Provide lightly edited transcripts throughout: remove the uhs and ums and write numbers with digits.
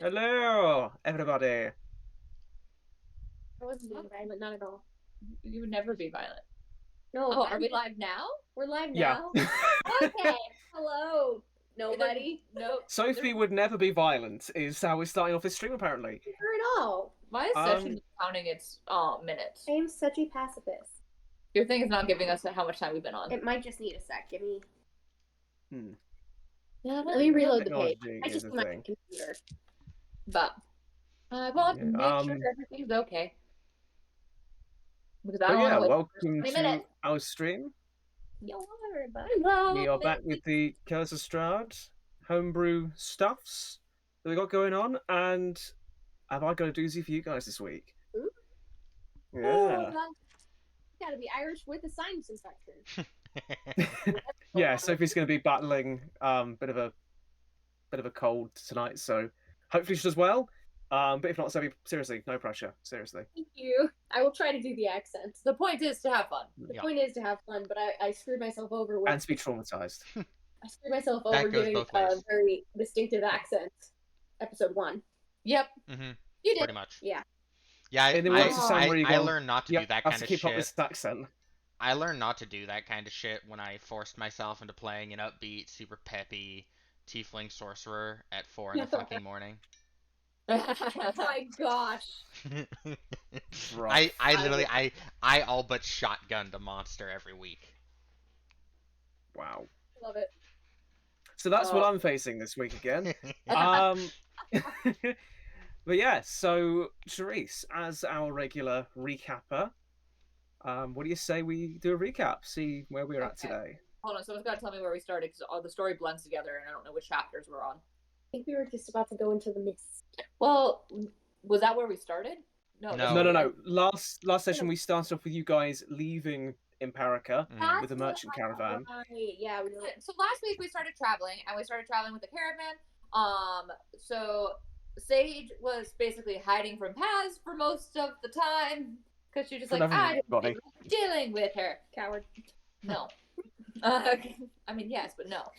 Hello, everybody. I wasn't being violent, not at all. You would never be violent. No, Oh, are we live now? we're live Yeah. now. Okay. Hello, nobody. No. Sophie would never be violent is how we're starting off this stream, apparently. Never at all. Why is session counting its minutes? I am such a pacifist. Your thing is not giving us how much time we've been on. It might just need a sec. Give me. Yeah, Let me reload the Technology page. I is just a my thing. computer. But I want to Yeah, make sure everything's okay. Because I But don't yeah, want to wait welcome 20 to minutes. our stream. Yo, everybody. We are back with the Curse of Strahd homebrew stuffs that we got going on, and have I got a doozy for you guys this week? Ooh. Yeah. Gotta be Irish with a sinus infection. Yeah, Sophie's going to be battling bit of a cold tonight, so hopefully she does well. But if not, Sophie, seriously, no pressure. Seriously. Thank you. I will try to do the accents. The point is to have fun. The point is to have fun, but I screwed myself over with. And to be traumatized. I screwed myself That over goes giving both a ways. very distinctive accent. Episode 1. Yep. Mm-hmm. You did. Pretty much. Yeah. Yeah, In the words of Sam I Regal, learned not to you do that have kind to of keep up shit. this accent. I learned not to do that kind of shit when I forced myself into playing an upbeat, super peppy tiefling sorcerer at 4 in the fucking morning. My gosh. Rough. I literally I all but shotgunned a monster every week. Wow. Love it. So that's what I'm facing this week again. But yeah, so Therese, as our regular recapper, what do you say we do a recap? See where we're at today. Hold on, someone's got to tell me where we started because all the story blends together and I don't know which chapters we're on. I think we were just about to go into the mist. Well, was that where we started? No. No. Last session we started off with you guys leaving Imperica with a merchant caravan. Yeah, we were... So last week we started traveling, and we started traveling with the caravan. So Sage was basically hiding from Paz for most of the time because she was just like, I'm dealing with her. Coward. No. I mean, yes, but no.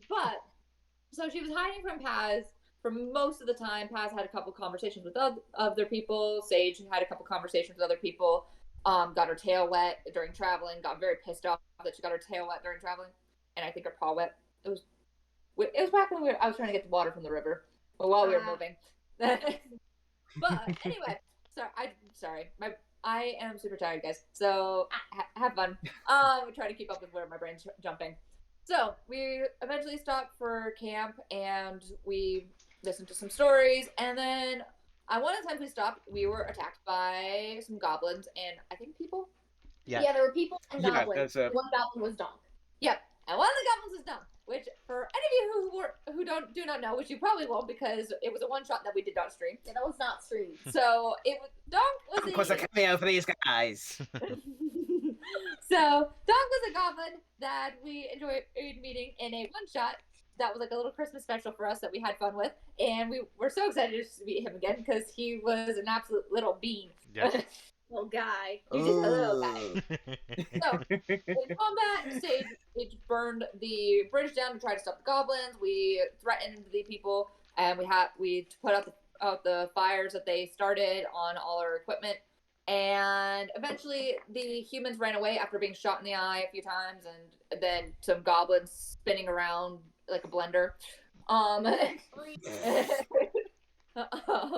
But so she was hiding from Paz for most of the time. Paz had a couple conversations with other people. Sage had a couple conversations with other people. Got her tail wet during traveling. Got very pissed off that she got her tail wet during traveling, and I think her paw wet. It was back when I was trying to get the water from the river, but while we were moving. But anyway, I am super tired, guys. So have fun. We try to keep up with where my brain's jumping. So we eventually stopped for camp, and we listened to some stories, and then one of the times we stopped, we were attacked by some goblins and I think people. Yeah, there were people and goblins. One goblin was Donk. Yep, and one of the goblins was Donk. Which, for any of you who do not know, which you probably won't because it was a one shot that we did not stream. Yeah, that was not streamed. So Donk was of course, a cameo for these guys. So Donk was a goblin that we enjoyed meeting in a one shot. That was like a little Christmas special for us that we had fun with, and we were so excited to meet him again because he was an absolute little bean. Yes. Little guy. He's just a little guy. So in combat, Sage burned the bridge down to try to stop the goblins. We threatened the people, and we put out the fires that they started on all our equipment. And eventually, the humans ran away after being shot in the eye a few times, and then some goblins spinning around like a blender.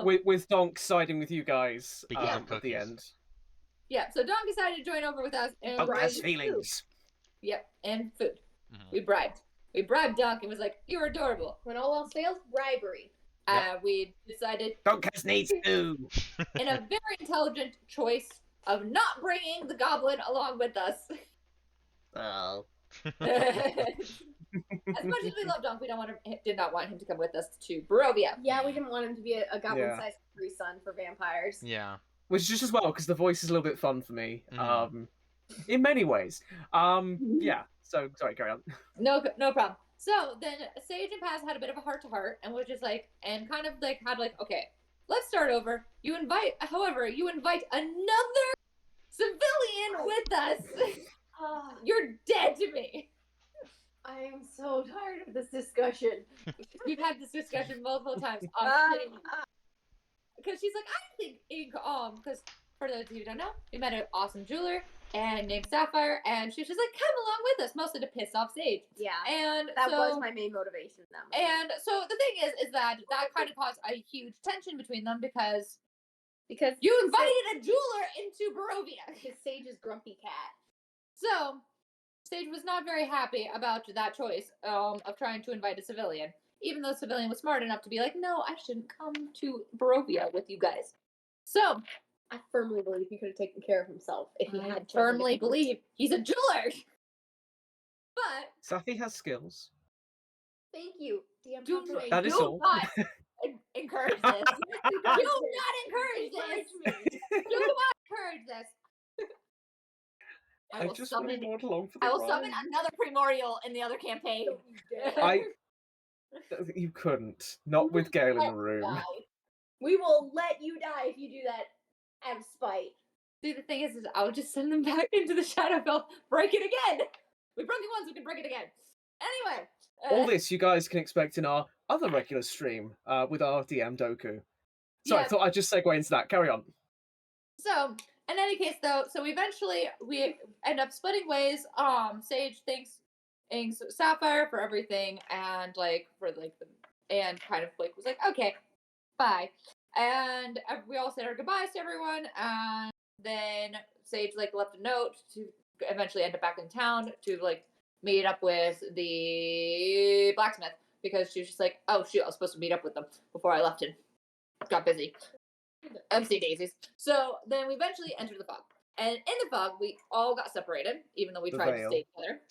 With Donk siding with you guys at the end. Yeah, so Donk decided to join over with us and Donk has feelings. Food. Yep, and food. Mm-hmm. We bribed Donk and was like, "You're adorable." When all else fails, bribery. We decided Donk has needs too. In a very intelligent choice of not bringing the goblin along with us. Oh. As much as we love Donk, we did not want him to come with us to Barovia. Yeah, we didn't want him to be a goblin-sized son for vampires. Yeah. Which is just as well, because the voice is a little bit fun for me. In many ways. Yeah. So, sorry, carry on. No problem. So, then Sage and Paz had a bit of a heart-to-heart, and was just like, and kind of like, had like, okay, let's start over. However, you invite another civilian with us. You're dead to me. I am so tired of this discussion. we've had this discussion multiple times. Because she's like, I think because for those of you who don't know, we met an awesome jeweler and named Sapphire, and she was just like, come along with us, mostly to piss off Sage. Yeah, and that so, was my main motivation in that movie. And so the thing is that kind of caused a huge tension between them because you invited a jeweler into Barovia. Because Sage is grumpy cat. So Sage was not very happy about that choice of trying to invite a civilian, even though civilian was smart enough to be like, no, I shouldn't come to Barovia with you guys. So I firmly believe he could have taken care of himself if he had. Firmly believe he's a jeweler. But Safi has skills. Thank you. DM do confirmation. That is all. not encourage this. Do not encourage this. Do not encourage this. I just want to nod along for the I will ride. summon another primordial in the other campaign. You couldn't. Not with Gale in the room. We will let you die if you do that out of spite. See, the thing is I would just send them back into the Shadowfell, break it again. We broke it once, we can break it again. Anyway. All this you guys can expect in our other regular stream with our DM Doku. Sorry, I thought I'd just segue into that. Carry on. So, in any case, though, so eventually we end up splitting ways. Sage thanks Sapphire for everything, and and kind of was like, okay, bye. And we all said our goodbyes to everyone, and then Sage left a note to eventually end up back in town to meet up with the blacksmith, because she was just like, oh shoot, I was supposed to meet up with them before I left and got busy. MC daisies. So then we eventually entered the fog, and in the fog we all got separated, even though we tried to stay together.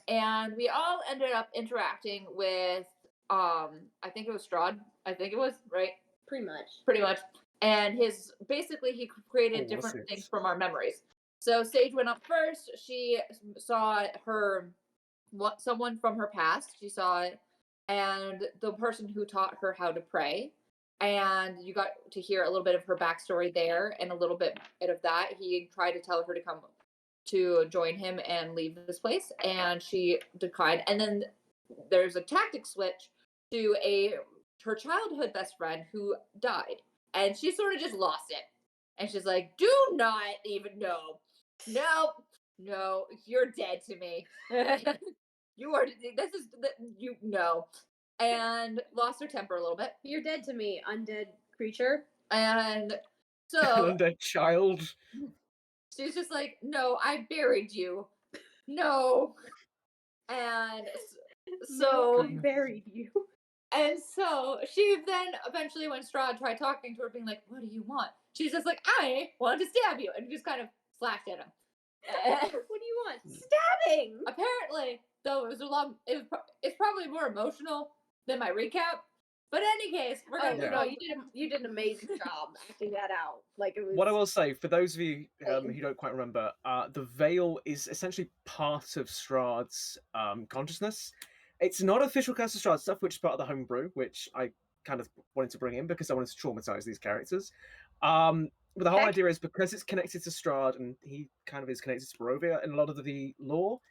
And we all ended up interacting with I think it was Strahd. I think it was, right? Pretty much. And he created different things from our memories. So Sage went up first. She saw someone from her past. She saw it, and the person who taught her how to pray. And you got to hear a little bit of her backstory there, and a little bit of that. He tried to tell her to come to join him and leave this place, and she declined. And then there's a tactic switch to her childhood best friend who died, and she sort of just lost it. And she's like, "Do not even know. No, you're dead to me. You are. This is you know." And lost her temper a little bit. You're dead to me, undead creature. And so An undead child. She's just like, no, I buried you. No. And so I buried you. And so she then eventually, when Strahd tried talking to her, being like, what do you want? She's just like, I want to stab you, and just kind of slashed at him. What do you want? Stabbing. Apparently, though, it's probably more emotional than my recap. But in any case, we're gonna no, you did an amazing job acting that out. It was. What I will say, for those of you who don't quite remember, the veil is essentially part of Strahd's consciousness. It's not official Curse of Strahd stuff, which is part of the homebrew, which I kind of wanted to bring in because I wanted to traumatize these characters. But the whole idea is because it's connected to Strahd, and he kind of is connected to Barovia in a lot of the lore.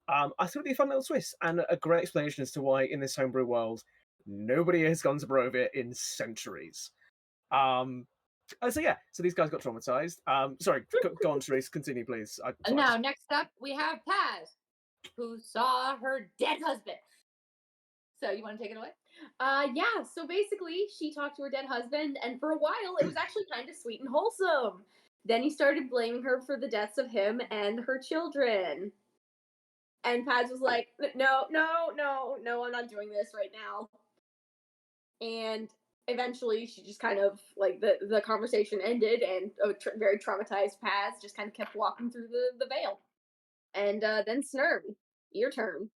I thought it'd be a fun little twist and a great explanation as to why in this homebrew world nobody has gone to Barovia in centuries. So these guys got traumatized. Sorry, go on, Therese, continue, please. Now, next up, we have Paz, who saw her dead husband. So, you want to take it away? Yeah, so basically, she talked to her dead husband, and for a while, it was actually kind of sweet and wholesome. Then he started blaming her for the deaths of him and her children. And Paz was like, no, I'm not doing this right now. And eventually, she just kind of, the conversation ended, and a very traumatized Paz just kind of kept walking through the veil. And then Snurm, your turn.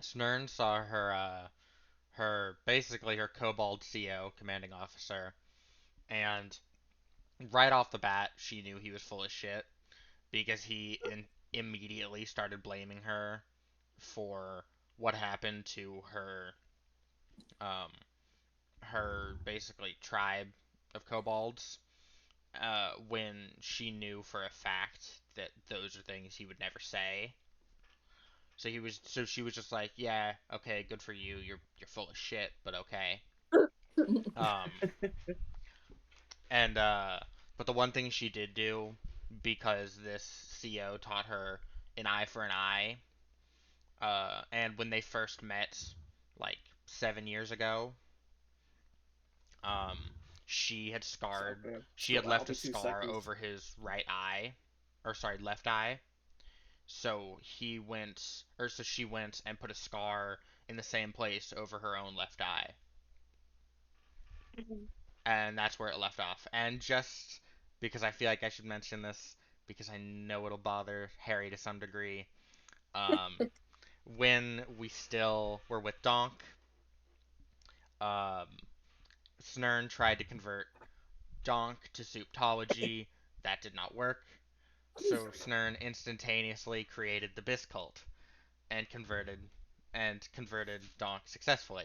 Snurn saw basically her kobold CO, commanding officer, and right off the bat, she knew he was full of shit because he immediately started blaming her for what happened to her basically tribe of kobolds, when she knew for a fact that those are things he would never say. So she was just like, yeah, okay, good for you. You're full of shit, but okay. Um, and but the one thing she did do, because this CO taught her an eye for an eye, and when they first met, like 7 years ago, um, she had So, scarred, yeah, she had that'll left a be 2 scar seconds. over his right eye, or sorry, left eye. So he went, or so she went and put a scar in the same place over her own left eye, and that's where it left off. And just because I feel like I should mention this, because I know it'll bother Harry to some degree, um, when we still were with Donk, um, Snern tried to convert Donk to Souptology. That did not work. So Snern instantaneously created the Bis cult and converted Donk successfully.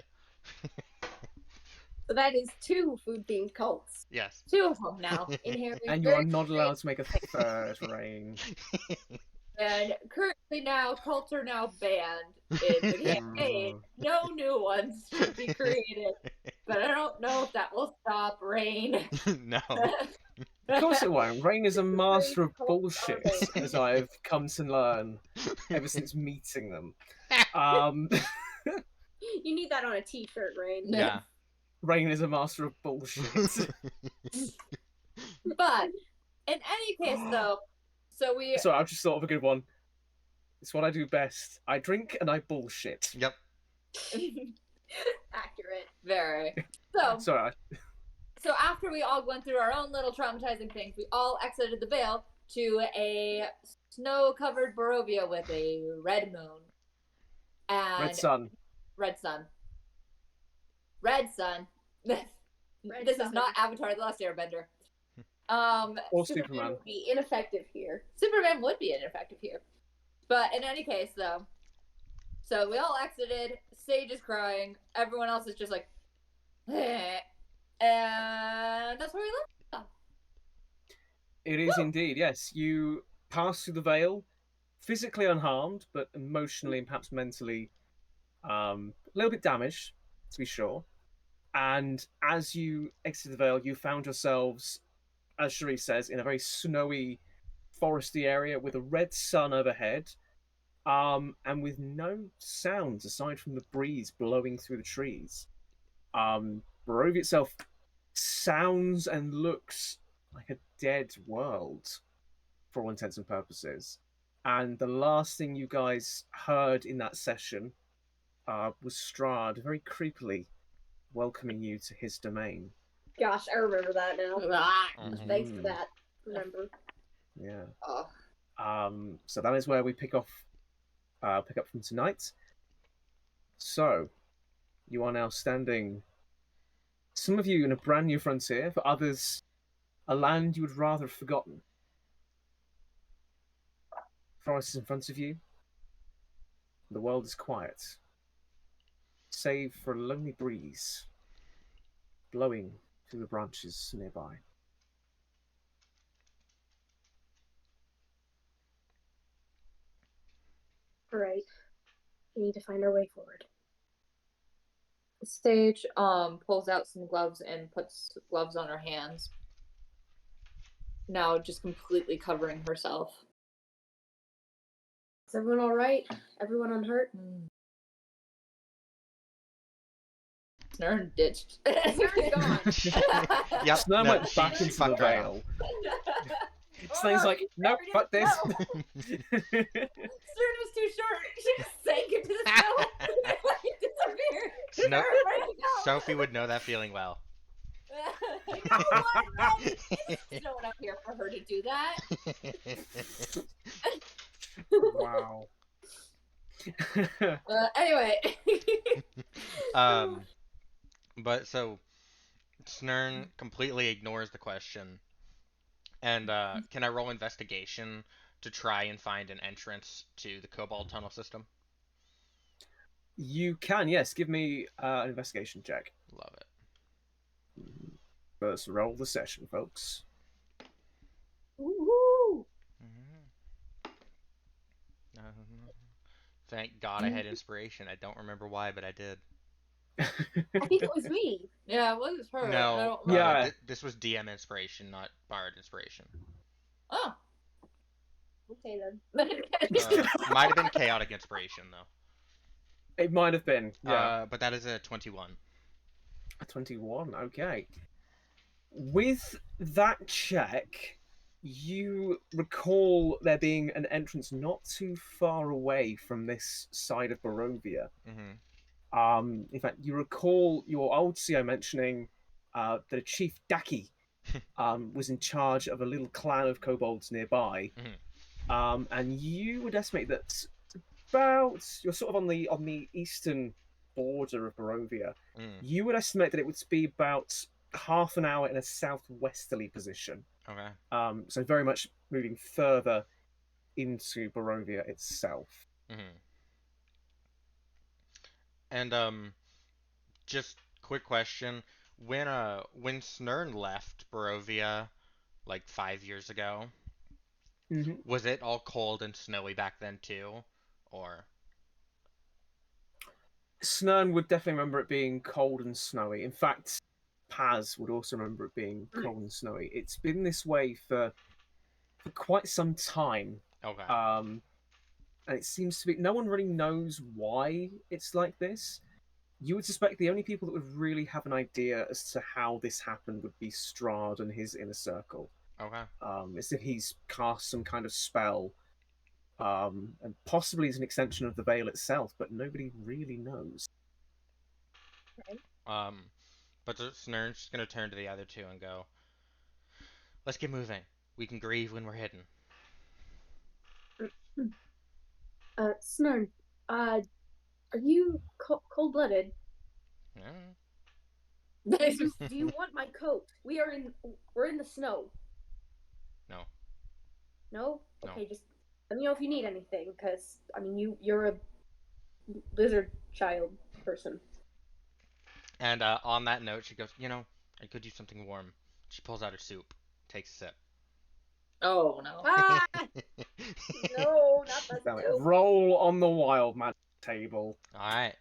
So that is 2 food-themed cults. Yes. 2 of them now in Harry's And you very are not allowed to make a third, Rain. And currently now, cults are now banned in the campaign. No new ones should be created. But I don't know if that will stop Rain. No. Of course it won't. Rain is a master of Cult bullshit, banned. as I've come to learn ever since meeting them. You need that on a t-shirt, Rain. Yeah. Rain is a master of bullshit. But in any case, though, so we. So I've just thought of a good one. It's what I do best. I drink and I bullshit. Yep. Accurate. Very. So, Sorry. so after we all went through our own little traumatizing things, we all exited the Vale to a snow-covered Barovia with a red moon and Red Sun. red sun. Red sun. This is not Avatar: The Last Airbender. Or Superman Superman. would be ineffective here. Superman would be ineffective here. But in any case, though, so we all exited. Sage is crying. Everyone else is just like, and that's where we left. It is indeed, yes. You pass through the veil, physically unharmed, but emotionally and perhaps mentally a little bit damaged, to be sure. And as you exit the veil, you found yourselves, as Cherie says, in a very snowy, foresty area with a red sun overhead, and with no sounds aside from the breeze blowing through the trees. Barovia itself sounds and looks like a dead world, for all intents and purposes. And the last thing you guys heard in that session was Strahd very creepily welcoming you to his domain. Gosh, I remember that now. Mhm. Thanks for that. Remember. Yeah. Oh. So that is where we pick up from tonight. So you are now standing, some of you in a brand new frontier, for others a land you would rather have forgotten. Forest is in front of you. The world is quiet, save for a lonely breeze blowing through the branches nearby. All right. We need to find our way forward. Sage pulls out some gloves and puts gloves on her hands. Now just completely covering herself. Is everyone all right? Everyone unhurt? Snern ditched. Snern's gone. Yep. Snurn No, went back she into the fucked right off. veil. Snur's like, nope, fuck this. Snern was too short. She just sank into the snow and disappeared. Snow- Snern, where'd you go? Sophie would know that feeling well. You know what, Robbie? There's no one up here for her to do that. Wow. Anyway. But so Snern completely ignores the question. And can I roll investigation to try and find an entrance to the Cobalt Tunnel system? You can, yes. Give me an investigation check. Love it. First roll the session, folks. Woo-hoo! Thank God I had inspiration. I don't remember why, but I did. I think it was me. Yeah, it was her. And I No, don't remember. Yeah. this was DM inspiration, not Bard inspiration. Oh. Okay then. Might have been chaotic inspiration though. It might have been, yeah. But that is a 21. A 21, okay. With that check, you recall there being an entrance not too far away from this side of Barovia. In fact, you recall your old CO mentioning that a Chief Daki was in charge of a little clan of kobolds nearby. And you would estimate that you're sort of on the eastern border of Barovia. You would estimate that it would be about half an hour in a southwesterly position. Okay. So very much moving further into Barovia itself. And just quick question: when Snurn left Barovia like 5 years ago, was it all cold and snowy back then too, or? Snurn would definitely remember it being cold and snowy. In fact, Paz would also remember it being cold and snowy. It's been this way for quite some time. Okay. And it seems to be no one really knows why it's like this. You would suspect the only people that would really have an idea as to how this happened would be Strahd and his inner circle. Okay. As if he's cast some kind of spell, and possibly as an extension of the veil itself, but nobody really knows. But Snurn's just gonna turn to the other two and go, "Let's get moving. We can grieve when we're hidden." Snurn, are you cold-blooded? Do you want my coat? We're in the snow. No. No? No. Okay, just let me know if you need anything, because I mean you're a lizard child person. And on that note, she goes, I could use something warm. She pulls out her soup, takes a sip. Oh no. Ah! No, not the Damn it. soup. Roll on the wild magic table. Alright.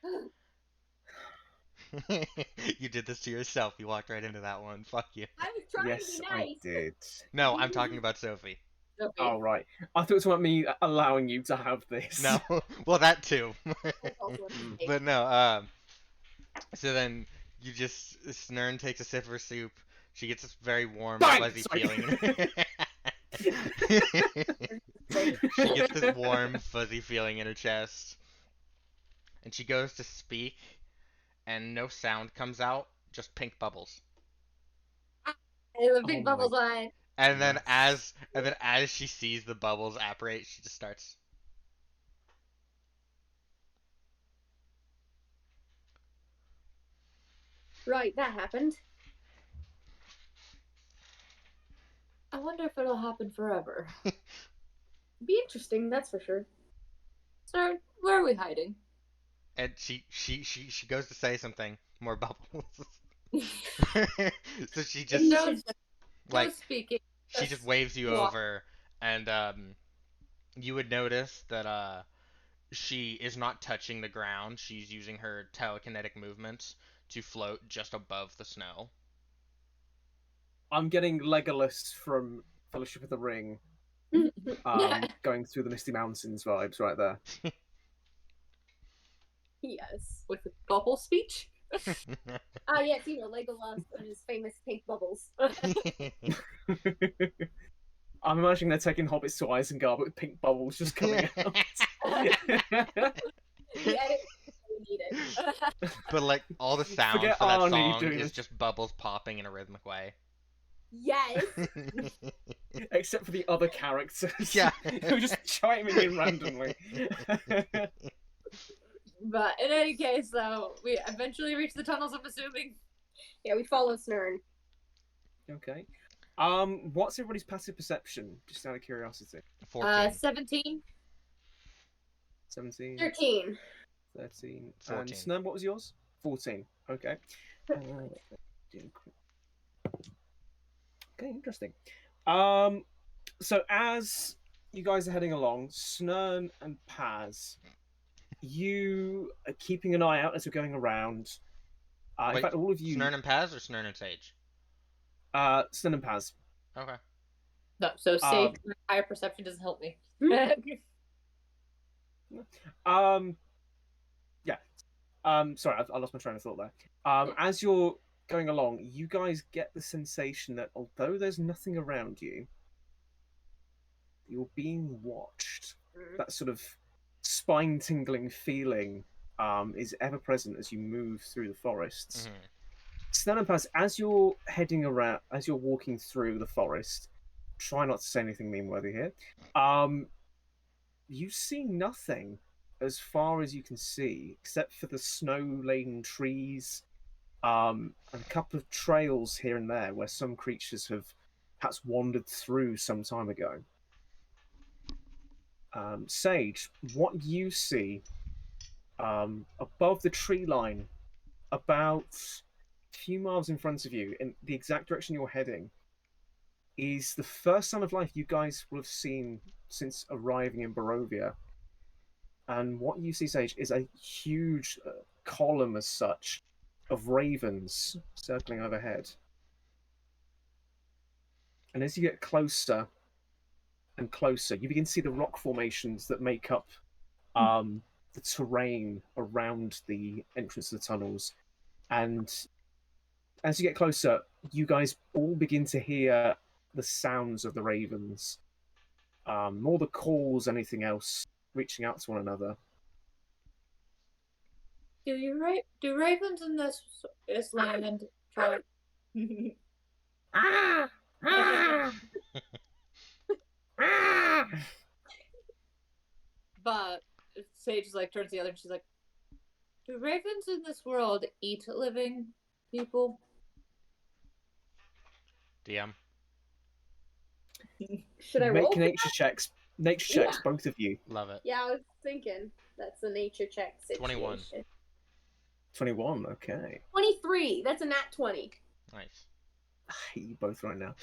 You did this to yourself. You walked right into that one. Fuck you. I was trying Yes, to be I nice. did. No, I'm talking about Sophie. Sophie. Oh, right. I thought it was about me allowing you to have this. No. Well, that too. That's also a mistake. But no, so then Snurn takes a sip of her soup. She gets this very warm, Bang! fuzzy Sorry. feeling. She gets this warm, fuzzy feeling in her chest. And she goes to speak, and no sound comes out, just pink bubbles. The big Oh bubbles my- line. And then Yes. as she sees the bubbles apparate, she just starts. Right, that happened. I wonder if it'll happen forever. Be interesting, that's for sure. Sir, where are we hiding? And she goes to say something. More bubbles. So she just No like speaking. she just waves you walk. over, and you would notice that she is not touching the ground. She's using her telekinetic movements to float just above the snow. I'm getting Legolas from Fellowship of the Ring, going through the Misty Mountains vibes right there. Yes. With the bubble speech? Yes, Legolas and his famous pink bubbles. I'm imagining they're taking hobbits to Isengard with pink bubbles just coming out. Yeah, we need it. But like all the sound Forget for that Arnie song doing is this. just bubbles popping in a rhythmic way. Yes. Except for the other characters. Yeah. Who are just chiming in randomly. But in any case, though, we eventually reach the tunnels, I'm assuming. Yeah, we follow Snurn. Okay. What's everybody's passive perception? Just out of curiosity. 14. 17. 17, 13. 13, 14. And Snurn, what was yours? 14. Okay. Okay, interesting. So as you guys are heading along, Snurn and Paz, you are keeping an eye out as you're going around. In Wait, fact, all of you, Snurn and Paz or Snurn and Sage? Snin and Paz. Okay. No, so Sage, Um, my higher perception doesn't help me. um, yeah. Sorry, I lost my train of thought there. As you're going along, you guys get the sensation that although there's nothing around you, you're being watched. That sort of spine-tingling feeling is ever present as you move through the forests. Snellenpass, as you're heading around, as you're walking through the forest, try not to say anything mean-worthy here. You see nothing as far as you can see, except for the snow-laden trees, and a couple of trails here and there where some creatures have perhaps wandered through some time ago. Sage, what you see above the tree line, about a few miles in front of you, in the exact direction you're heading, is the first sign of life you guys will have seen since arriving in Barovia. And what you see, Sage, is a huge column as such of ravens circling overhead. And as you get closer and closer, you begin to see the rock formations that make up the terrain around the entrance to the tunnels. And as you get closer, you guys all begin to hear the sounds of the ravens. More the calls, anything else, reaching out to one another. Do ravens in this land try? Ah! Ah! Ah! But Sage is like turns to the other and she's like, "Do ravens in this world eat living people?" DM. Should I roll? Make nature checks. Nature checks, both of you. Love it. Yeah, I was thinking that's a nature check situation. 21. 21, okay. 23. That's a nat 20. Nice. I hate you both right now.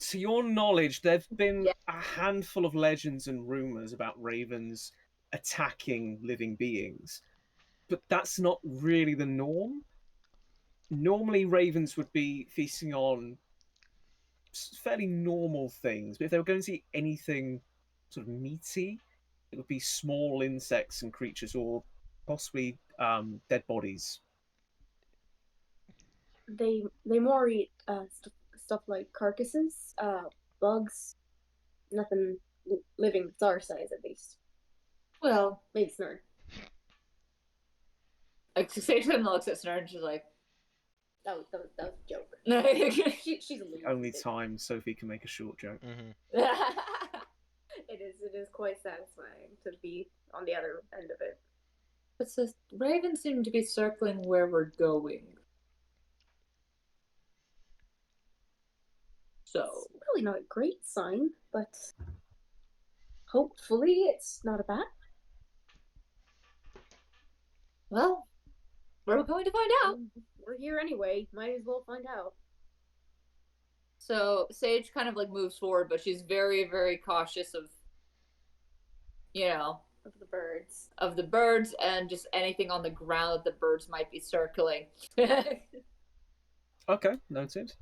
To your knowledge, there have been a handful of legends and rumors about ravens attacking living beings, but that's not really the norm. Normally, ravens would be feasting on fairly normal things, but if they were going to eat anything sort of meaty, it would be small insects and creatures, or possibly dead bodies. They more eat stuff like carcasses, bugs, nothing living that's our size at least. Well, Maybe Snurn. like Sage then looks at Snurn and she's like, That was a joke. She's a loser. Only time Sophie can make a short joke. It is quite satisfying to be on the other end of it. But the ravens seem to be circling where we're going. So It's really not a great sign, but hopefully it's not a bad. well, we're going to find out. We're here anyway. Might as well find out. So Sage kind of like moves forward, but she's very, very cautious of, Of the birds. of the birds and just anything on the ground that the birds might be circling. Okay, noted.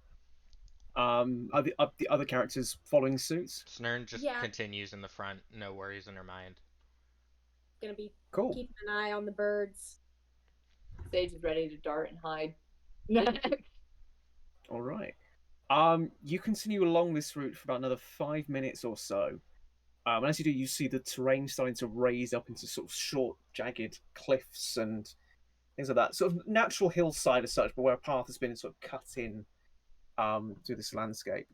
Are the other characters following suit? Snurn just Yeah. continues in the front, no worries in her mind. Gonna be Cool. keeping an eye on the birds. Sage is ready to dart and hide. All right. You continue along this route for about another 5 minutes or so. And as you do, you see the terrain starting to raise up into sort of short, jagged cliffs and things like that. Sort of natural hillside as such, but where a path has been sort of cut in through this landscape.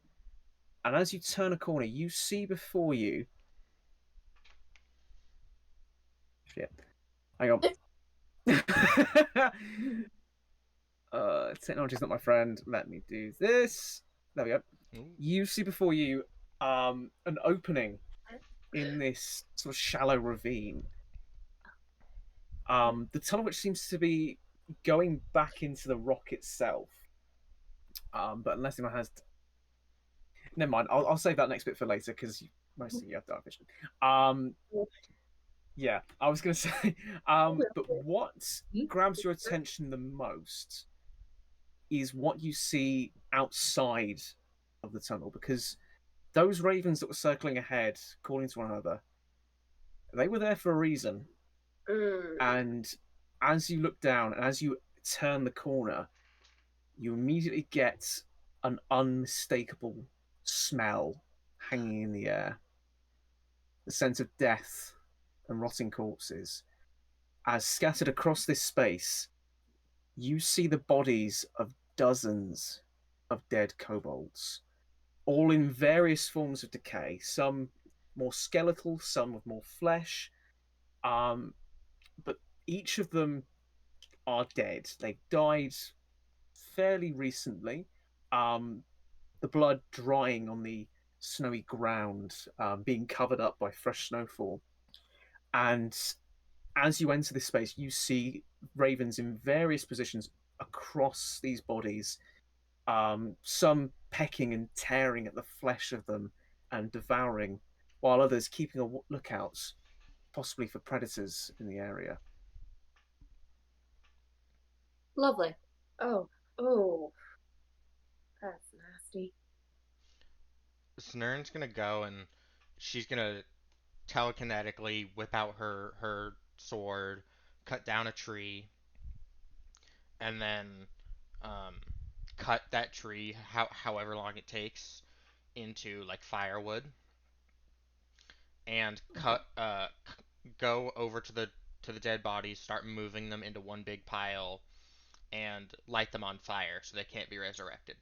And as you turn a corner, you see before you... Shit. Hang on. Technology's not my friend. Let me do this. There we go. Ooh. You see before you an opening in this sort of shallow ravine. The tunnel which seems to be going back into the rock itself. But unless anyone has... Never mind, I'll save that next bit for later, because mostly you have dark vision. Yeah, I was gonna say, but what grabs your attention the most is what you see outside of the tunnel, because those ravens that were circling ahead, calling to one another, they were there for a reason. Mm. And as you look down and as you turn the corner, you immediately get an unmistakable smell hanging in the air. The scent of death and rotting corpses. As scattered across this space, you see the bodies of dozens of dead kobolds, all in various forms of decay, some more skeletal, some with more flesh. But each of them are dead. They've died fairly recently. Um, the blood drying on the snowy ground, being covered up by fresh snowfall. And as you enter this space, you see ravens in various positions across these bodies, some pecking and tearing at the flesh of them and devouring, while others keeping a lookout, possibly for predators in the area. Lovely. Oh, oh, that's nasty. Snern's gonna go and she's gonna telekinetically whip out her sword, cut down a tree, and then um, cut that tree however long it takes into like firewood, and Okay. go over to the dead bodies, start moving them into one big pile, and light them on fire so they can't be resurrected.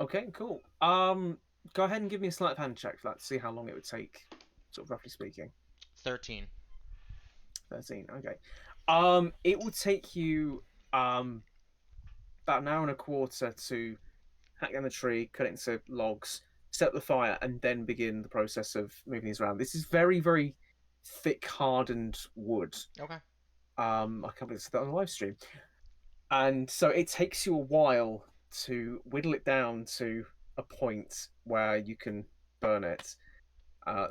Okay, cool. Go ahead and give me a sleight of hand check for that to see how long it would take, sort of roughly speaking. 13. 13. Okay. It will take you about an hour and a quarter to hack down the tree, cut it into logs, set the fire, and then begin the process of moving these around. This is very, very thick, hardened wood. Okay. I can't believe I said that on a live stream. And so it takes you a while to whittle it down to a point where you can burn it.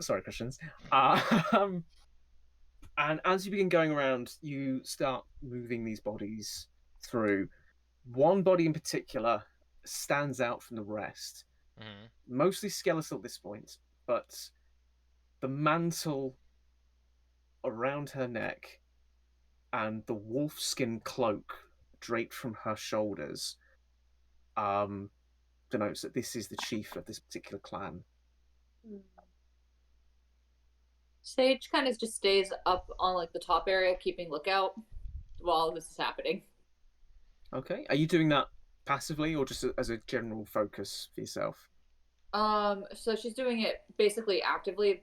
Sorry, Christians. Um, and as you begin going around, you start moving these bodies through. One body in particular stands out from the rest, Mm-hmm. mostly skeletal at this point, but the mantle around her neck and the wolfskin cloak draped from her shoulders um, denotes that this is the chief of this particular clan. Sage kind of just stays up on like the top area, keeping lookout while this is happening. Okay, are you doing that passively or just as a general focus for yourself? So she's doing it basically actively,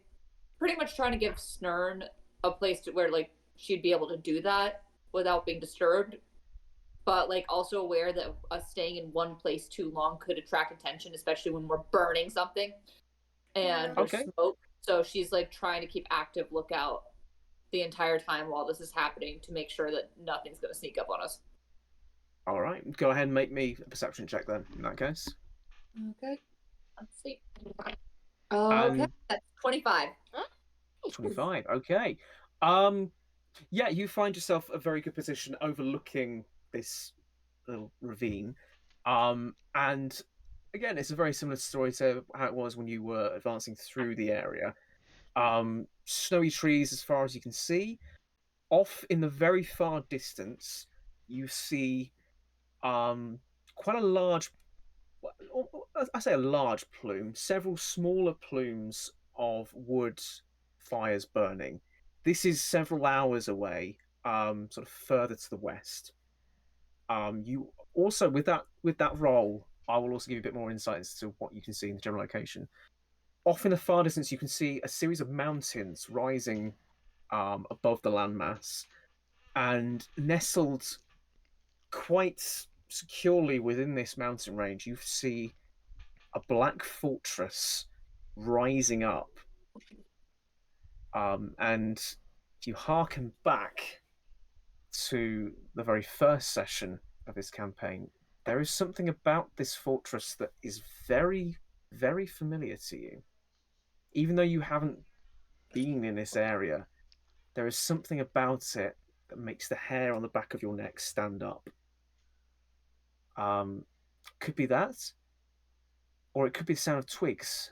pretty much trying to give Snern a place to where like she'd be able to do that without being disturbed, but like also aware that us staying in one place too long could attract attention, especially when we're burning something and there's Okay, smoke. So she's like trying to keep active lookout the entire time while this is happening to make sure that nothing's going to sneak up on us. all right. Go ahead and make me a perception check then. In that case, Okay, let's see. Okay, and that's 25. 25. Okay. Yeah, you find yourself a very good position overlooking this little ravine. And again, it's a very similar story to how it was when you were advancing through the area. Snowy trees as far as you can see. Off in the very far distance, you see quite a large, I say a large plume, several smaller plumes of wood fires burning. This is several hours away, sort of further to the west. You also with that roll, I will also give you a bit more insight as to what you can see in the general location. Off in the far distance, you can see a series of mountains rising above the landmass, and nestled quite securely within this mountain range, you see a black fortress rising up. And if you hearken back to the very first session of this campaign, there is something about this fortress that is very, very familiar to you. Even though you haven't been in this area, there is something about it that makes the hair on the back of your neck stand up. Could be that, or it could be the sound of twigs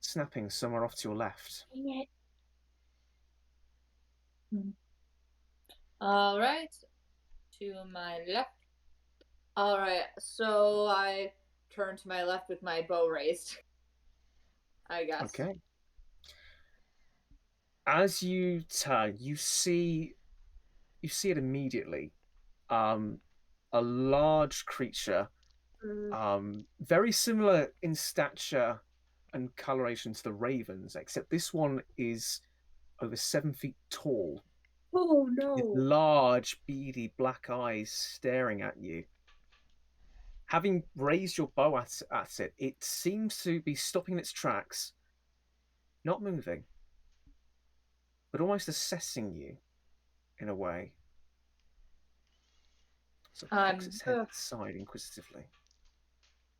snapping somewhere off to your left. Dang it. All right, to my left. All right, so I turn to my left with my bow raised. I guess. Okay. As you turn, you see it immediately. A large creature, very similar in stature and coloration to the ravens, except this one is over 7 feet tall, Oh with no. large, beady black eyes staring at you. Having raised your bow at it, it seems to be stopping in its tracks, not moving, but almost assessing you in a way. So it cocks its head to the side inquisitively.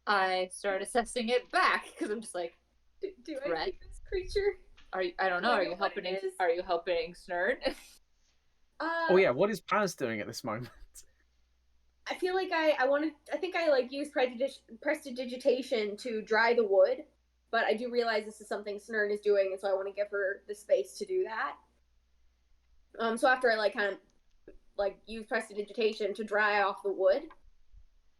I start assessing it back because I'm just like, Do I see this creature? Are you? I don't know. Do I Are know you what it helping? is? Are you helping Snurd? Oh yeah, what is Paz doing at this moment? I feel like I think I like used prestidigitation to dry the wood, but I do realize this is something Snurn is doing, and so I want to give her the space to do that. So after I like kind of like use prestidigitation to dry off the wood,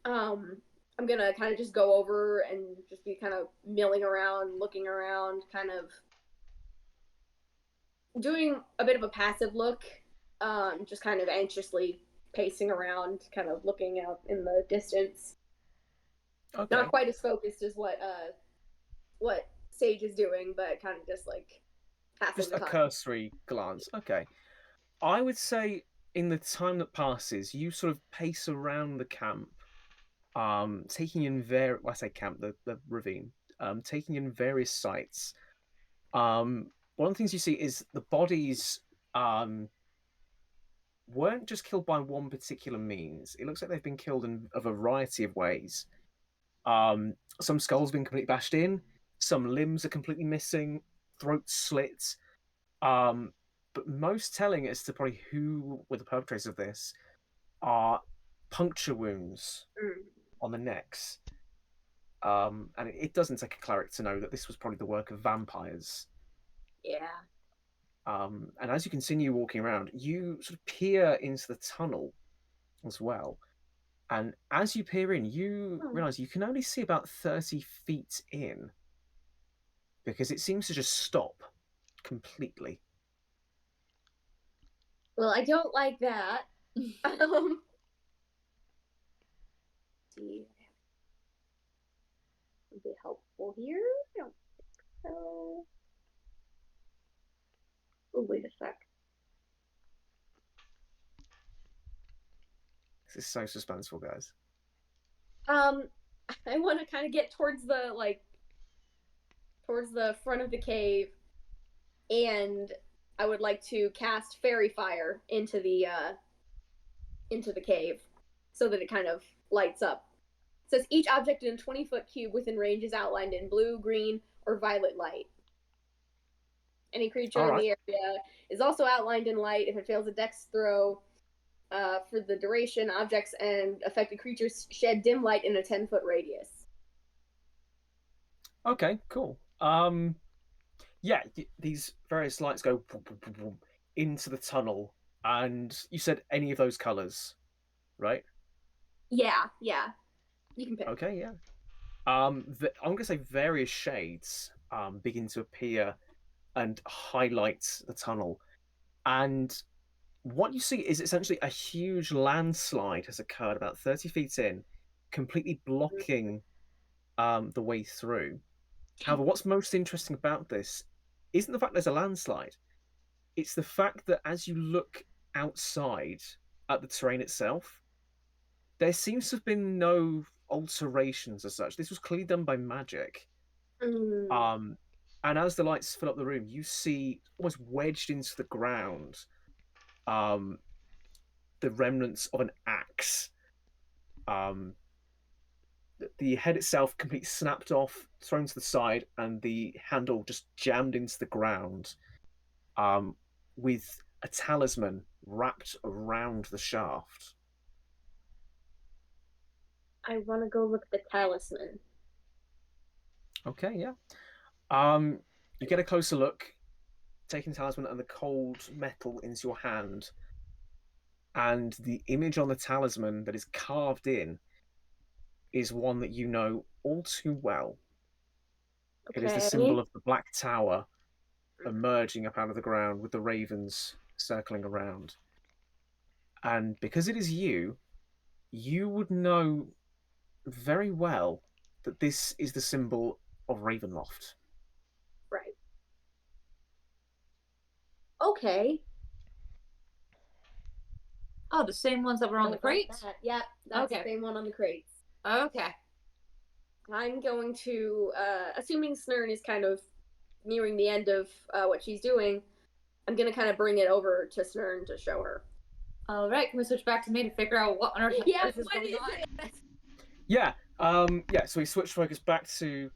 I'm gonna kind of just go over and just be kind of milling around, looking around, kind of doing a bit of a passive look, just kind of anxiously pacing around, kind of looking out in the distance. Okay. Not quite as focused as what Sage is doing, but kind of just like Just a cursory glance. Okay. I would say in the time that passes, you sort of pace around the camp, taking in I say camp, the ravine, taking in various sights. One of the things you see is the bodies weren't just killed by one particular means. It looks like they've been killed in a variety of ways. Some skulls have been completely bashed in, some limbs are completely missing, throats slit. But most telling as to probably who were the perpetrators of this are puncture wounds on the necks. And it doesn't take a cleric to know that this was probably the work of vampires. Yeah. And as you continue walking around, you sort of peer into the tunnel as well. And as you peer in, you realize you can only see about 30 feet in because it seems to just stop completely. Well, I don't like that. See, would be helpful here. I don't think so. Oh, wait a sec. This is so suspenseful, guys. I want to kind of get towards the front of the cave, and I would like to cast fairy fire into the cave so that it kind of lights up. It says each object in a 20-foot cube within range is outlined in blue, green, or violet light. Any creature in the area is also outlined in light. If it fails a dex throw for the duration, objects and affected creatures shed dim light in a 10-foot radius. Okay, cool. Yeah, these various lights go into the tunnel, and you said any of those colors, right? Yeah. You can pick. Okay, yeah. I'm gonna say various shades begin to appear and highlight the tunnel, and what you see is essentially a huge landslide has occurred about 30 feet in, completely blocking the way through. However, what's most interesting about this isn't the fact there's a landslide. It's the fact that as you look outside at the terrain itself, there seems to have been no alterations as such. This was clearly done by magic. And as the lights fill up the room, you see almost wedged into the ground the remnants of an axe. The head itself completely snapped off, thrown to the side, and the handle just jammed into the ground. with a talisman wrapped around the shaft. I want to go look at the talisman. Okay, yeah. You get a closer look, taking the talisman and the cold metal into your hand, and the image on the talisman that is carved in is one that you know all too well. It is the symbol of the Black Tower emerging up out of the ground with the ravens circling around. And because it is you, you would know very well that this is the symbol of Ravenloft. Right. Okay. Oh, the same ones that were on the Don't like crates? that. Yep, that's Okay. the same one on the crates. Okay. I'm going to, assuming Snurn is kind of nearing the end of what she's doing, I'm going to kind of bring it over to Snurn to show her. All right, can we switch back to me to figure out what on earth, Yeah, is what going is on? it? Yeah, so we switch focus back to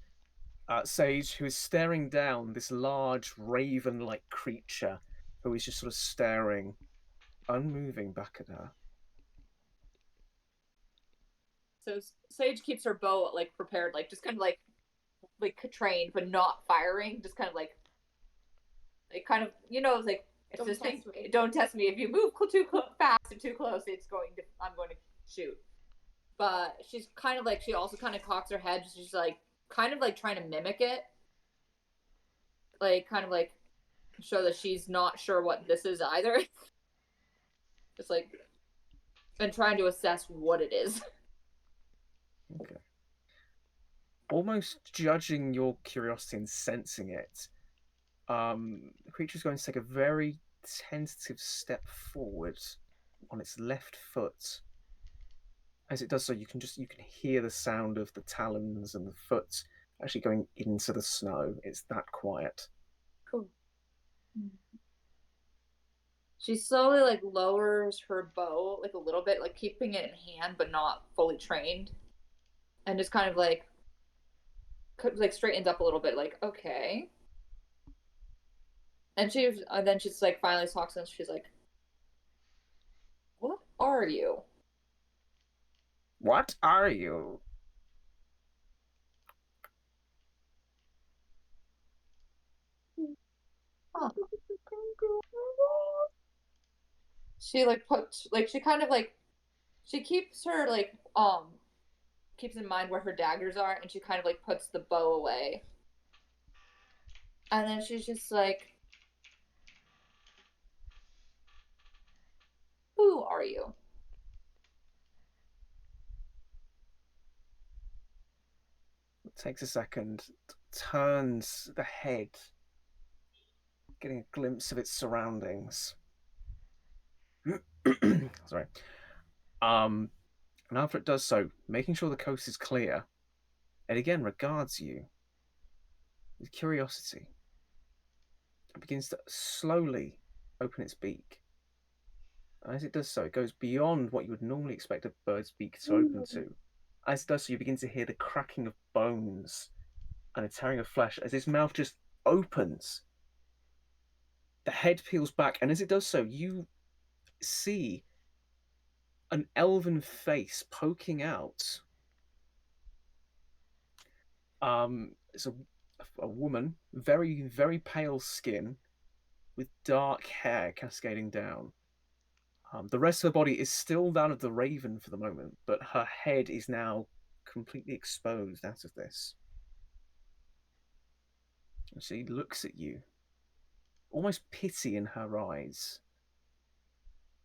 Sage, who is staring down this large raven-like creature who is just sort of staring, unmoving back at her. So Sage keeps her bow like prepared, like just kind of like trained, but not firing. Just kind of like kind of it's like it's Don't this thing. test me. Don't test me. If you move too fast or too close, I'm going to shoot. But she's kind of like she also kind of cocks her head. She's like kind of like trying to mimic it, like kind of like show that she's not sure what this is either. Just like and trying to assess what it is. Okay. Almost judging your curiosity and sensing it, the creature's going to take a very tentative step forward on its left foot. As it does so, you can hear the sound of the talons and the foot actually going into the snow. It's that quiet. Cool. She slowly like lowers her bow like a little bit, like keeping it in hand but not fully trained, and just kind of like straightens up a little bit, like okay. And then she's like finally talks and she's like, "What are you?" What are you? Huh. She like puts like she kind of like she keeps her like keeps in mind where her daggers are, and she kind of like puts the bow away, and then she's just like, "Who are you?" It takes a second, turns the head, getting a glimpse of its surroundings. Sorry. And after it does so, making sure the coast is clear, it again regards you with curiosity. It begins to slowly open its beak. And as it does so, it goes beyond what you would normally expect a bird's beak to open to. As it does so, you begin to hear the cracking of bones and a tearing of flesh as its mouth just opens. The head peels back, and as it does so, you see an elven face poking out. It's a woman, very, very pale skin, with dark hair cascading down. The rest of her body is still that of the raven for the moment, but her head is now completely exposed out of this. And she looks at you, almost pity in her eyes,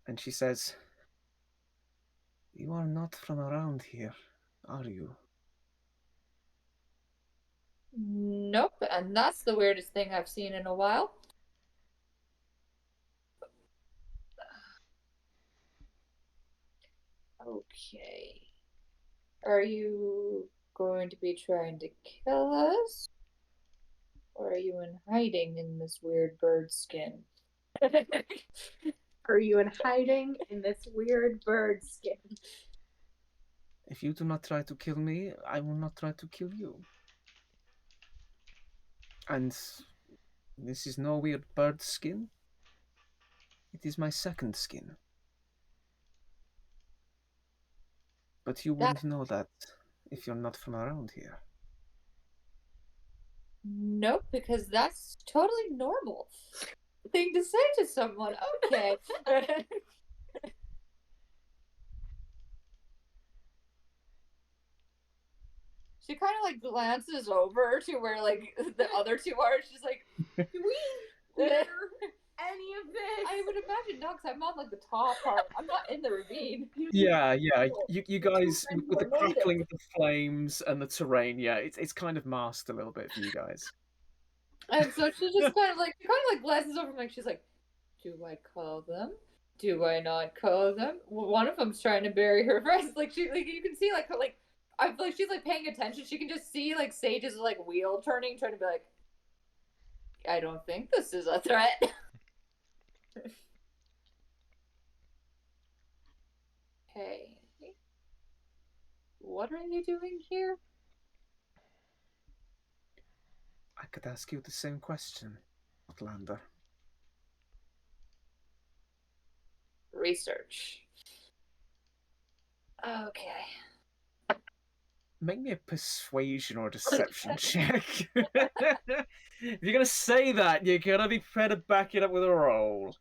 and she says, "You are not from around here, are you?" Nope, and that's the weirdest thing I've seen in a while. Okay. Are you going to be trying to kill us? Or are you in hiding in this weird bird skin? Are you in hiding in this weird bird skin? If you do not try to kill me, I will not try to kill you. And This is no weird bird skin. It is my second skin. But you wouldn't know that if you're not from around here. Nope, because that's totally normal thing to say to someone. Okay. She kind of like glances over to where like the other two are. She's like, Do we hear any of this? I would imagine no, because I'm on like the top part. I'm not in the ravine. Yeah. You guys, with the crackling of the flames and the terrain, yeah, it's kind of masked a little bit for you guys. And so she just kind of like glances over, like she's like, "Do I call them? Do I not call them?" Well, one of them's trying to bury her breast. Like she, like you can see, like her, like I feel like she's like paying attention. She can just see like Sage's like wheel turning, trying to be like, "I don't think this is a threat." Hey, what are you doing here? I could ask you the same question, Outlander. Research. Okay. Make me a persuasion or deception check. If you're gonna say that, you're gonna be prepared to back it up with a roll.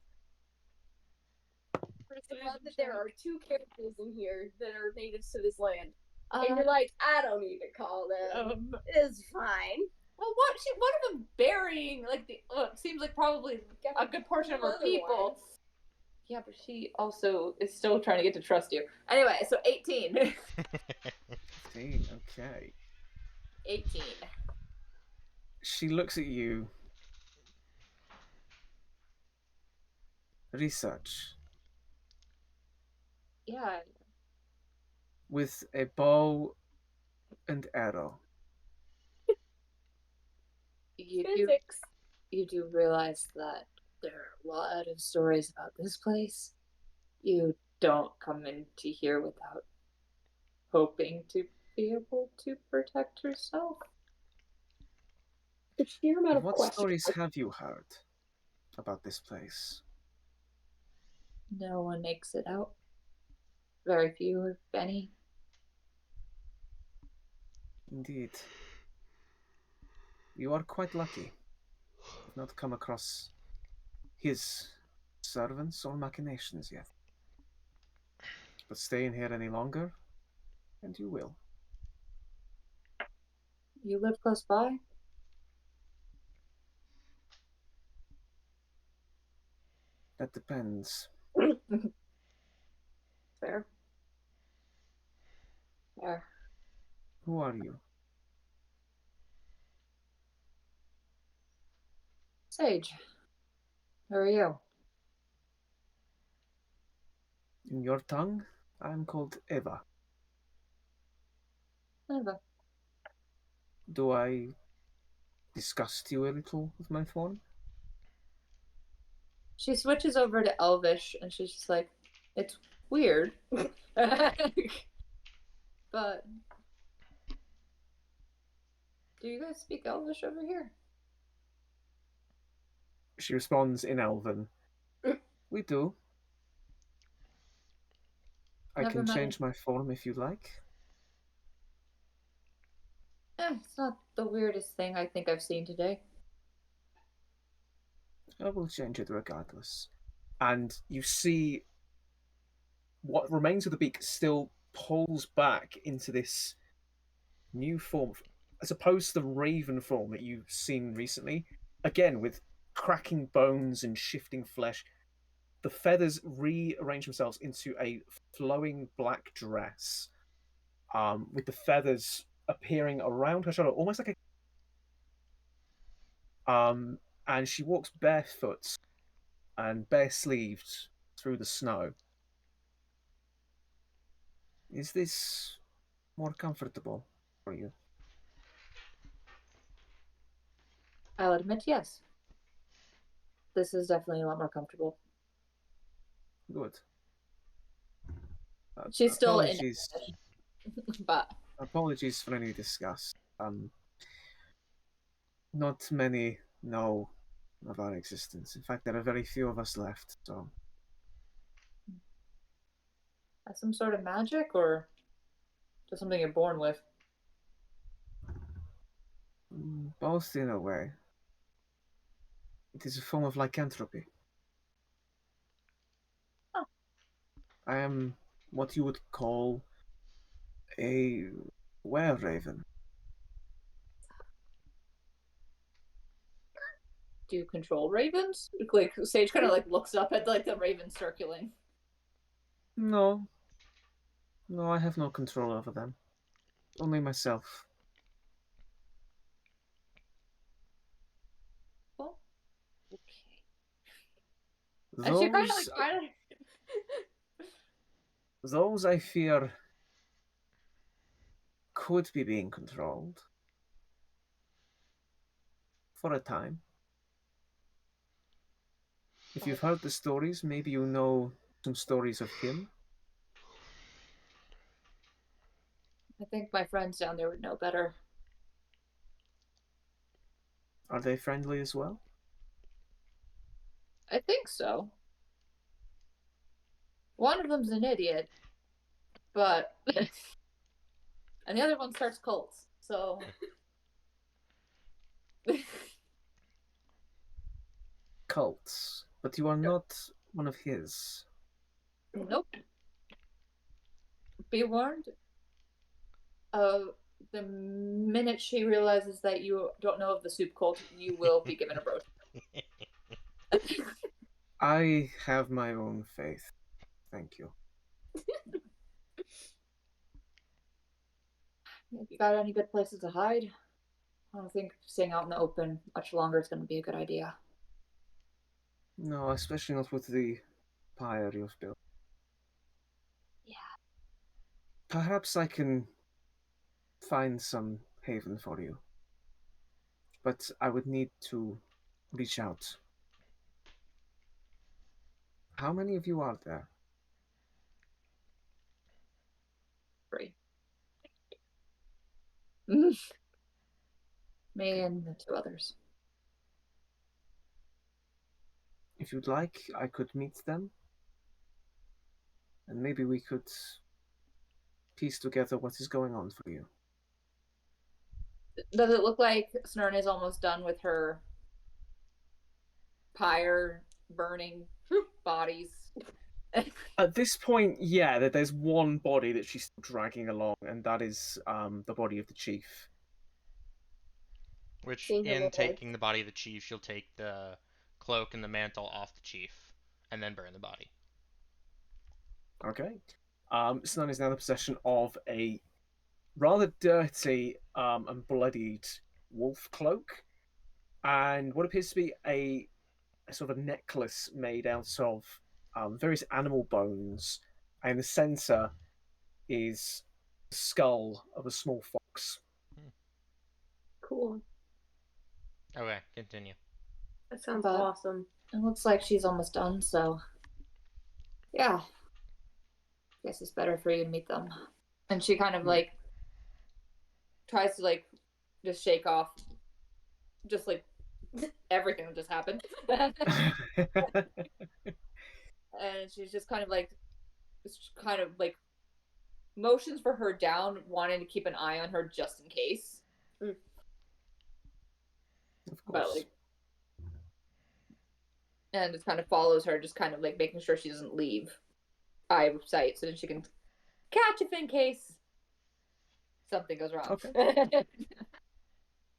I love that there are two characters in here that are natives to this land. And you're like, I don't need to call them. It's fine. Well, one of them burying like the seems like probably a good portion of her people. Yeah, but she also is still trying to get to trust you. Anyway, so 18. 15, okay. 18. She looks at you. Research. Yeah. With a bow and arrow. You do realize that there are a lot of stories about this place. You don't come into here without hoping to be able to protect yourself. The sheer amount of What questions. stories have you heard about this place? No one makes it out. Very few, if any. Indeed. You are quite lucky. You've not come across his servants or machinations yet. But stay in here any longer, and you will. You live close by? That depends. Fair. Fair. Who are you? Sage. Who are you? In your tongue, I am called Eva. Eva. Do I disgust you a little with my form? She switches over to Elvish and she's just like, it's weird. But do you guys speak Elvish over here? She responds in Elven. We do. I Never can mind. change my form if you like. It's not the weirdest thing I think I've seen today. I will change it regardless. And you see what remains of the beak still pulls back into this new form, as opposed to the raven form that you've seen recently. Again, with cracking bones and shifting flesh, the feathers rearrange themselves into a flowing black dress, with the feathers appearing around her shoulder, almost like a. And she walks barefoot and bare-sleeved through the snow. Is this more comfortable for you? I'll admit, yes. This is definitely a lot more comfortable. Good. She's still in apologies, but apologies for any disgust. Not many know of our existence. In fact, there are very few of us left, so... That's some sort of magic, or just something you're born with? Both in a way. It is a form of lycanthropy. Oh. I am what you would call a were-raven. Do you control ravens? Like Sage kind of like looks up at like the raven circling. No. No, I have no control over them. Only myself. Well, okay. And she kind of like Those I fear could be being controlled. For a time. If you've heard the stories, maybe you know some stories of him. I think my friends down there would know better. Are they friendly as well? I think so. One of them's an idiot, but and the other one starts cults. So Cults. But you are not one of his. nope. Be warned. The minute she realizes that you don't know of the soup cult, you will be given a brooch. I have my own faith. Thank you. If you got any good places to hide, I don't think staying out in the open much longer is going to be a good idea. No, especially not with the pyre you've built. Yeah. Perhaps I can find some haven for you. But I would need to reach out. How many of you are there? 3. Me and the 2 others. If you'd like, I could meet them. And maybe we could piece together what is going on for you. Does it look like Snern is almost done with her pyre burning bodies? At this point, yeah, there's one body that she's still dragging along, and that is the body of the chief. Which, Seeing her in little taking the body of the chief, she'll take the cloak and the mantle off the chief, and then burn the body. Okay. Snun is now in the possession of a rather dirty and bloodied wolf cloak, and what appears to be a sort of a necklace made out of various animal bones, and in the center is the skull of a small fox. Cool. Okay, continue. That sounds But- awesome. It looks like she's almost done, so yeah. Guess it's better for you to meet them. And she kind of like tries to like just shake off just like everything that just happened. And she's just kind of like motions for her down, wanting to keep an eye on her just in case. Of But course. like, and just kind of follows her, just kind of like making sure she doesn't leave eye of sight, so that she can catch if in case something goes wrong. Okay.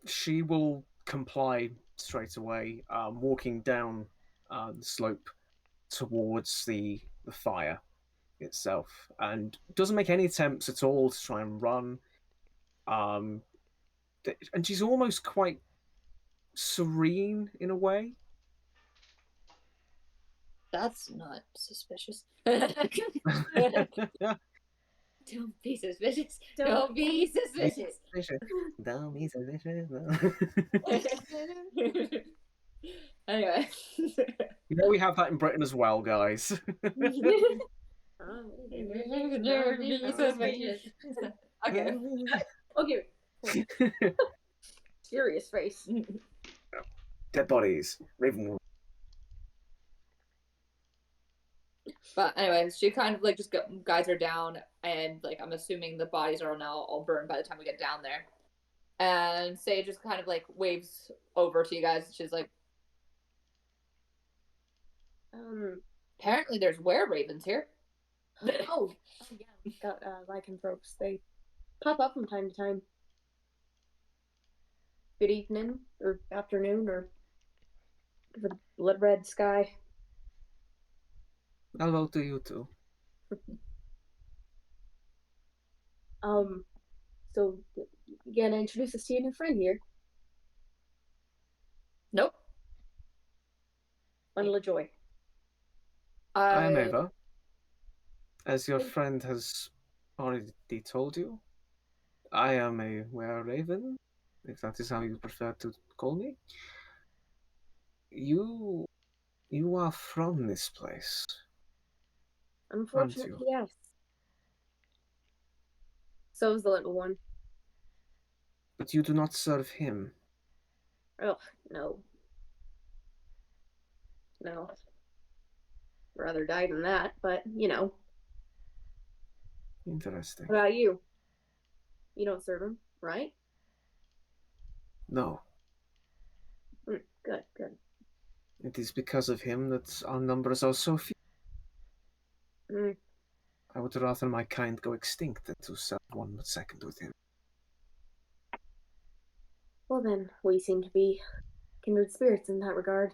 She will comply straight away, walking down the slope towards the fire itself, and doesn't make any attempts at all to try and run. And she's almost quite serene in a way. That's not suspicious. Yeah. Don't be suspicious. Don't be suspicious. Don't be suspicious. Anyway. You know we have that in Britain as well, guys. Okay. Okay. Serious face. Dead bodies. Raven. But anyways, she kind of like just guides her down, and like I'm assuming the bodies are now all burned by the time we get down there. And Sage just kind of like waves over to you guys. She's like, apparently there's were ravens here. Oh yeah, we've got lycanthropes. They pop up from time to time. Good evening, or afternoon, or the blood red sky. Hello to you too. So you gonna introduce us to your new friend here? Nope. Bundle of joy. I am Ava. As your friend has already told you, I am a were-raven, if that is how you prefer to call me. You are from this place. Unfortunately, yes. So is the little one. But you do not serve him. Oh, no. No. Rather die than that, but, you know. Interesting. What about you? You don't serve him, right? No. Good, good. It is because of him that our numbers are so few. I would rather my kind go extinct than to serve 1 second with him. Well then, we seem to be kindred spirits in that regard.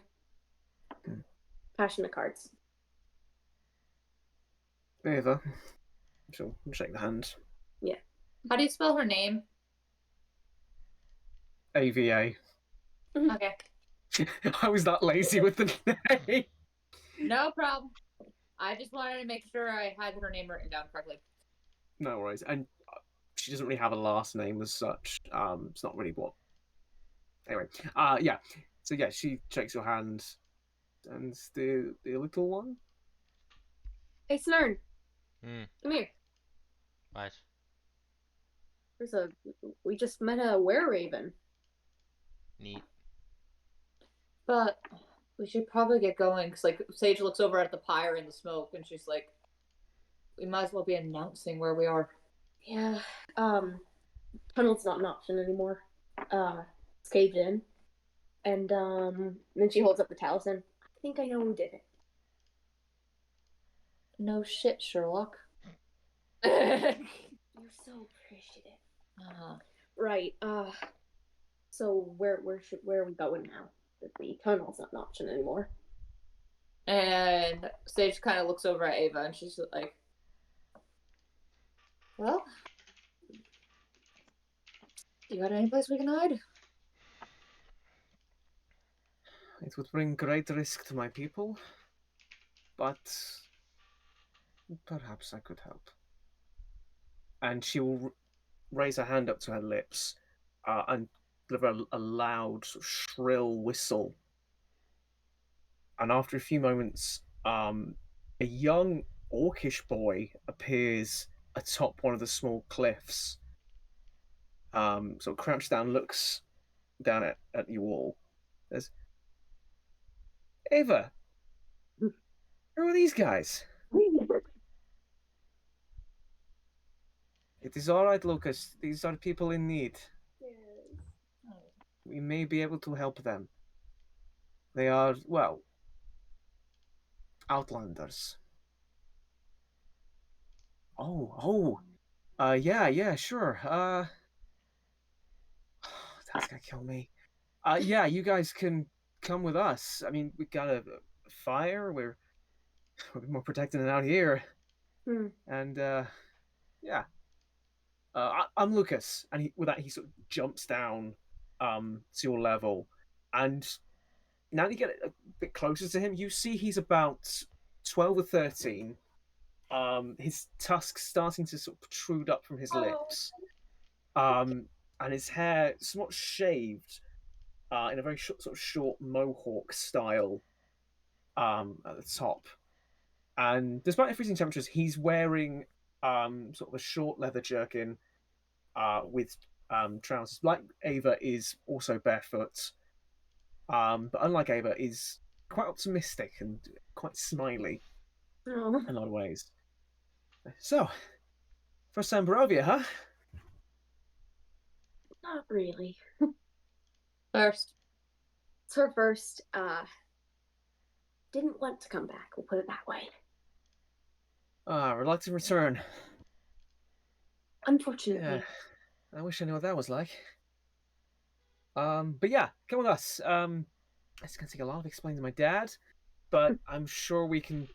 Passionate cards. Ava, she'll shake the hand. Yeah. How do you spell her name? AVA. Okay. I was that lazy with the name. No problem. I just wanted to make sure I had her name written down correctly. No worries. And she doesn't really have a last name as such. It's not really what. Anyway, yeah. So yeah, she shakes your hand, and the little one. Hey, Snurn. Come here. What? We just met a were-raven. Neat. But we should probably get going, because like Sage looks over at the pyre and the smoke, and she's like, we might as well be announcing where we are. Yeah. Tunnel's not an option anymore. It's caved in. And then she holds up the talisman. I think I know who did it. No shit, Sherlock. You're so appreciative. Uh-huh. Right. So where are we going now? The tunnel's not an option anymore. And Sage kind of looks over at Ava, and she's like, well, you got any place we can hide? It would bring great risk to my people, but perhaps I could help. And she will raise her hand up to her lips and deliver a loud, sort of shrill whistle. And after a few moments, a young orcish boy appears atop one of the small cliffs. Sort of crouched down, looks down at you all. Says, Ava, who are these guys? It is all right, Lucas. These are people in need. Yes. We may be able to help them. They are, well, outlanders. Yeah, sure. That's gonna kill me. Yeah, you guys can come with us. I mean, we got a fire. We're more protected than out here. And yeah. I'm Lucas, and with that he sort of jumps down to your level, and now that you get a bit closer to him, you see he's about 12 or 13. His tusks starting to sort of protrude up from his lips, and his hair somewhat shaved in a very short mohawk style at the top. And despite the freezing temperatures, he's wearing sort of a short leather jerkin with trousers. Like Ava is also barefoot. but unlike Ava, is quite optimistic and quite smiley Oh, in a lot of ways. So, first time Barovia, huh? not really. First. It's her first. Didn't want to come back. We'll put it that way. Reluctant return. Unfortunately. Yeah, I wish I knew what that was like. But yeah, come with us. It's gonna take a lot of explaining to my dad, but I'm sure we can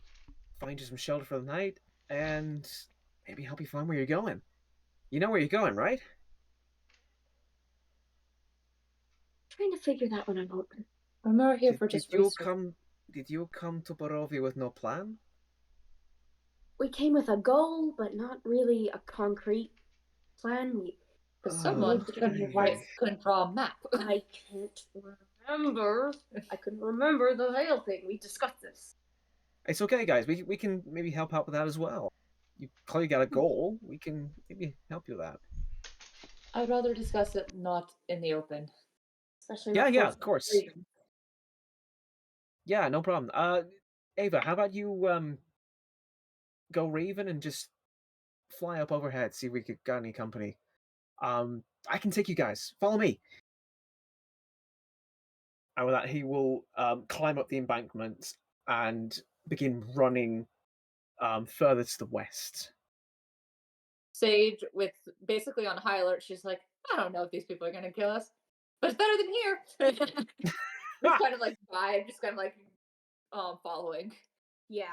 find you some shelter for the night and maybe help you find where you're going. You know where you're going, right? Trying to figure that one out. I'm not here Did, for did just you research. come? Did you come to Barovia with no plan? We came with a goal, but not really a concrete plan. Because someone Okay. couldn't draw a map. I can't remember. I couldn't remember the veil thing. We discussed this. It's okay, guys. We can maybe help out with that as well. You clearly got a goal. We can maybe help you with that. I'd rather discuss it not in the open. Especially Yeah, not yeah, close of course. to freedom. Yeah, no problem. Ava, how about you go Raven and just fly up overhead, see if we could got any company. I can take you guys. Follow me. And with that, he will climb up the embankment and begin running further to the west. Sage, with basically on high alert, she's like, I don't know if these people are gonna kill us, but it's better than here. Just kind of like vibe, just kind of like following. Yeah.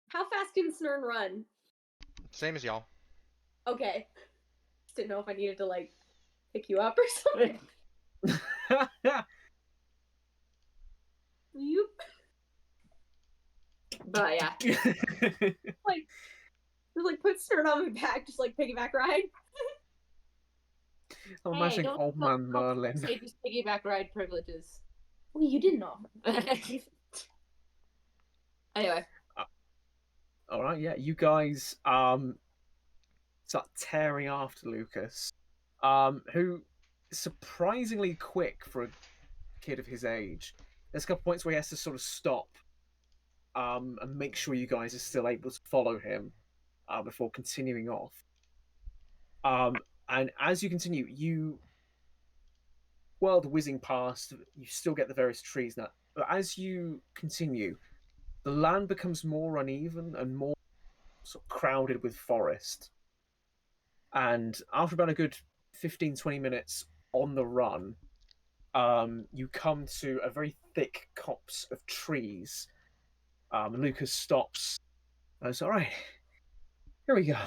How fast can Snurn run? Same as y'all. Okay. Just didn't know if I needed to like pick you up or something. You But yeah, like put Snurn on my back, just like piggyback ride. I'm hey, imagining don't old man Merlin. Sage's piggyback ride privileges. Well, you didn't know. Anyway, All right, yeah, you guys start tearing after Lucas, who is surprisingly quick for a kid of his age. There's a couple points where he has to sort of stop and make sure you guys are still able to follow him before continuing off. And as you continue, you world whizzing past, you still get the various trees now. But as you continue, the land becomes more uneven and more sort of crowded with forest. And after about a good 15-20 minutes on the run, you come to a very thick copse of trees. Lucas stops. And it's all right. Here we go.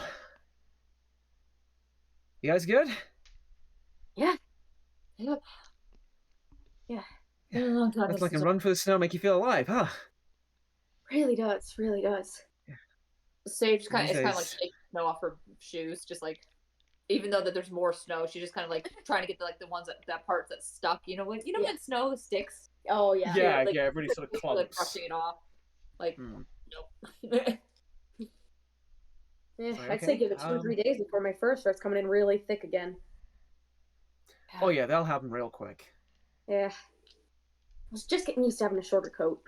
You guys good? Yeah. yep. Yeah. Been a long time. Nothing like a run for the snow make you feel alive, huh? Really does. Really does. Sage kind These of, it's kind of like days- shaking snow off her shoes, just like even though that there's more snow, she's just kind of like trying to get to like the ones that part that's stuck. You know when when snow sticks. Oh yeah. Yeah, like, yeah, it really sort of like clumps. brushing it off. Like Hmm. nope. Yeah, Like, I'd say okay, give it 2 or 3 days before my fur starts coming in really thick again. Oh yeah, that'll happen real quick. Yeah. I was just getting used to having a shorter coat.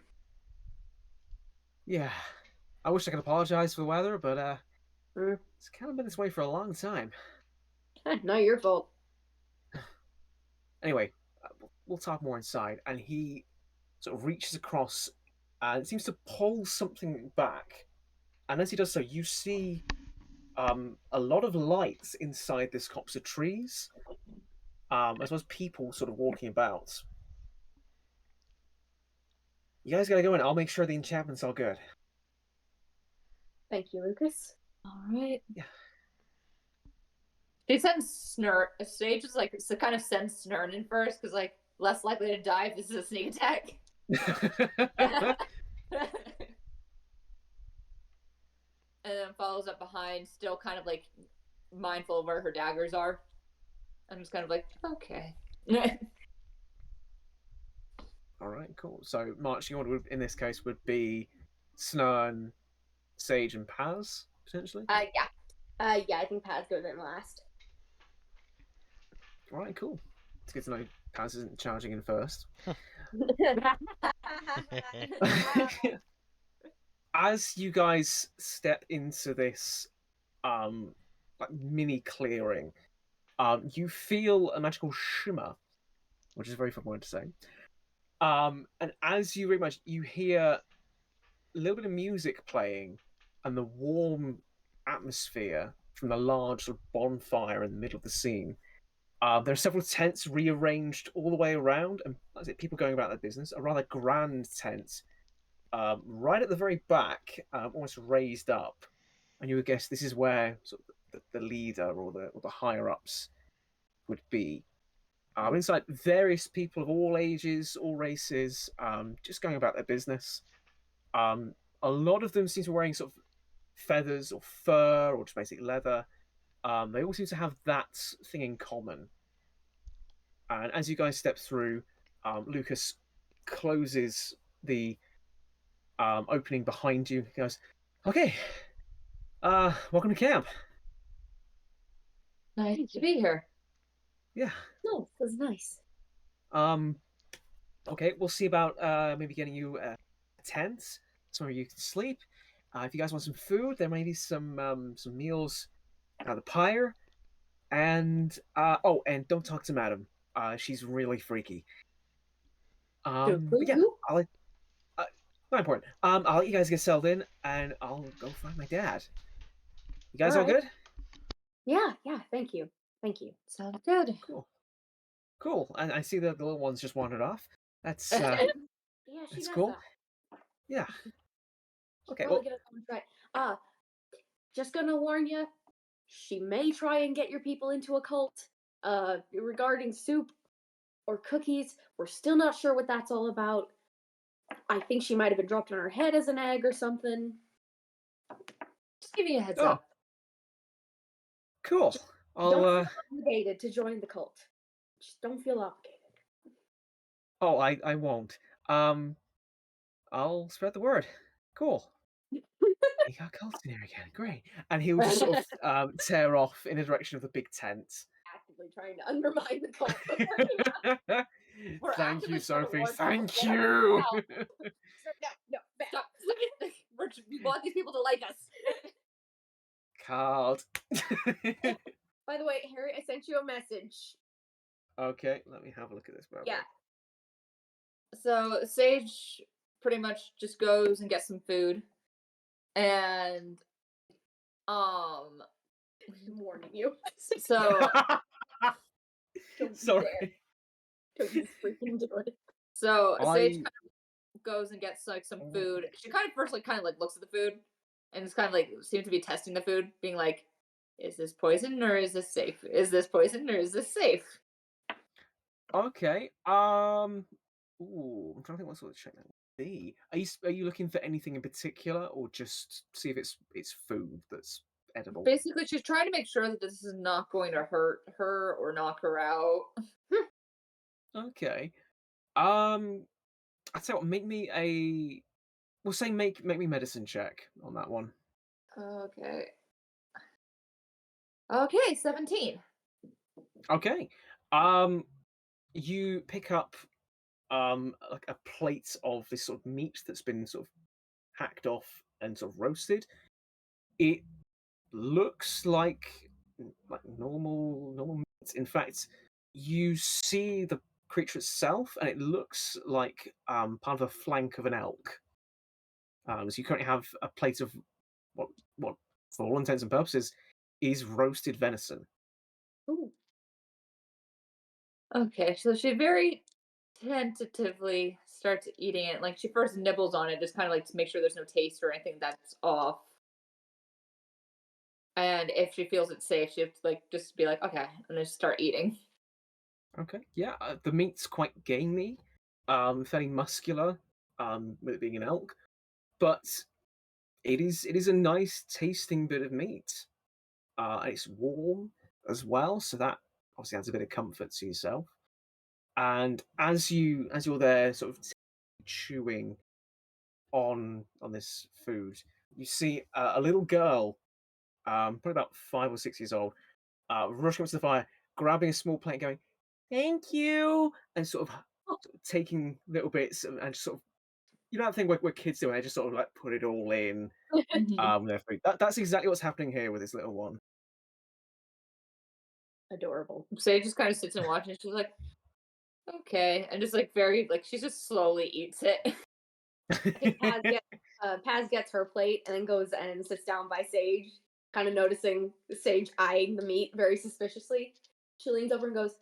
Yeah. I wish I could apologize for the weather, but Mm. it's kind of been this way for a long time. Not your fault. Anyway, we'll talk more inside. And he sort of reaches across and seems to pull something back. And as he does so, you see a lot of lights inside this copse of trees, as well as people sort of walking about. You guys gotta go in. I'll make sure the enchantment's all good. Thank you, Lucas. All right. Yeah. She sends Snurn. Sage is like so kind of sends Snurn in first because like less likely to die if this is a sneak attack. And then follows up behind, still kind of like mindful of where her daggers are. I'm just kind of like, okay. All right, cool. So marching order in this case would be Snurn, Sage, and Paz potentially. Yeah, I think Pat's good in last. All right, cool. It's good to know Kaz isn't charging in first. As you guys step into this like mini clearing, you feel a magical shimmer, which is a very fun word to say. And as you very much you hear a little bit of music playing, and the warm atmosphere from the large sort of bonfire in the middle of the scene. There are several tents rearranged all the way around, and that's it, people going about their business. A rather grand tent, right at the very back, almost raised up, and you would guess this is where sort of the leader or the higher ups would be. Inside, various people of all ages, all races, just going about their business. Um, a lot of them seem to be wearing sort of feathers or fur or just basic leather. They all seem to have that thing in common. And as you guys step through, Lucas closes the opening behind you. He goes, "Okay, welcome to camp." Nice to be here. Yeah. No, it was nice. Okay, we'll see about maybe getting you a tent somewhere you can sleep. If you guys want some food, there may be some meals out of the pyre. And and don't talk to Madam. She's really freaky. But yeah, Who? I'll let, not important. I'll let you guys get settled in, and I'll go find my dad. You guys all Alright. good? Yeah, thank you. Sounds good. Cool. And I see that the little one's just wandered off. That's Yeah, she that's does cool. that. Yeah. Okay. Probably Well, get us on track. Just gonna warn you, she may try and get your people into a cult. Regarding soup or cookies, we're still not sure what that's all about. I think she might have been dropped on her head as an egg or something. Just give me a heads oh, up. cool. Don't I'll feel obligated to join the cult. Just don't feel obligated. oh, I won't. I'll spread the word. Cool. You got cults in here again. Great. And he'll just sort of tear off in the direction of the big tent. Actively trying to undermine the cult. We're Thank you, actively trying to Sophie. warn people Thank to get out. you. No, Stop. We want these people to like us. Card. By the way, Harry, I sent you a message. Okay, let me have a look at this. Yeah. So Sage pretty much just goes and gets some food, and I'm warning you. so Don't you Sorry. dare. Don't you freaking do it. so Sage I kind of goes and gets like some food. She kind of first like looks at the food, and it's kind of like seems to be testing the food, being like, "Is this poison or is this safe? Is this poison or is this safe?" okay. Ooh, I'm trying to think what sort of check that would be. Are you looking for anything in particular, or just see if it's food that's edible? Basically, she's trying to make sure that this is not going to hurt her or knock her out. Okay. I tell you what, make me a. We'll say make me medicine check on that one. Okay. Okay, 17. Okay. You pick up like a plate of this sort of meat that's been sort of hacked off and sort of roasted. It looks like normal meat. In fact, you see the creature itself, and it looks like part of a flank of an elk. So you currently have a plate of what for all intents and purposes is roasted venison. Ooh. Okay, so she very tentatively starts eating it. Like she first nibbles on it, just kind of like to make sure there's no taste or anything that's off. And if she feels it's safe, she has to like just be like, okay, and then start eating. Okay, yeah, the meat's quite gamey, fairly muscular, with it being an elk, but it is a nice tasting bit of meat. And it's warm as well, so that obviously adds a bit of comfort to yourself. And as you're there, sort of chewing on this food, you see a little girl, probably about 5 or 6 years old, rushing up to the fire, grabbing a small plate, and going, thank you, and sort of taking little bits and sort of you know that thing where kids do, and they just sort of like put it all in Mhm. their food. That's exactly what's happening here with this little one. Adorable. Sage just kind of sits and watches. She's like, okay, and just like very like she just slowly eats it. I think Paz gets her plate and then goes and sits down by Sage, kind of noticing Sage eyeing the meat very suspiciously. She leans over and goes,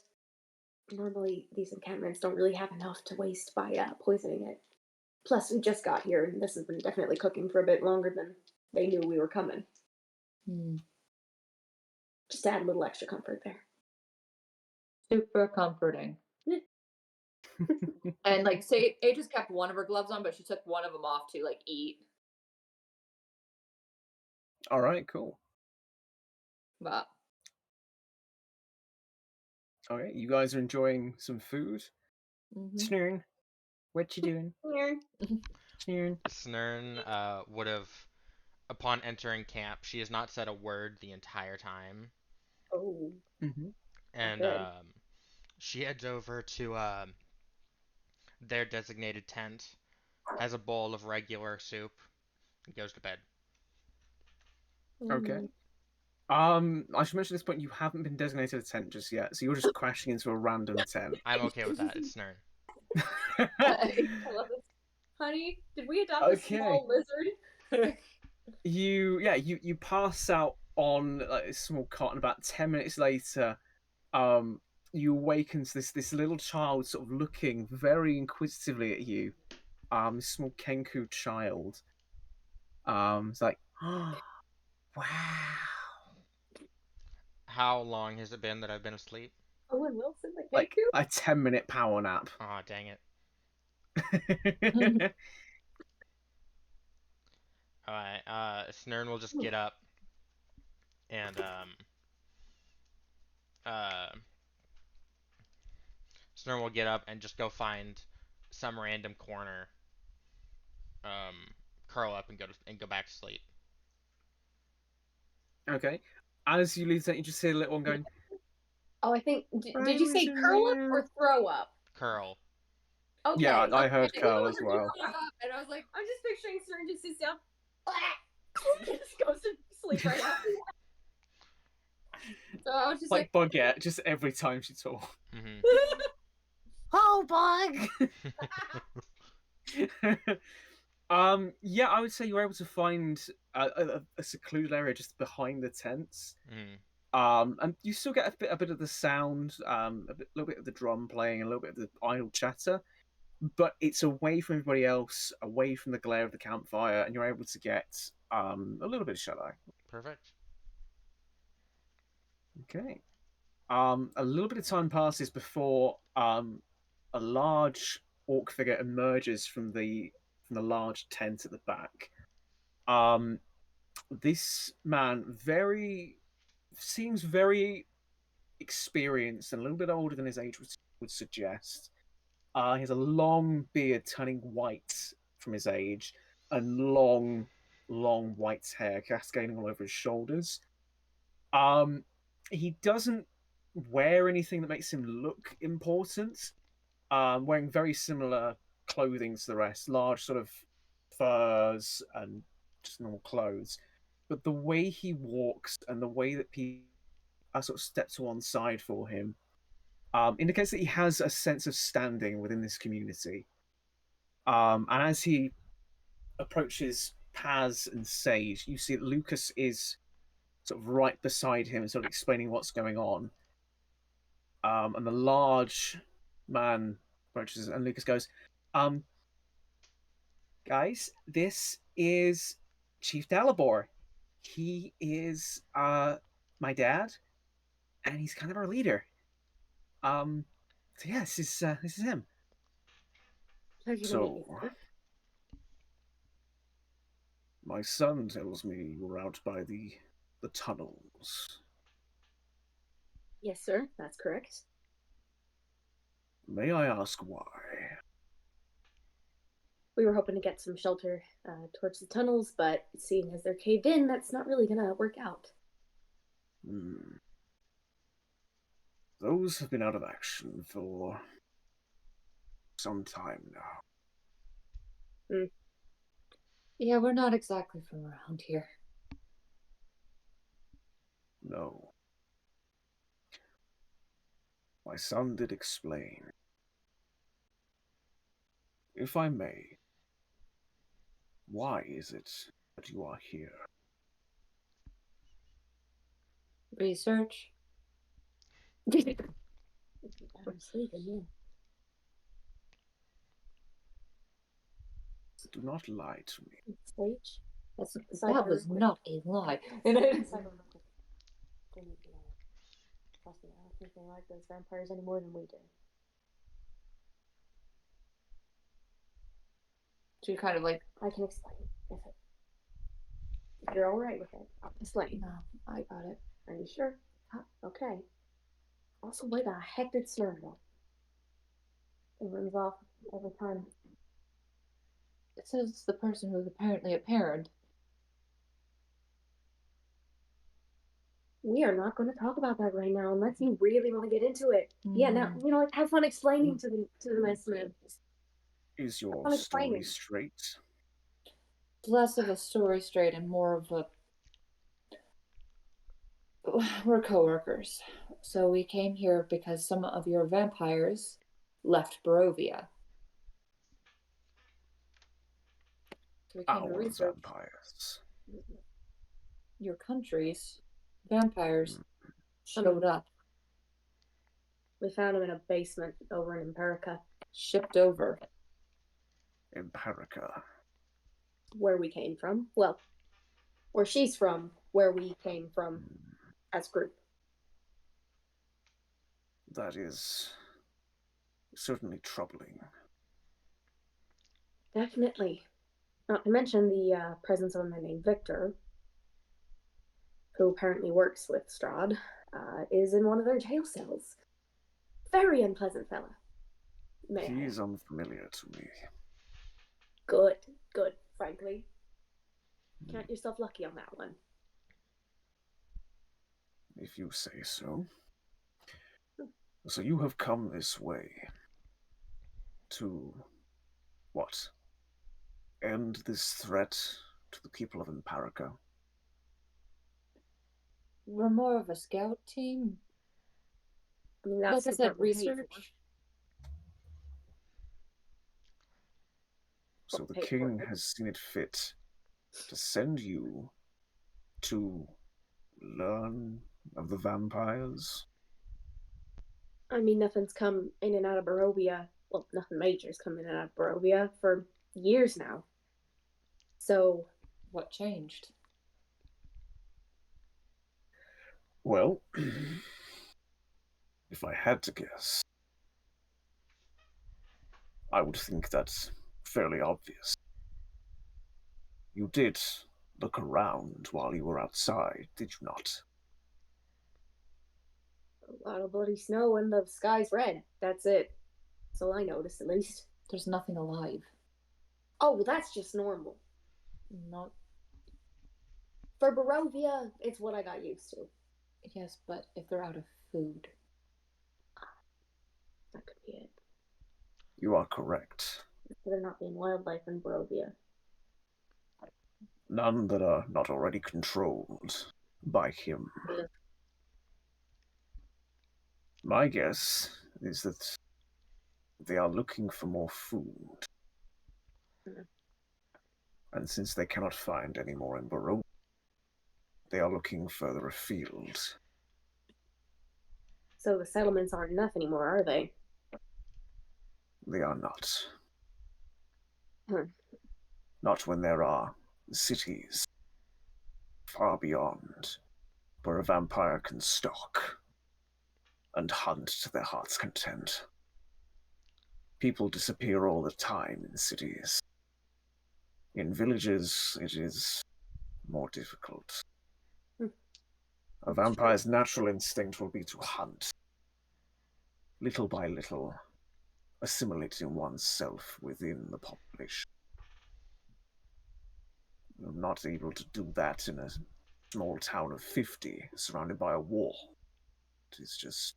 "Normally, these encampments don't really have enough to waste by poisoning it. Plus, we just got here, and this has been definitely cooking for a bit longer than they knew we were coming. Hmm. Just to add a little extra comfort there." Super comforting. And like say A just kept one of her gloves on, but she took one of them off to like eat. All right, cool. But Okay, you guys are enjoying some food. mhm. Snurn, what you doing? Snurn. Snern would have, upon entering camp, she has not said a word the entire time, Oh, Mm-hmm. and good. she heads over to their designated tent, has a bowl of regular soup, and goes to bed. Okay. Mm. I should mention at this point you haven't been designated a tent just yet, so you're just crashing into a random tent. I'm okay with that. It's Snern. I love this. Honey, did we adopt a Okay. small lizard? You pass out on like a small cot, and about 10 minutes later, um, you awaken to this little child sort of looking very inquisitively at you. This small Kenku child. It's like, oh, wow. How long has it been that I've been asleep? Owen Wilson, the Like Kenku? a 10-minute power nap. Aw, dang it. Alright, Snern will just get up and uh Snern will get up and just go find some random corner, um, curl up and go back to sleep. Okay. As you leave the tent, you just hear the little one going, Oh, I think. I Did you was say in curl up there. or throw up? Curl. Yeah, Okay. I Okay, heard I knew curl it as was a well. big up, and I was like, I'm just picturing Cern just sits down. Just goes to sleep right after. so I was just like, Like Bugette, just every time she talks. Mm-hmm. Oh, Bug! Yeah, I would say you were able to find a secluded area just behind the tents. Mm-hmm. And you still get a bit of the sound, little bit of the drum playing, a little bit of the idle chatter, but it's away from everybody else, away from the glare of the campfire, and you're able to get a little bit of shut eye. Perfect. Okay. A little bit of time passes before a large orc figure emerges from the large tent at the back. Um, this man seems very experienced and a little bit older than his age would suggest. He has a long beard turning white from his age, and long white hair cascading all over his shoulders. Um, he doesn't wear anything that makes him look important. Wearing very similar clothing to the rest, large sort of furs and just normal clothes. But the way he walks and the way that people sort of step to one side for him indicates that he has a sense of standing within this community. And as he approaches Paz and Sage, you see that Lucas is sort of right beside him, sort of explaining what's going on. And the large man approaches, and Lucas goes, um, guys, this is Chief Dalibor. He is my dad, and he's kind of our leader. So yeah, this is him. Pleasure to meet you, So sir. my son tells me you're out by the tunnels. Yes, sir. That's correct. May I ask why? We were hoping to get some shelter towards the tunnels, but seeing as they're caved in, that's not really gonna work out. Hmm. Those have been out of action for some time now. Yeah, we're not exactly from around here. No. My son did explain. If I may, why is it that you are here? Research? I'm sleeping, yeah. Do not lie to me. Stage? That was not a lie. And Didn't trust me, I don't think they like those vampires any more than we do. she kind of like, I can explain if you're alright with it. I'll explain. no, I got it. Are you sure? Okay. Also, where the heck did Snurr go? It runs off every time. It says it's the person who's apparently a parent. We are not going to talk about that right now unless you really want to get into it. Yeah, now, like, have fun explaining to the listeners. Is your I'm story explaining. straight? Less of a story straight and more of a. We're coworkers. So we came here because some of your vampires left Barovia. So we came to Our research vampires. your country's vampires showed up, We found him in a basement over in Empirica, shipped over. Empirica. where we came from. Well, where she's from, where we came from as a group. That is certainly troubling. Definitely. Not to mention the presence of a man named Victor, who apparently works with Strahd, is in one of their jail cells. Very unpleasant fella. He is unfamiliar to me. Good, frankly. Count yourself lucky on that one. If you say so. So you have come this way to, what? End this threat to the people of Empirica? We're more of a scout team. I mean, that's like I said, research. So the king has seen it fit to send you to learn of the vampires? I mean, nothing's come in and out of Barovia. Well, nothing major's come in and out of Barovia for years now. So, what changed? Well, if I had to guess, I would think that's fairly obvious. You did look around while you were outside, did you not? a lot of bloody snow and the sky's red. That's it. That's all I noticed, at least. There's nothing alive. Oh, well, that's just normal. Not. For Barovia, it's what I got used to. Yes, but if they're out of food. That could be it. You are correct. There not being wildlife in Barovia. None that are not already controlled by him. Yeah. My guess is that they are looking for more food. And since they cannot find any more in Barovia, they are looking further afield. So the settlements aren't enough anymore, are they? They are not. Hmm. Not when there are cities far beyond where a vampire can stalk and hunt to their heart's content. People disappear all the time in cities. In villages, it is more difficult. A vampire's natural instinct will be to hunt, little by little, assimilating oneself within the population. You're not able to do that in a small town of 50, surrounded by a wall. It is just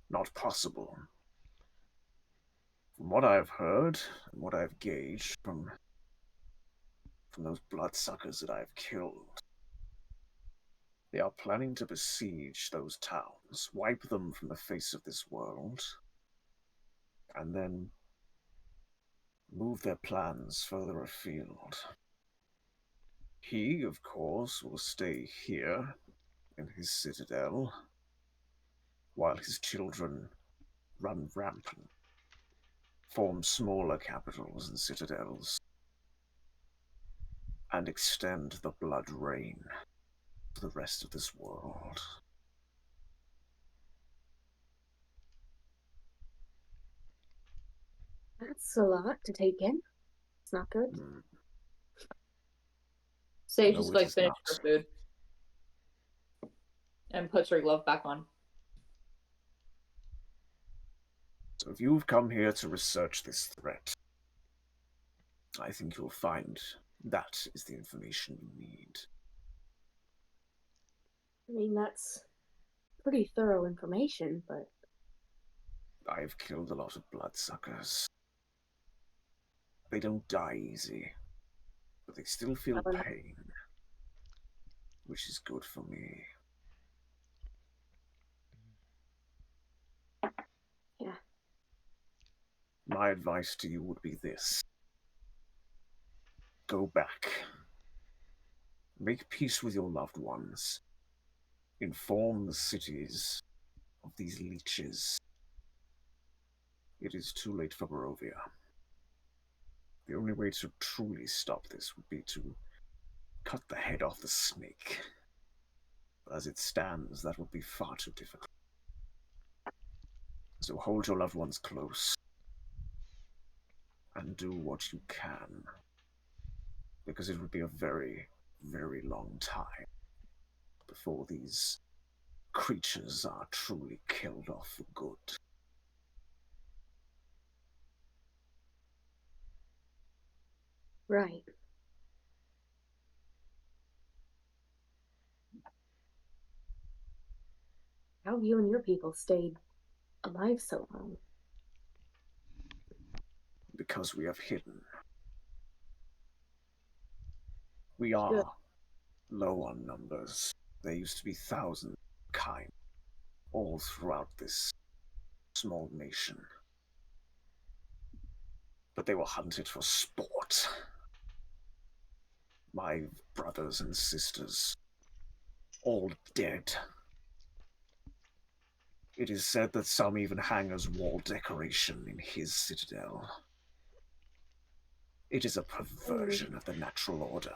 Not possible. From what I've heard, and what I've gauged from those bloodsuckers that I've killed, they are planning to besiege those towns, wipe them from the face of this world, and then move their plans further afield. He, of course, will stay here in his citadel, while his children run rampant, form smaller capitals and citadels, and extend the blood rain to the rest of this world. That's a lot to take in. It's not good. Sage No, just it like is finished not. her food and puts her glove back on. So if you've come here to research this threat, I think you'll find that is the information you need. I mean, that's pretty thorough information, but I've killed a lot of bloodsuckers. They don't die easy, but they still feel Well, pain, which is good for me. yeah. My advice to you would be this. Go back. Make peace with your loved ones. Inform the cities of these leeches. It is too late for Barovia. The only way to truly stop this would be to cut the head off the snake. But as it stands, that would be far too difficult. So hold your loved ones close and do what you can, because it would be a very, very long time before these creatures are truly killed off for good. Right. How have you and your people stayed alive so long? Because we have hidden. We Good. are low on numbers. There used to be thousands of kind all throughout this small nation. But they were hunted for sport. My brothers and sisters, all dead. It is said that some even hang as wall decoration in his citadel. It is a perversion of the natural order.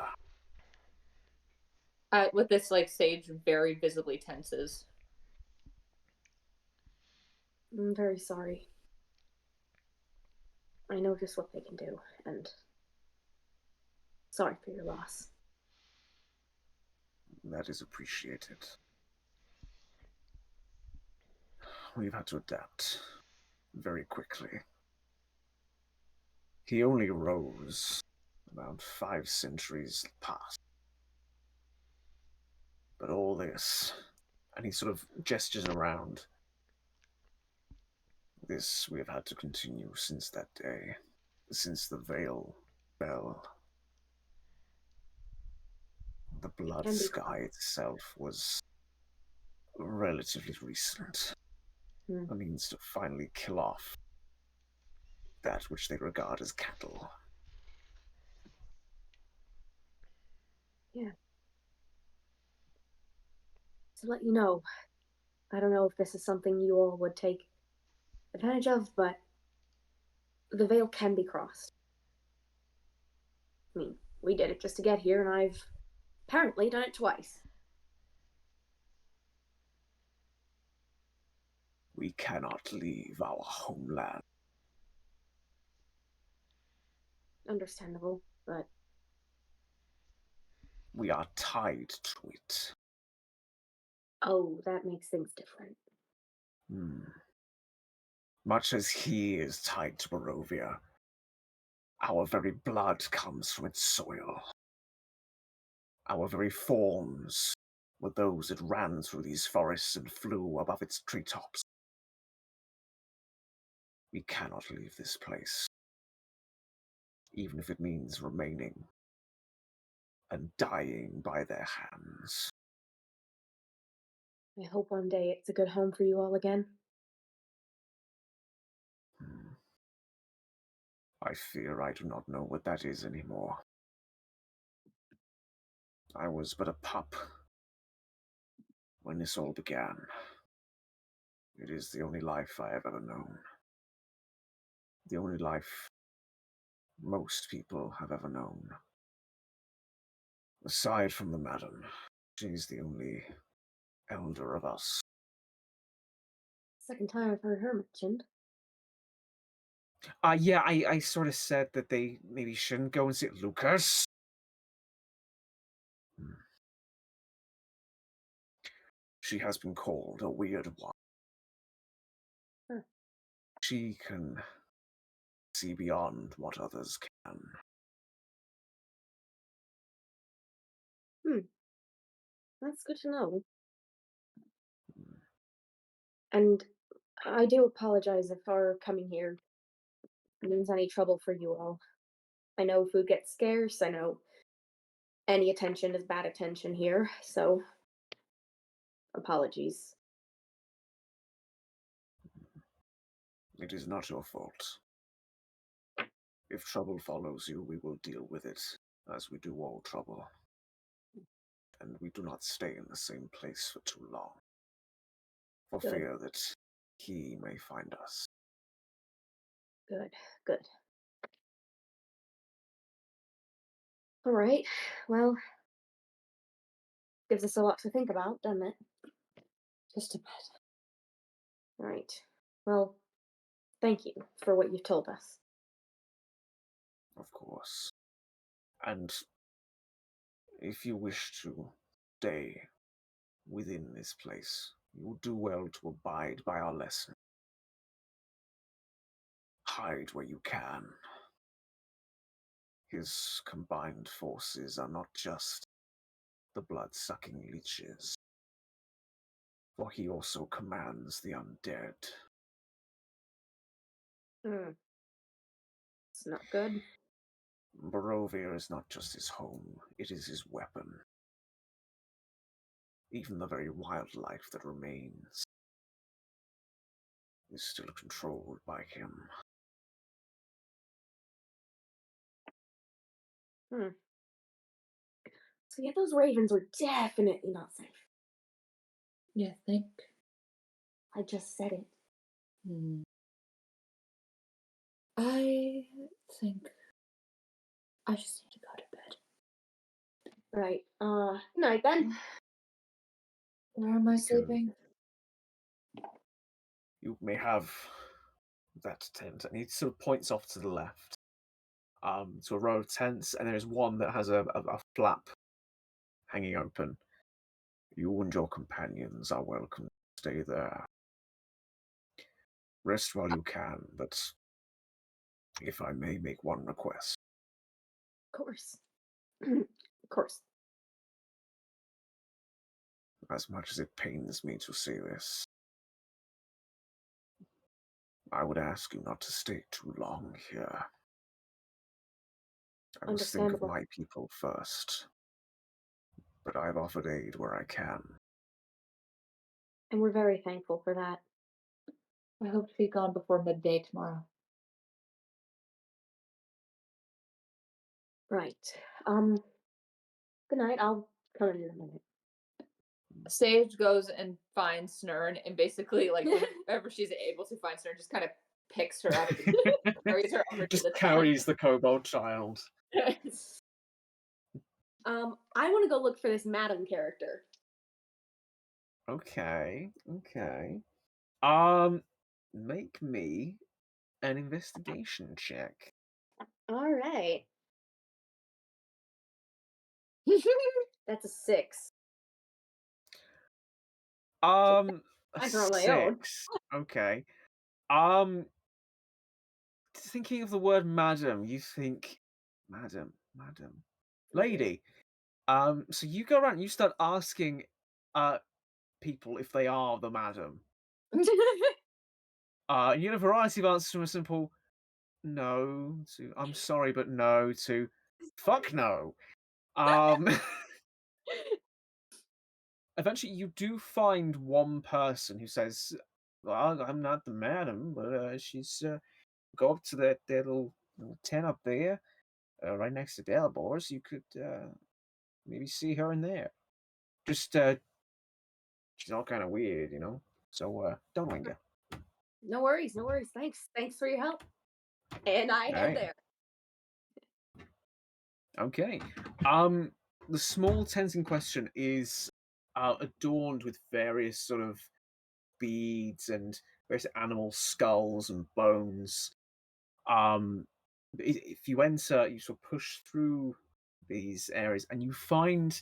With this, like, Sage very visibly tenses. I'm very sorry. I know just what they can do, and sorry for your loss. That is appreciated. We've had to adapt very quickly. He only rose about 5 centuries past. But all this, and he sort of gestures around, this we have had to continue since that day, since the veil fell. The blood Can be sky itself was relatively recent. A means to finally kill off that which they regard as cattle. Yeah. To let you know, I don't know if this is something you all would take advantage of, but the veil can be crossed. I mean, we did it just to get here, and I've apparently done it twice. We cannot leave our homeland. Understandable, but We are tied to it. oh, that makes things different. Much as he is tied to Barovia, our very blood comes from its soil. Our very forms were those that ran through these forests and flew above its treetops. We cannot leave this place, even if it means remaining and dying by their hands. I hope one day it's a good home for you all again. Hmm. I fear I do not know what that is anymore. I was but a pup when this all began. It is the only life I have ever known. The only life most people have ever known. Aside from the madam, she's the only elder of us. Second time I've heard her mentioned. Yeah, I sort of said that they maybe shouldn't go and see Lucas. Hmm. She has been called a weird one. Huh. She can see beyond what others can. That's good to know. Hmm. And I do apologize if our coming here means any trouble for you all. I know food gets scarce. I know any attention is bad attention here, so apologies. It is not your fault. If trouble follows you, we will deal with it, as we do all trouble. And we do not stay in the same place for too long, for Good. fear that he may find us. Good, good. All right. Well, gives us a lot to think about, doesn't it? Just a bit. All right. Well, thank you for what you've told us. Of course. And if you wish to stay within this place, you will do well to abide by our lesson. Hide where you can. His combined forces are not just the blood-sucking leeches, for he also commands the undead. It's not good. Barovia is not just his home, it is his weapon. Even the very wildlife that remains is still controlled by him. So yeah, those ravens were definitely not safe. You think? I just said it. I think I just need to go to bed. Right. Good night then. Where am I sleeping? You may have that tent, and he sort of points off to the left, to a row of tents, and there is one that has a flap hanging open. You and your companions are welcome to stay there. Rest while you can, but if I may make one request. Of course. Of course. As much as it pains me to say this, I would ask you not to stay too long here. I must think of Understandable. my people first, but I've offered aid where I can. And we're very thankful for that. I hope to be gone before midday tomorrow. Right. Good night. I'll come in a minute. Sage goes and finds Snurn, and basically, like, whenever she's able to find Snurn, just kind of picks her up and carries her over to Just the carries the kobold child. tent. I want to go look for this madam character. Okay. Make me an investigation check. All right. That's a 6. A I can on my own. 6. Okay. Um, Thinking of the word madam, you think, madam, lady. So you go around and you start asking people if they are the madam. You get a variety of answers from a simple no to I'm sorry, but no to fuck no. Um, eventually, you do find one person who says, "Well, I'm not the madam, but she's go up to that little tent up there, right next to Delabor's. You could maybe see her in there. Just she's all kind of weird, you know. So don't linger. No worries, no worries. Thanks for your help. And I All head right. there. Okay. The small tent in question is adorned with various sort of beads and various animal skulls and bones. Um, if you enter, you sort of push through these areas, and you find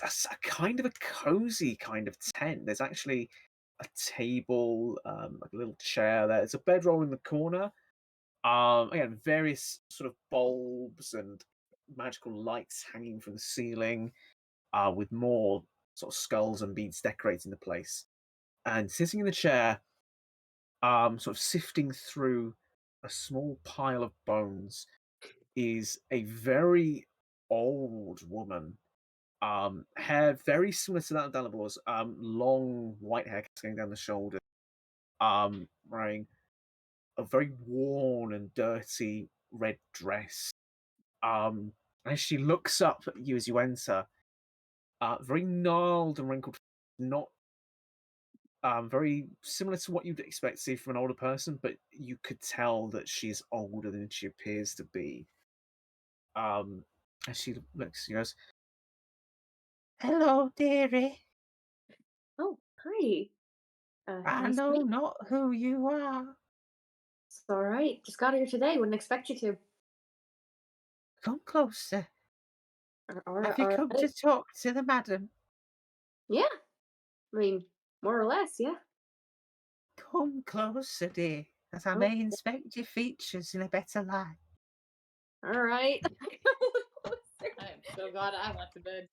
a kind of a cozy kind of tent. There's actually a table, like a little chair there. There's a bedroll in the corner. Again, various sort of bulbs and magical lights hanging from the ceiling, with more sort of skulls and beads decorating the place. And sitting in the chair, sort of sifting through a small pile of bones, is a very old woman. Hair very similar to that of Delabor's. Long white hair going down the shoulder. Wearing a very worn and dirty red dress. As she looks up at you as you enter, very gnarled and wrinkled, not very similar to what you'd expect to see from an older person, but you could tell that she's older than she appears to be. Um, as she looks, she goes, "Hello, dearie. Oh, hi. I Nice to know meet you. not who you are. It's all right. Just got here today. Wouldn't expect you to. Come closer. Have you All come right. to talk to the madam? Yeah. I mean, more or less, yeah. Come closer, dear, as I Oh, may inspect your features in a better light." all right. I am so glad I went to bed.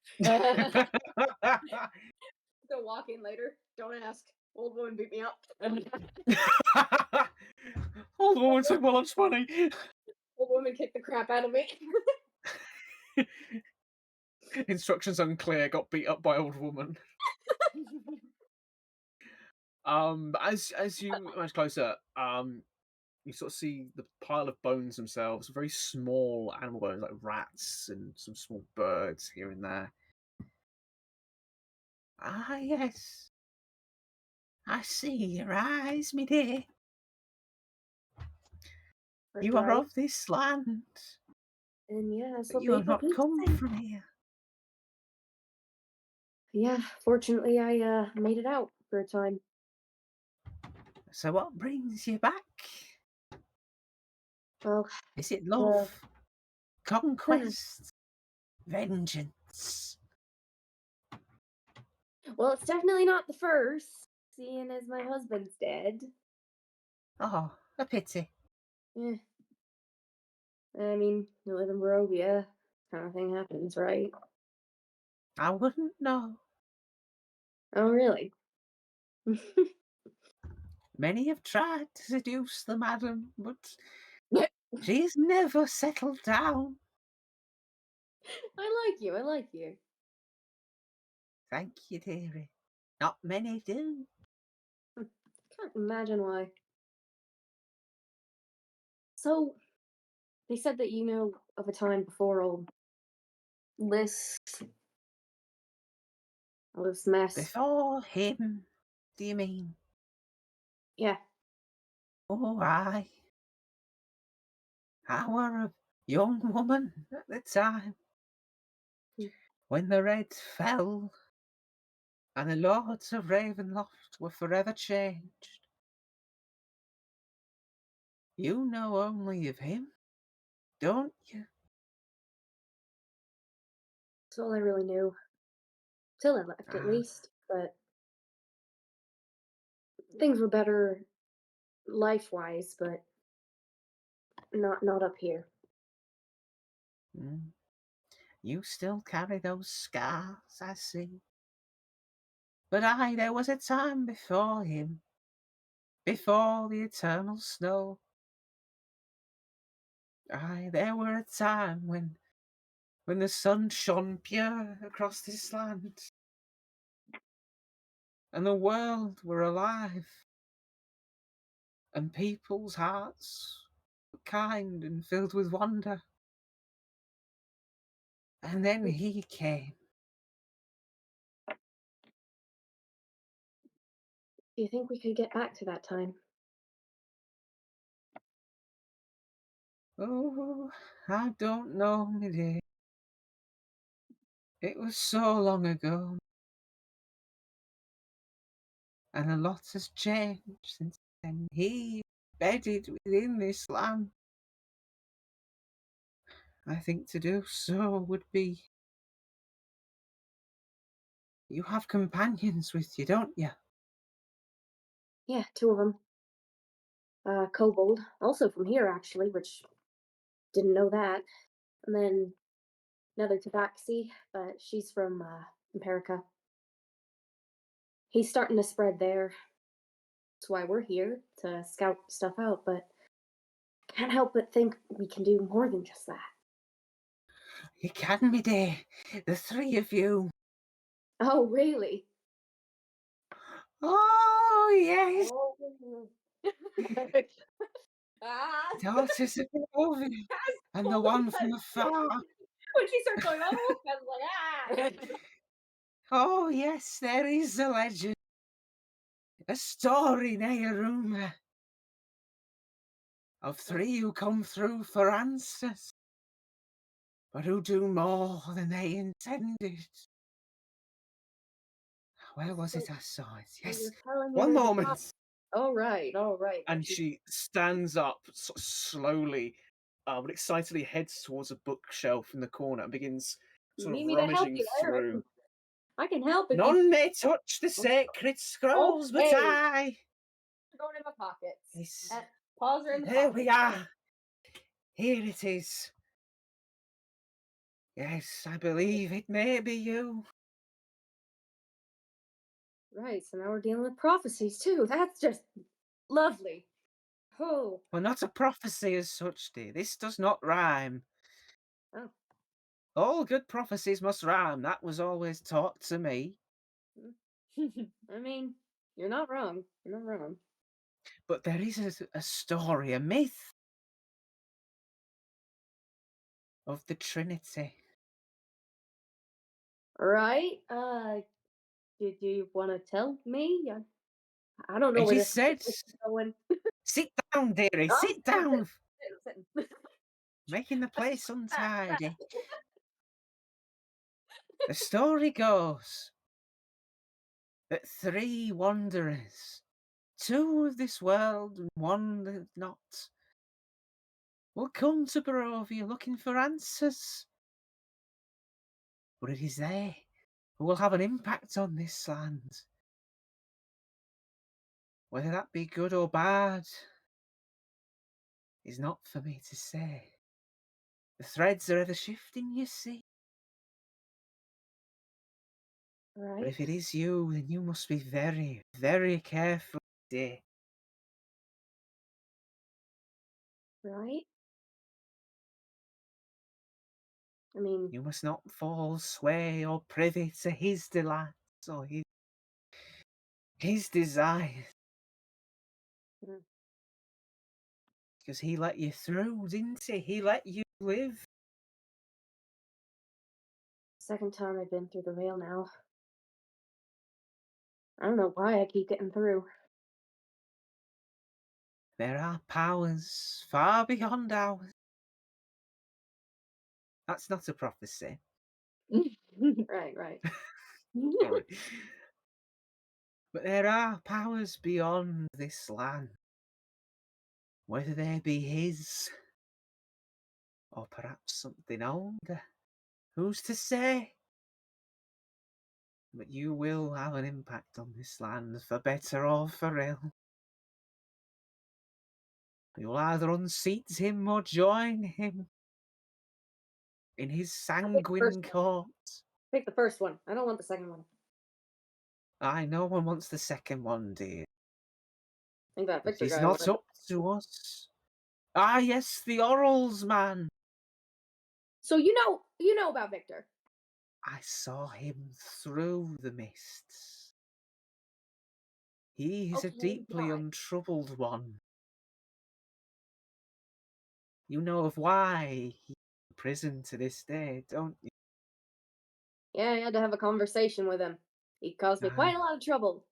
Go walk in later. Don't ask. Old woman beat me up. Old woman took my lunch money. Old woman kicked the crap out of me. Instructions unclear. Got beat up by old woman. As you much closer, you sort of see the pile of bones themselves, very small animal bones like rats and some small birds here and there. Ah, yes. I see your eyes, me dear. You are Right. of this land, And yeah, that's but what you have people not keep come saying. from here. Yeah, fortunately, I made it out for a time. So what brings you back? Well, Is it the love, conquest, vengeance? well, it's definitely not the first, seeing as my husband's dead. Oh, a pity. Eh, I mean, you live in Barovia, kind of thing happens, right? I wouldn't know. Oh, really? Many have tried to seduce the madam, but I she's never settled down. like you. I like you. Thank you, dearie. Not many do. Can't imagine why. So, they said that you know of a time before List, all this mess. Before him, do you mean? Yeah. Oh, aye. I were a young woman at the time, Mm. when the red fell and the lords of Ravenloft were forever changed. You know only of him, don't you? That's all I really knew. Till I left, at Ah, least. But things were better life-wise, but not up here. mm. You still carry those scars, I see. But aye, there was a time before him. before the eternal snow. Aye, there were a time when the sun shone pure across this land, and the world were alive, and people's hearts were kind and filled with wonder. And then he came. Do you think we could get back to that time? Oh, I don't know, me dear. It was so long ago, and a lot has changed since then. He bedded within this land. I think to do so would be. You have companions with you, don't you? Yeah, 2 of them. Kobold, also from here actually, which didn't know that. And then another Tabaxi, but she's from Empirica. He's starting to spread there. That's why we're here to scout stuff out, but can't help but think we can do more than just that. You can, me dear. The three of you. Oh, really? Oh, yes. Oh. Ah, Daughters of Ovid. And the one from afar. when she starts going, oh, I was like, ah. Oh, yes, there is a legend. A story, nay, a rumour. Of three who come through for answers, but who do more than they intended. Where was it I saw it? So Yes, you're telling me one there's a moment. all right, all right. And she stands up sort of slowly, but excitedly heads towards a bookshelf in the corner and begins You sort of need me to help rummaging you there? through. I can help if you. None may touch the sacred scrolls, but Okay. I. Going in my pockets. Yes. Paws are in the There pockets. we are. Here it is. Yes, I believe it may be you. Right, so now we're dealing with prophecies too. That's just lovely. Oh, Well, not a prophecy as such, dear. This does not rhyme. oh. All good prophecies must rhyme. That was always taught to me. I mean, you're not wrong. You're not wrong. But there is a story, a myth of the Trinity. All right. Do you want to tell me? I don't know It where is this said, is going. sit down, dearie, Oh, sit sitting, down. sitting. Making the place untidy. The story goes that three wanderers, two of this world and one that not, will come to Barovia looking for answers. But it is they who will have an impact on this land. Whether that be good or bad is not for me to say. The threads are ever shifting, you see. But Right, if it is you, then you must be very, very careful, dear. right. I mean, You must not fall sway or privy to his delights or his desires. mm, Because he let you through, didn't he? He let you live. second time I've been through the veil now. I don't know why I keep getting through. There are powers far beyond ours. That's not a prophecy. Right, right. Sorry. But there are powers beyond this land. Whether they be his, or perhaps something older. Who's to say? But you will have an impact on this land, for better or for ill. You'll either unseat him or join him in his I'll pick the first sanguine one. court. Pick the first one. I don't want the second one. I no one wants the second one, dear. think that But Victor he's guy not wanted. up to us. Ah, yes, the Orals man. So you know about Victor. I saw him through the mists. He is a Okay, deeply why? untroubled one. You know of why he's in prison to this day, don't you? Yeah, I had to have a conversation with him. He caused me quite Aye. a lot of trouble.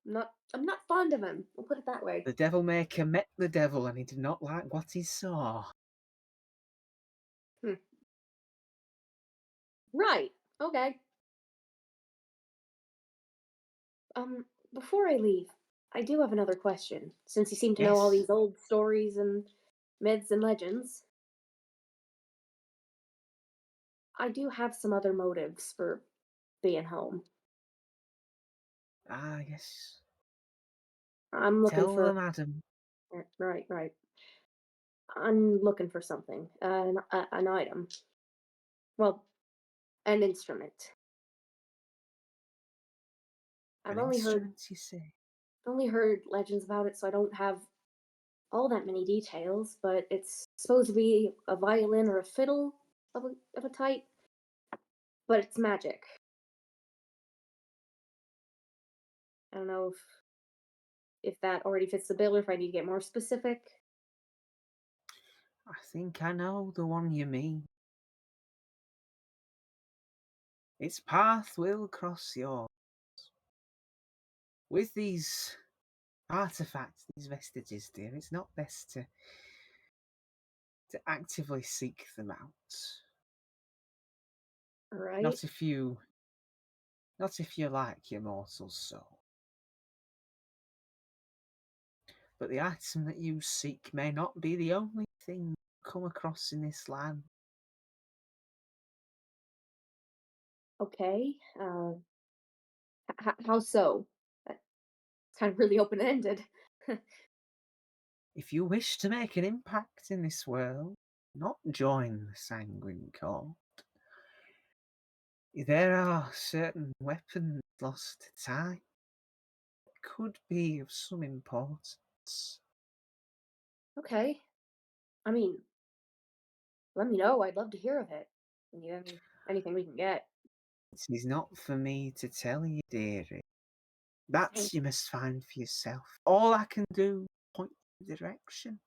I'm not fond of him. We'll put it that way. The Devil Maker met the devil and he did not like what he saw. Hmm. Right. Okay. Before I leave, I do have another question. Since you seem to know all Yes. these old stories and myths and legends, I do have some other motives for being home. Ah, yes. I'm looking Tell for them, Adam. right. I'm looking for something, an item. Well, an instrument. I've An instrument, you say? only heard legends about it, so I don't have all that many details. But it's supposed to be a violin or a fiddle of a type, but it's magic. I don't know if that already fits the bill or if I need to get more specific. I think I know the one you mean. Its path will cross yours. With these artifacts, these vestiges, dear, it's not best to actively seek them out. All right. Not if you like your mortal soul. But the item that you seek may not be the only thing you come across in this land. Okay. How so? It's kind of really open ended. If you wish to make an impact in this world, not join the Sanguine Court. There are certain weapons lost to time that could be of some importance. Okay. I mean, let me know. I'd love to hear of it. Anything we can get. It is not for me to tell you, dearie. Hey, That you must find for yourself. All I can do is point you in the direction.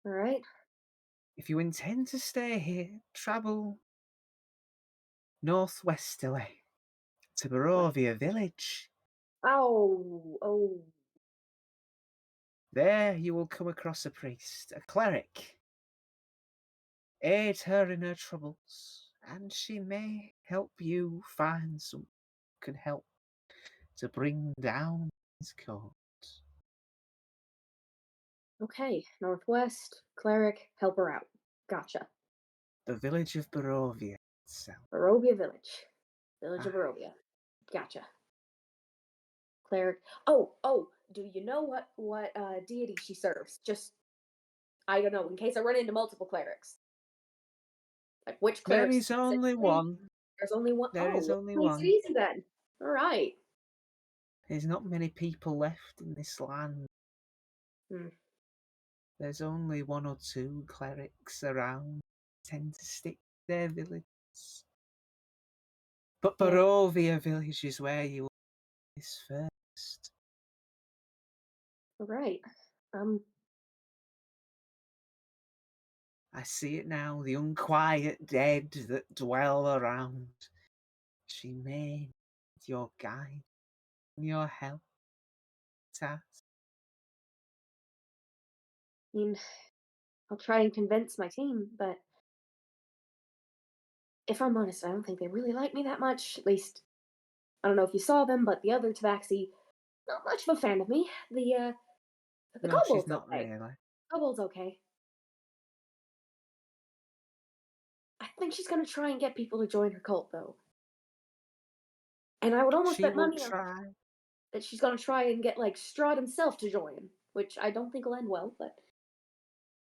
all right. If you intend to stay here, travel northwesterly to What? Barovia village. Oh. There you will come across a priest, a cleric. Aid her in her troubles, and she may help you find some who can help to bring down his court. Okay. Northwest cleric, help her out. Gotcha. The village of Barovia itself. Barovia village. Village of Aye. Barovia. Gotcha. Cleric. Oh. Do you know what deity she serves? Just I don't know. In case I run into multiple clerics, like which There clerics is only specifically? one. There's only one. There Oh, is well, only makes it one. easy then. All right. There's not many people left in this land. Hmm. There's only one or two clerics around. Tend to stick to their villages. But Yeah. Barovia village is where you will be this first. All right. I see it now, the unquiet dead that dwell around. She may need your guide, your help, task. I mean, I'll try and convince my team, but if I'm honest, I don't think they really like me that much. At least I don't know if you saw them, but the other Tabaxi, not much of a fan of me. The No, she's kobold's not okay. really. Kobold's okay. I think she's gonna try and get people to join her cult though. And I would almost She bet will money on try. that she's gonna try and get like Strahd himself to join, which I don't think will end well, but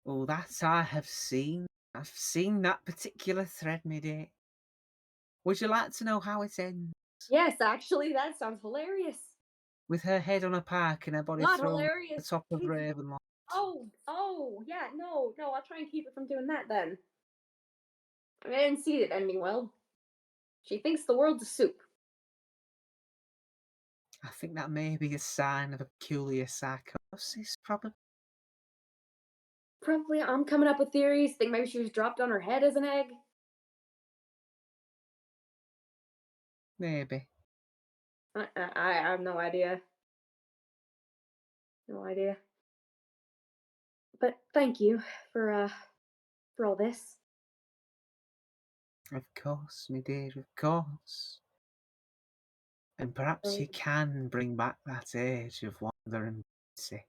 Oh, that I have seen. I've seen that particular thread, my dear. Would you like to know how it ends? yes, actually that sounds hilarious. with her head on a pike and her body Not thrown at hilarious. the top of Ravenloft. Oh, yeah, no, I'll try and keep her from doing that then. I didn't see it ending well. She thinks the world's a soup. I think that may be a sign of a peculiar psychosis, probably. Probably, I'm coming up with theories. Think maybe she was dropped on her head as an egg. Maybe. I have no idea. No idea. But thank you for all this. Of course, me dear, of course. And perhaps you Um, can bring back that age of wonder and beauty.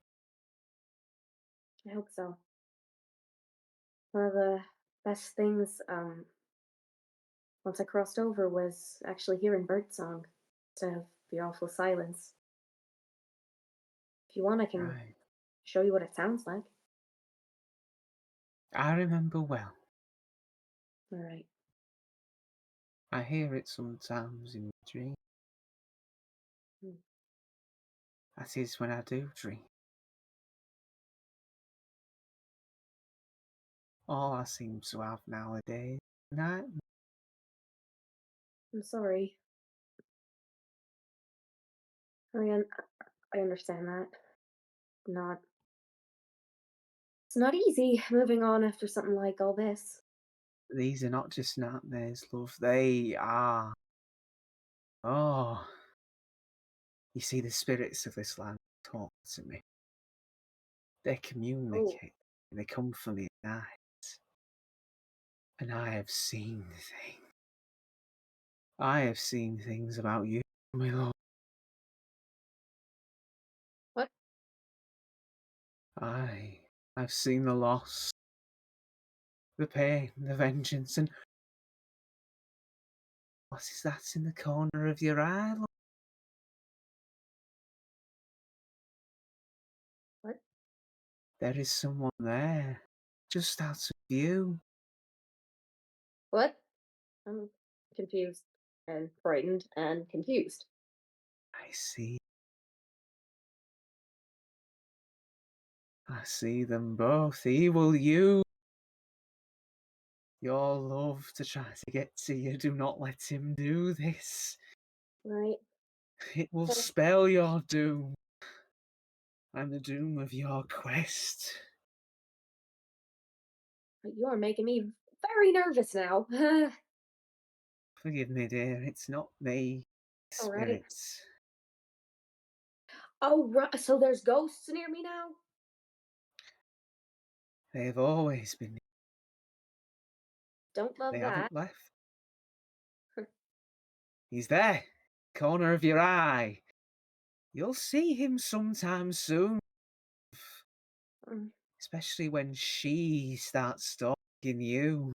I hope so. One of the best things, once I crossed over was actually hearing birdsong instead of the awful silence. If you want, I can Right. show you what it sounds like. I remember well. All right. I hear it sometimes in my dreams. Hmm. That is when I do dream. All I seem to have nowadays is nightmares. I'm sorry. I understand that. Not. It's not easy moving on after something like all this. These are not just nightmares, love. They are. Oh. You see, the spirits of this land talk to me. They Oh, communicate. They come for me at night. And I have seen things. I have seen things about you, my lord. what? I've seen the loss, the pain, the vengeance, and what is that in the corner of your eye, lord? What? There is someone there, just out of view. What? I'm confused and frightened and confused. I see. I see them both. He will use your love to try to get to you. Do not let him do this. Right? It will So, spell your doom and the doom of your quest. you're making me very nervous now. Forgive me, dear, it's not me. All right. Spirits. Oh, right. So there's ghosts near me now? They've always been. Don't love They that. haven't left. He's there, corner of your eye. You'll see him sometime soon. Mm, Especially when she starts stalking you.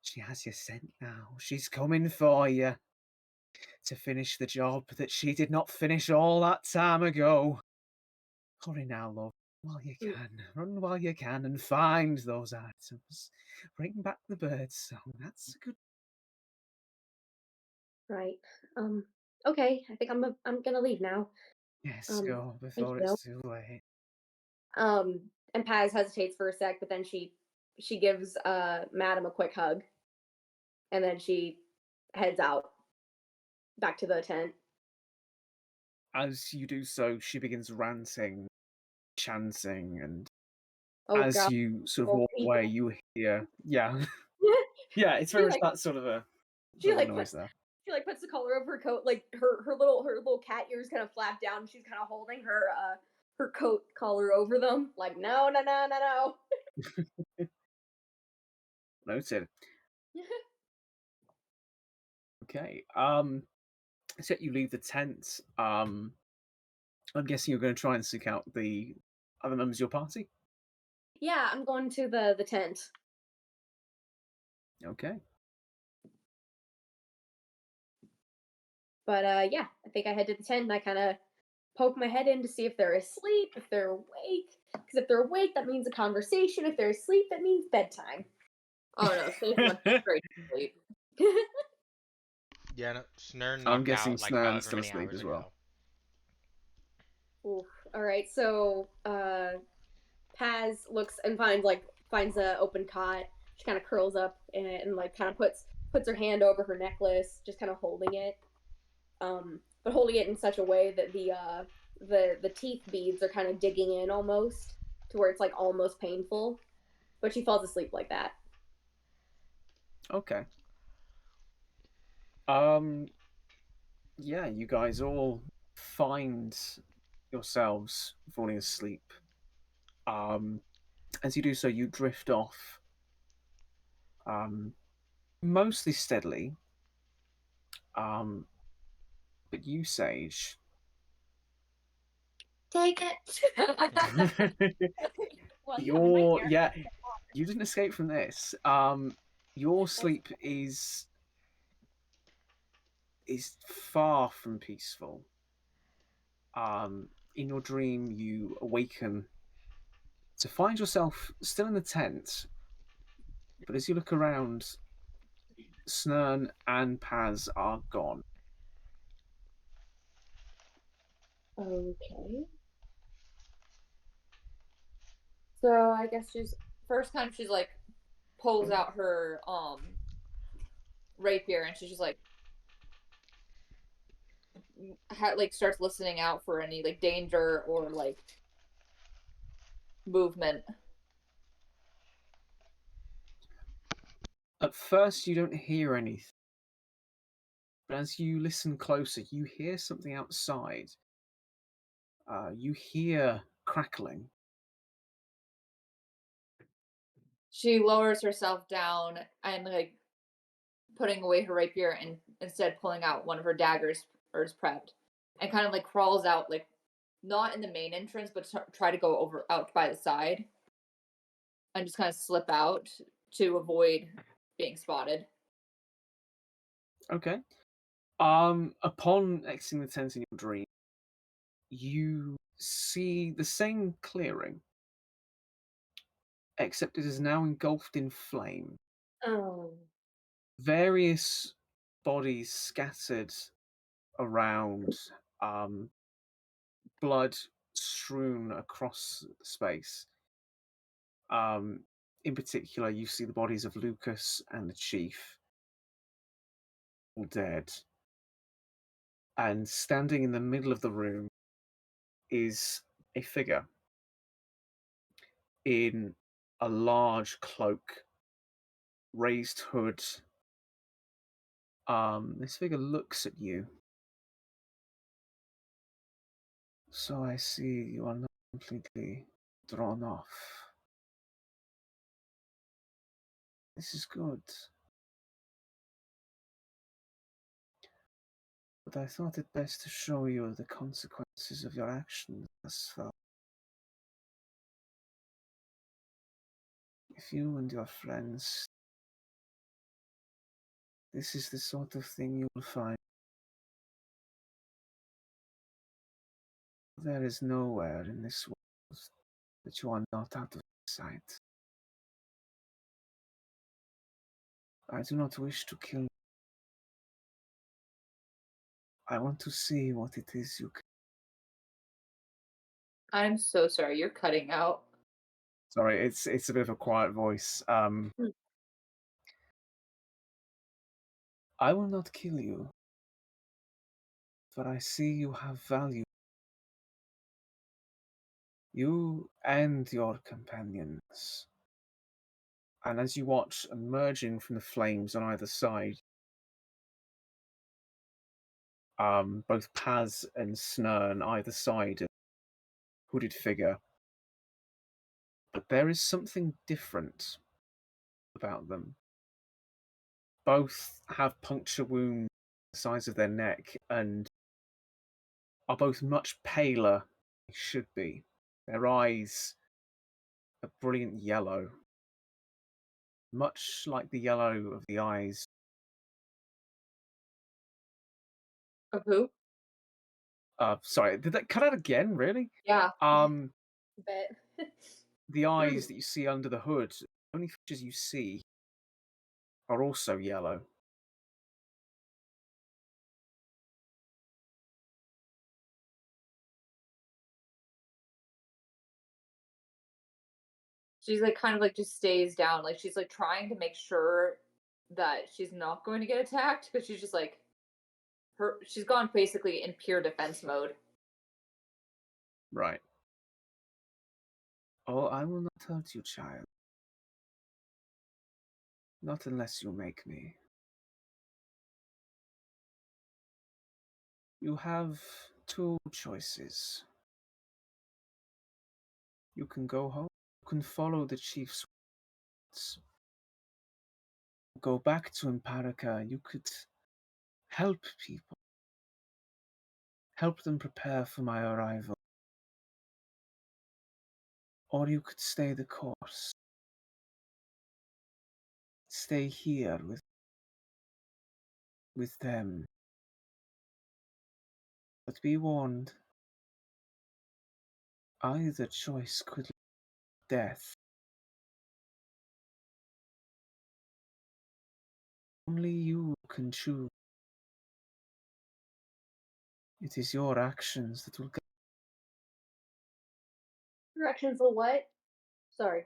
She has your scent now. She's coming for you to finish the job that she did not finish all that time ago. Hurry now, love, while you mm, can. Run while you can and find those items. Bring back the bird song. That's a good. right. Okay. I think I'm gonna leave now. Yes, Um, go thank before you though. it's too late. And Paz hesitates for a sec, but then she gives Madam a quick hug, and then she heads out back to the tent. As you do so, she begins ranting, chanting, and Oh as god, you sort of old walk away, people. you hear, yeah, yeah, it's she very much like that sort of a she like noise puts there. she like puts the collar over her coat, like her little cat ears kind of flap down. She's kind of holding her coat collar over them, like no. Noted. Okay. So you leave the tent. I'm guessing you're going to try and seek out the other members of your party. Yeah, I'm going to the tent. Okay. But yeah, I think I head to the tent and I kind of poke my head in to see if they're asleep, if they're awake. Because if they're awake, that means a conversation. If they're asleep, that means bedtime. Oh no, Sage went straight to sleep. Yeah, no, Snurn I'm knocked guessing out like Snarn's however still many asleep hours as ago. well. Oof. All right. So, Paz looks and finds a open cot. She kind of curls up and like kind of puts her hand over her necklace, just kind of holding it. But holding it in such a way that the teeth beads are kind of digging in almost to where it's like almost painful. But she falls asleep like that. Okay. Um. Yeah, you guys all find yourselves falling asleep. Um. As you do so, you drift off. Mostly steadily. Um. But you, Sage, Take it. Well, you have a your nightmare. yeah, you didn't escape from this. Your sleep is far from peaceful. In your dream, you awaken to find yourself still in the tent, but as you look around, Snern and Paz are gone. Okay. So I guess she's first time she's like pulls out her rapier and she's just like like starts listening out for any like danger or like movement. At first, you don't hear anything, but as you listen closer, you hear something outside. You hear crackling. She lowers herself down and like putting away her rapier and instead pulling out one of her daggers or is prepped and kind of like crawls out like not in the main entrance but try to go over out by the side and just kind of slip out to avoid being spotted. Okay. Upon exiting the tent in your dream, you see the same clearing, except it is now engulfed in flame. Oh. Various bodies scattered around, um, blood strewn across space. In particular, you see the bodies of Lucas and the chief, all dead. And standing in the middle of the room is a figure in a large cloak, raised hood. This figure looks at you. So I see you are not completely drawn off. This is good. But I thought it best to show you the consequences of your actions thus far. If you and your friends, this is the sort of thing you will find. There is nowhere in this world that you are not out of sight. I do not wish to kill you. I want to see what it is you can. I'm so sorry, you're cutting out. Sorry, it's a bit of a quiet voice. I will not kill you, for I see you have value. You and your companions. And as you watch emerging from the flames on either side, both Paz and Snern either side, a hooded figure. But there is something different about them. Both have puncture wounds the size of their neck and are both much paler than they should be. Their eyes are brilliant yellow, much like the yellow of the eyes. Of who? Sorry, did that cut out again? Really? Yeah. Um, Bet. the eyes that you see under the hood, the only features you see are also yellow. She's like kind of like just stays down. Like she's like trying to make sure that she's not going to get attacked because she's just like she's gone basically in pure defense mode. Right. Oh, I will not hurt you, child. Not unless you make me. You have two choices. You can go home. You can follow the chief's words. Go back to Emparica. You could help people. Help them prepare for my arrival. Or you could stay the course. Stay here with them. But be warned, either choice could lead to death. Only you can choose. It is your actions that will guide. Directions will what? Sorry.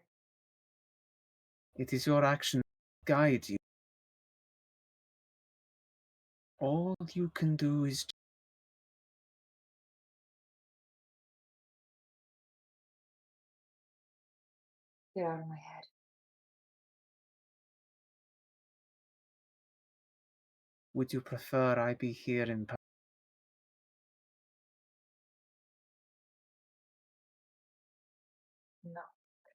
It is your action that guide you. All you can do is Get out of my head. would you prefer I be here in No.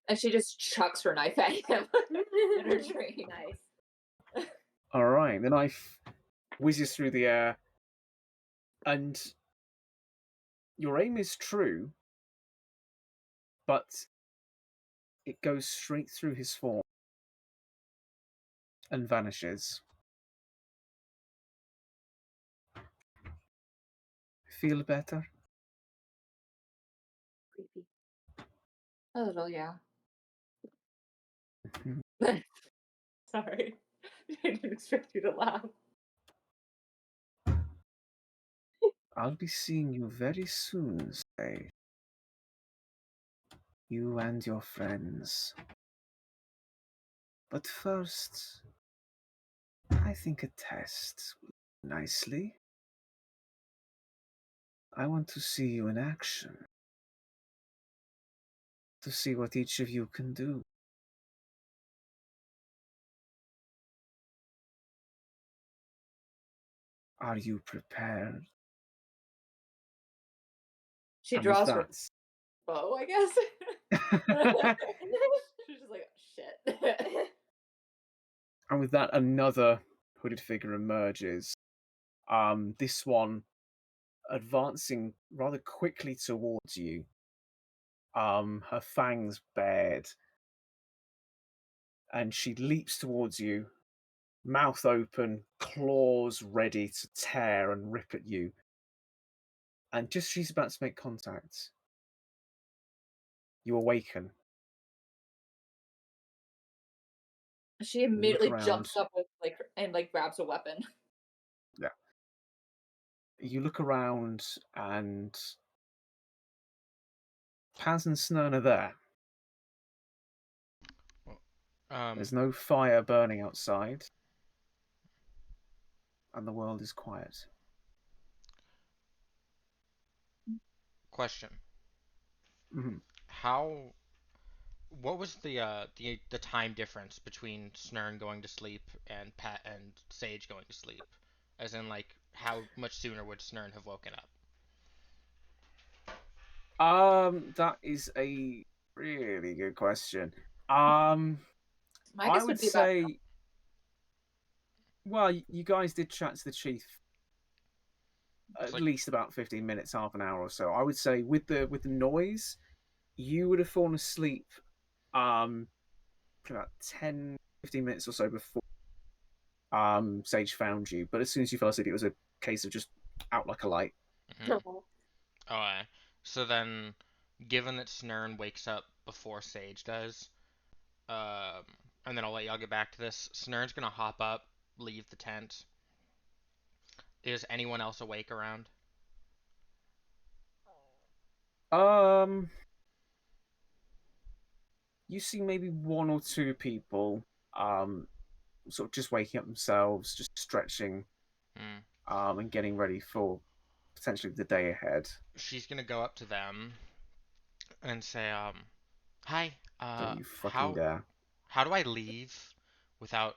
And she just chucks her knife at him in her dream. Nice. Alright, the knife whizzes through the air, and your aim is true, but it goes straight through his form and vanishes. Feel better? Creepy. A little, yeah. Mhm. Sorry. I didn't expect you to laugh. I'll be seeing you very soon, say. You and your friends. But first, I think a test will do nicely. I want to see you in action. To see what each of you can do. Are you prepared? She And with draws her that, bow, I guess. She's just like, oh, shit. and with that, another hooded figure emerges. This one advancing rather quickly towards you. Her fangs bared, and she leaps towards you, mouth open, claws ready to tear and rip at you. And just as she's about to make contact, you awaken. She You look immediately around. jumps up with like and like grabs a weapon. Yeah. You look around, and Paz and Snern are there. Um, There's no fire burning outside, and the world is quiet. question. Mhm. How what was the time difference between Snern going to sleep and Pat and Sage going to sleep? As in, like, how much sooner would Snern have woken up? That is a really good question. My I guess would would be about say, well, you guys did chat to the chief It's at like, least about 15 minutes, half an hour or so. I would say with the noise, you would have fallen asleep for about 10, 15 minutes or so before Sage found you. But as soon as you fell asleep, it was a case of just out like a light. mhm. Oh, so then, given that Snern wakes up before Sage does, um, and then I'll let y'all get back to this. Snern's gonna hop up, leave the tent. Is anyone else awake around? Um, you see maybe one or two people sort of just waking up themselves, just stretching, and getting ready for potentially the day ahead. She's gonna go up to them and say, hi, Don't you fucking dare. how do I leave without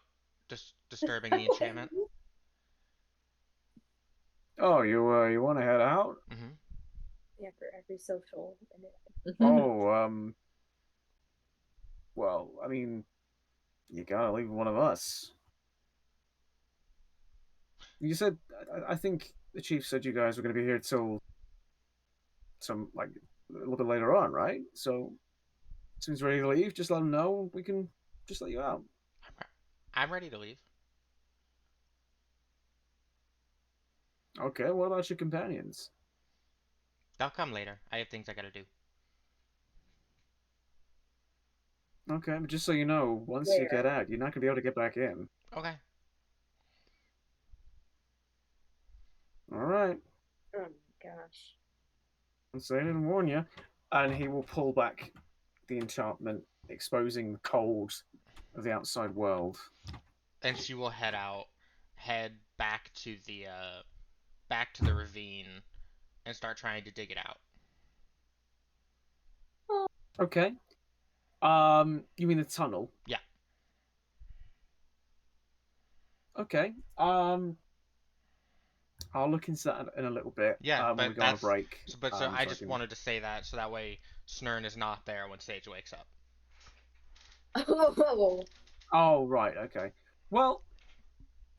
disturbing the enchantment? Oh, you want to head out? Mm-hmm. Yeah, for every social. Oh, well, I mean, you gotta leave one of us. You said, I think the chief said you guys were gonna be here till like a little bit later on, right? So, as soon as you're ready to leave, just let them know. We can just let you out. I'm ready to leave. Okay, what about your companions? They'll come later. I have things I gotta do. Okay, but just so you know, once you get out, you're not gonna be able to get back in. Okay. All right. Oh my gosh. So I didn't warn you. And he will pull back the enchantment, exposing the cold of the outside world. And she will head back to the ravine and start trying to dig it out. Okay. You mean the tunnel? Yeah. Okay. I'll look into that in a little bit. Yeah, When we but go on a break. so I So I just can. wanted to say that so that way Snurn is not there when Sage wakes up. Oh, Oh right. Okay. Well,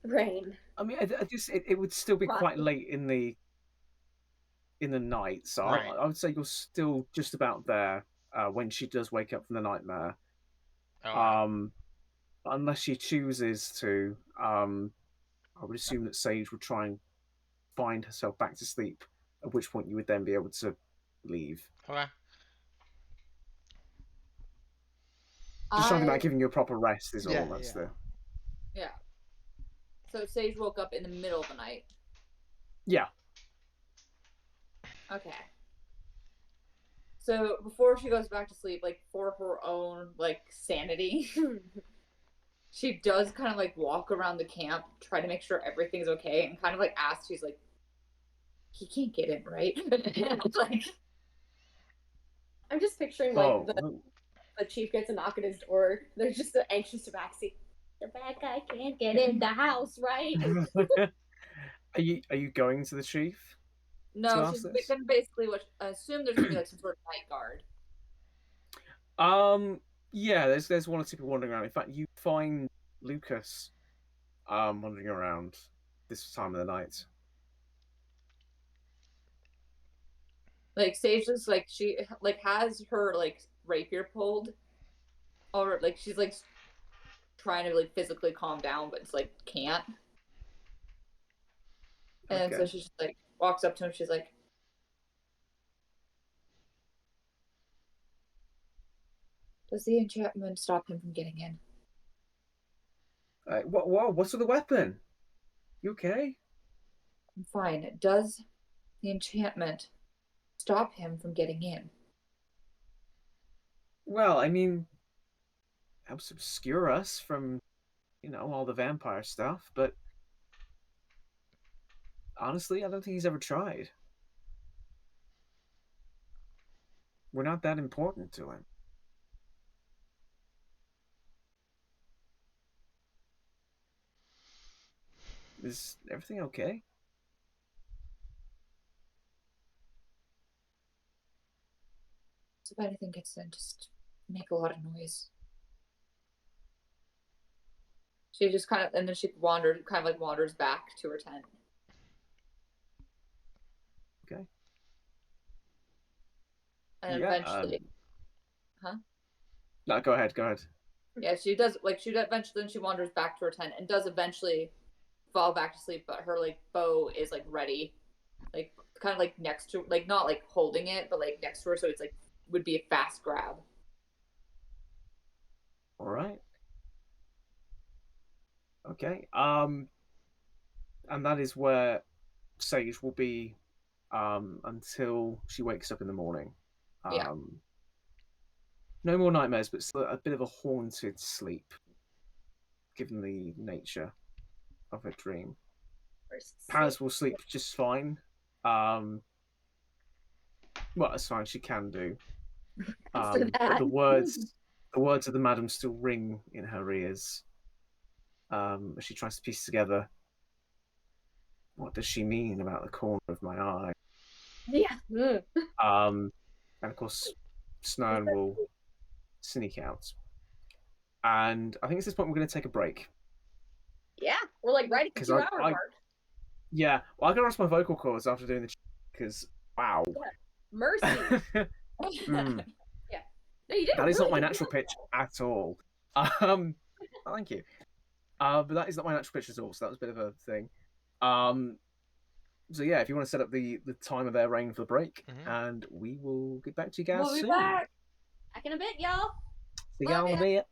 Rain. I mean, it would still be quite late in the night, so Right. I would say you're still just about there when she does wake up from the nightmare. Okay. Unless she chooses to, I would assume that Sage would try and find herself back to sleep, at which point you would then be able to leave. Okay. Just something about giving you a proper rest is all. That's the. Yeah. So Sage woke up in the middle of the night. Yeah. Okay. So before she goes back to sleep, like for her own like sanity, she does kind of like walk around the camp, try to make sure everything's okay, and kind of like ask, she's like, he can't get in, right? Like, I'm just picturing like the chief gets a knock at his door. They're just so anxious to backseat. The bad guy can't get in the house, right? Are you going to the chief? no, she's gonna basically assume there's gonna be like some sort of night guard. Yeah, there's one or two people wandering around. In fact, you find Lucas wandering around this time of the night. Like Sage looks like she like has her like rapier pulled, or like she's like trying to like physically calm down, but it's like can't. And so she just like walks up to him. She's like, "Does the enchantment stop him from getting in?" What's with the weapon? You okay? I'm fine. Does the enchantment stop him from getting in? Well, I mean, helps obscure us from, all the vampire stuff, but honestly, I don't think he's ever tried. We're not that important to him. Is everything okay? So if anything gets in, just make a lot of noise. She just kind of, and then she wanders back to her tent. Okay. And eventually, No, go ahead. Yeah, she does. Like she eventually, then she wanders back to her tent and does eventually fall back to sleep. But her like bow is like ready, like kind of like next to, like not like holding it, but like next to her, so it's like would be a fast grab. All right. Okay. And that is where Sage will be until she wakes up in the morning. Yeah. No more nightmares, but still a bit of a haunted sleep, given the nature of her dream. Paris will sleep just fine. Well, as fine as she can do. After But that. the words of the madam still ring in her ears. As she tries to piece together, what does she mean about the corner of my eye? Yeah. And of course, Snern will sneak out. And I think at this point we're going to take a break. Yeah, we're like right at the 'Cause 2 hour I- mark. Yeah, well, I got to rest my vocal cords after doing the because wow. Mercy. Mm, Yeah. No, you did that is really not my good natural job. pitch at all. Thank you. But that is not my natural pitch at all, so that was a bit of a thing. So yeah, if you want to set up the time of their reign for the break, and we will get back to you guys We'll be soon. back. Back in a bit, y'all. See Love y'all in a ya. bit.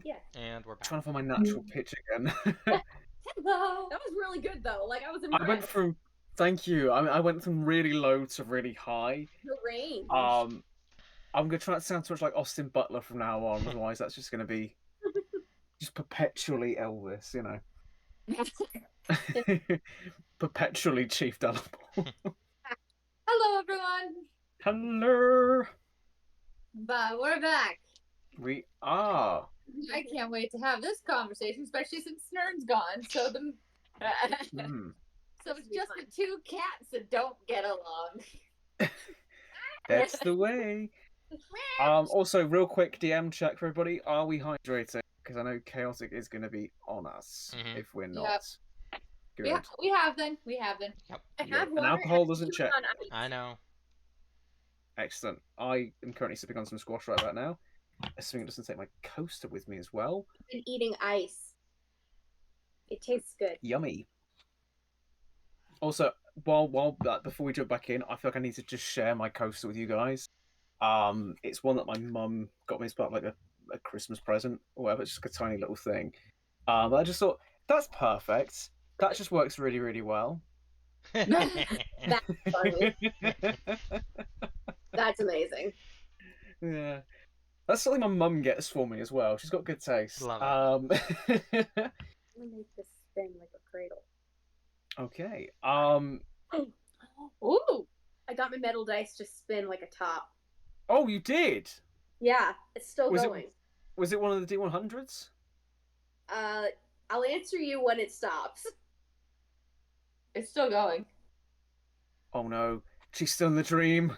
Yeah. And we're back. Trying to find my natural pitch again. Hello. That was really good though. Like I was I went impressed. from thank you. I went from really low to really high. The range. I'm gonna try not to sound too much like Austin Butler from now on, otherwise that's just gonna be just perpetually Elvis, you know. Perpetually Chief Dalrymple. Hello, everyone. Hello. But we're back. We are. I can't wait to have this conversation, especially since Snurn's gone. So the Hmm. so it's just the two cats that don't get along. That's the way. Also, real quick DM check for everybody. Are we hydrating? Because I know chaotic is going to be on us if we're not. Good. We have been. Yep. I Yeah, have and water. alcohol and doesn't it's check. on ice. I know. Excellent. I am currently sipping on some squash right about now. Assuming it doesn't take my coaster with me as well. I've been eating ice. It tastes good. Yummy. Also, before we jump back in, I feel like I need to just share my coaster with you guys. It's one that my mum got me as part of like a Christmas present or whatever. It's just like a tiny little thing. But I just thought that's perfect. That just works really, really well. That's funny. That's amazing. Yeah, that's something my mum gets for me as well. She's got good taste. Love I'm gonna make this spin like a cradle. Okay. Ooh. I got my metal dice to spin like a top. Oh, you did. Yeah, it's still Was going. it one of the D100s? I'll answer you when it stops. It's still going. Oh no, she's still in the dream.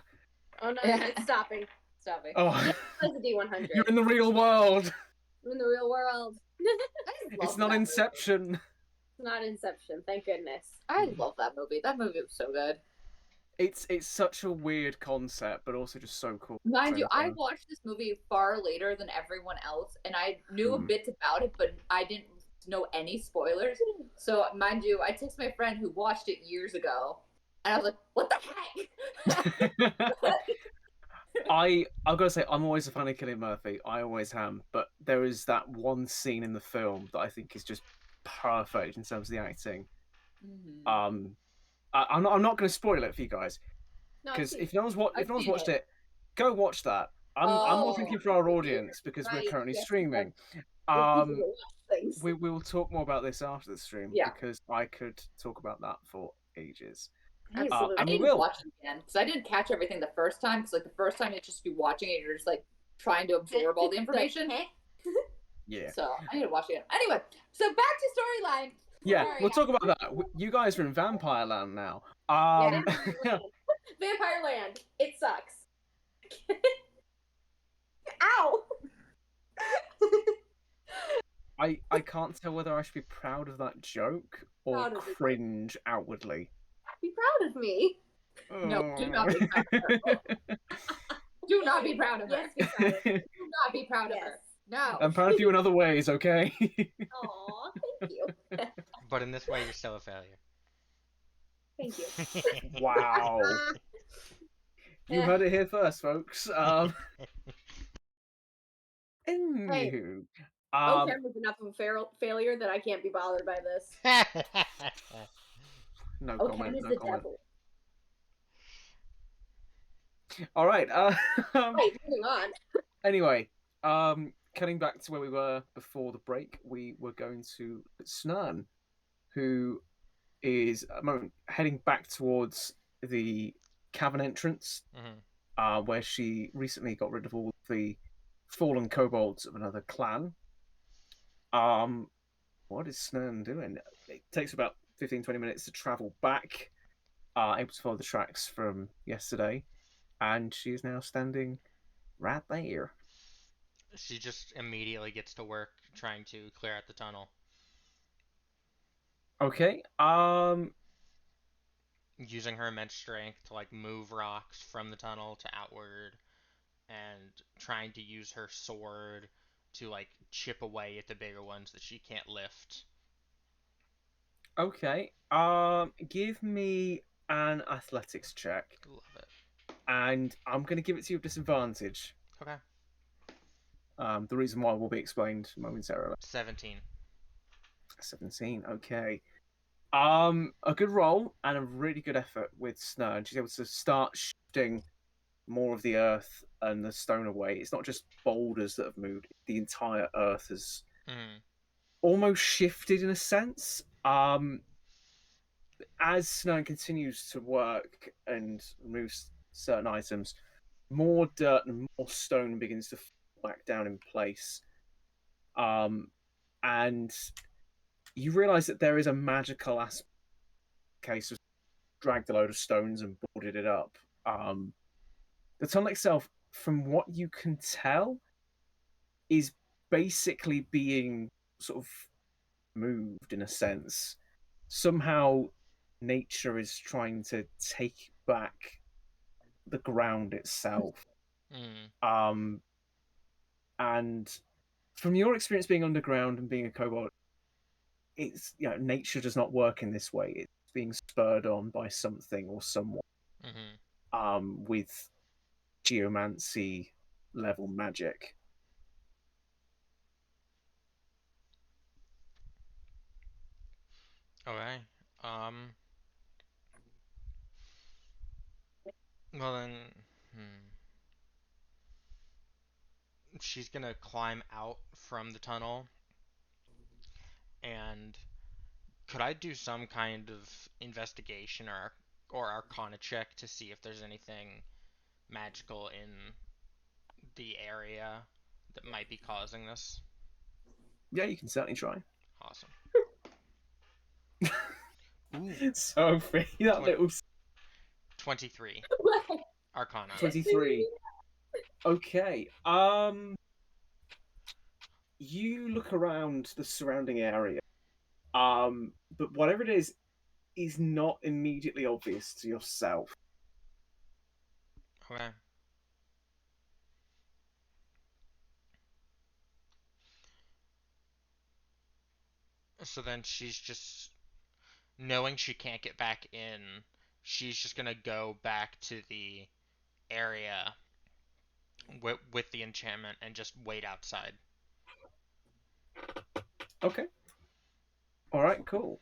Oh no, it's stopping. Stopping. Oh, It's a D100. you're in the real world. I'm in the real world. It's not Inception. It's not Inception, thank goodness. I love that movie. That movie was so good. It's such a weird concept, but also just so cool. Mind you, I watched this movie far later than everyone else, and I knew a bit about it, but I didn't know any spoilers. So, mind you, I texted my friend who watched it years ago, and I was like, "What the heck?" I've got to say, I'm always a fan of Cillian Murphy. I always am. But there is that one scene in the film that I think is just perfect in terms of the acting. Mhm. I'm not going to spoil it for you guys No, because I've if no one's watched it, go watch that. I'm more thinking Oh, for our audience because we're right, currently yes, streaming. people watch things. We will talk more about this after the stream Yeah. because I could talk about that for ages. Absolutely. I and we need to will. watch it again because I didn't catch everything the first time. Because like the first time, it's just you watching it, you're just like trying to absorb all the information. Yeah. So I need to watch it again. Anyway, so back to storyline. Yeah, Sorry, we'll talk about that. You guys are in Vampire Land now. Yeah, Vampire Land. It sucks. Ow! I can't tell whether I should be proud of that joke or Proud of it. cringe outwardly. Be proud of me. No, do not be proud of her. Do not be proud of her. Yes, be proud of me. Do not be proud of her. Yes. No. I'm proud of you in other ways, okay? Aw, thank you. But in this way, you're still a failure. Thank you. Wow. You heard it here first, folks. Anywho. Okay, was enough of a failure that I can't be bothered by this. No Okay, comment. is No the comment. devil. All right. Right, moving on. Anyway, cutting back to where we were before the break, we were going to Snurn, who is at the moment heading back towards the cavern entrance, where she recently got rid of all the fallen kobolds of another clan. What is Snurn doing? It takes about 15-20 minutes to travel back, able to follow the tracks from yesterday, and she is now standing right there. She just immediately gets to work trying to clear out the tunnel. Okay. Using her immense strength to like move rocks from the tunnel to outward, and trying to use her sword to like chip away at the bigger ones that she can't lift. Okay. Give me an athletics check, Love it. and I'm gonna give it to you with disadvantage. Okay. The reason why will be explained momentarily. 17. 17. Okay. A good roll and a really good effort with Snurn. She's able to start shifting more of the earth and the stone away. It's not just boulders that have moved; the entire earth has almost shifted in a sense. As Snurn continues to work and moves certain items, more dirt and more stone begins to fall back down in place. And you realize that there is a magical aspect case of dragged a load of stones and boarded it up. The tunnel itself, from what you can tell, is basically being sort of moved in a sense. Somehow, nature is trying to take back the ground itself. And from your experience being underground and being a kobold, it's nature does not work in this way. It's being spurred on by something or someone with geomancy level magic. Okay. Well then, she's gonna climb out from the tunnel, and could I do some kind of investigation or arcana check to see if there's anything magical in the area that might be causing this? Yeah, you can certainly try. Awesome. Ooh. Sophie, that little 23. Arcana. 23. Okay. You look around the surrounding area. But whatever it is not immediately obvious to yourself. Okay. So then she's just knowing she can't get back in, she's just gonna go back to the area with the enchantment and just wait outside. Okay. All right. Cool.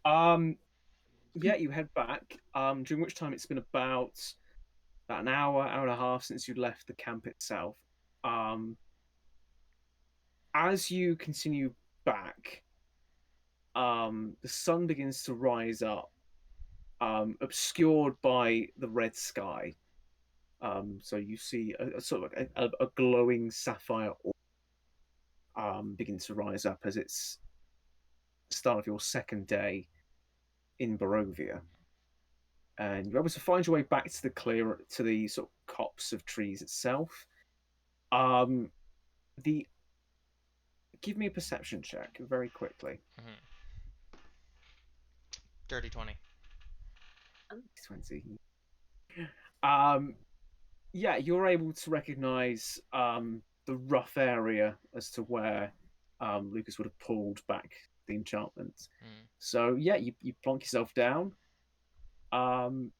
Yeah, you head back. During which time it's been about an hour and a half since you left the camp itself. As you continue back, the sun begins to rise up, obscured by the red sky. So you see a sort of a glowing sapphire orb begin to rise up as it's the start of your second day in Barovia. And you're able to find your way back to the sort of copse of trees itself. The Give me a perception check very quickly. Dirty 20. 20. Yeah, you're able to recognize the rough area as to where Lucas would have pulled back the enchantment. So yeah, you plonk yourself down. And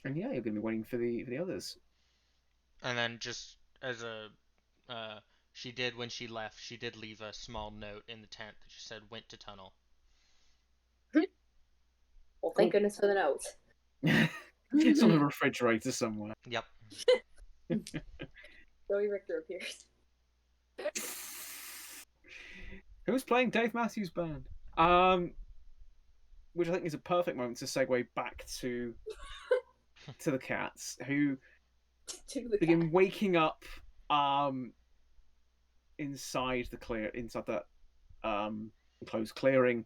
yeah, you're going to be waiting for the others. And then just as a she did when she left, she did leave a small note in the tent that just said went to tunnel. Well, thank goodness for the note. It's on the refrigerator somewhere. Yep. Joey Richter appears. Who's playing Dave Matthews Band? Which I think is a perfect moment to segue back to the cats who begin waking up inside that enclosed clearing,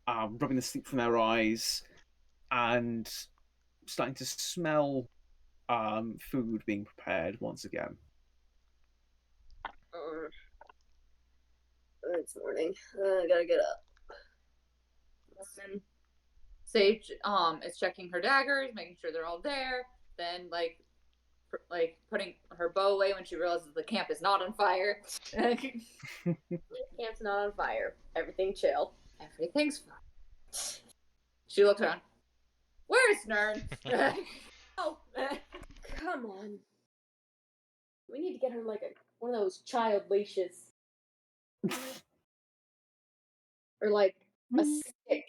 rubbing the sleep from their eyes and starting to smell food being prepared once again. It's morning. I gotta get up. Sage is checking her daggers, making sure they're all there. Then like putting her bow away when she realizes the camp is not on fire. Camp's not on fire. Everything chill. Everything's fine. She looks around. Where's Nern? Oh, come on. We need to get her like a one of those child leashes. Or like a stick.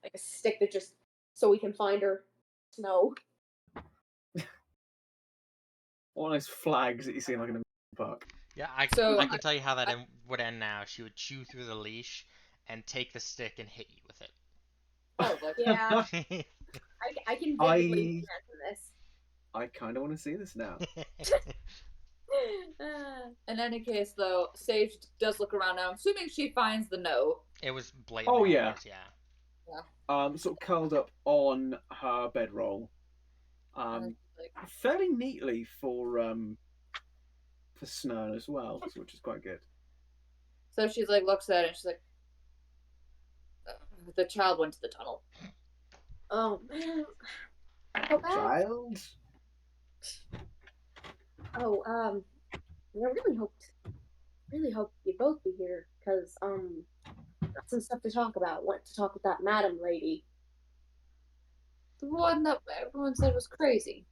Like a stick that just so we can find her. Snow. One of those flags that you see in like an amusement park. Yeah, So, I can tell you how that would end now. She would chew through the leash and take the stick and hit you with probably. Yeah, it. I can vividly imagine this. I kind of want to see this now. In any case, though, Sage does look around now. I'm assuming she finds the note. It was blatantly Oh, yeah. obvious, yeah. Sort of curled up on her bedroll. And like, Fairly neatly for Snern as well, which is quite good. so she's like, looks at it and she's like, the child went to the tunnel. Oh man. How bad? Child? Oh, I really hoped you'd both be here, because, got some stuff to talk about. Want to talk with that madam lady. The one that everyone said was crazy.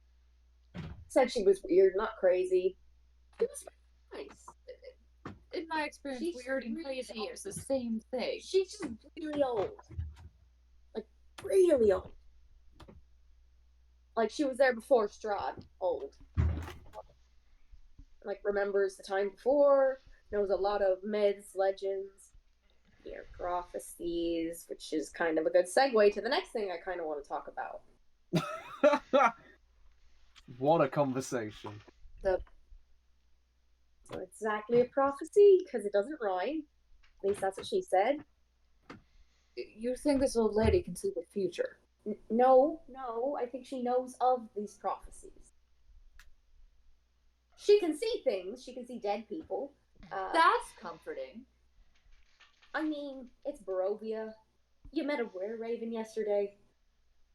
Said she was weird, not crazy. It was nice. In my experience, She's weird and really crazy old. is the same thing. She's just really old. Like, really old. Like, she was there before Strahd, old. Like, remembers the time before, knows a lot of myths, legends, prophecies, which is kind of a good segue to the next thing I kind of want to talk about. What a conversation. It's not exactly a prophecy, because it doesn't rhyme. At least that's what she said. You think this old lady can see the future? No, I think she knows of these prophecies. She can see things. She can see dead people. That's comforting. I mean, it's Barovia. You met a were-raven yesterday.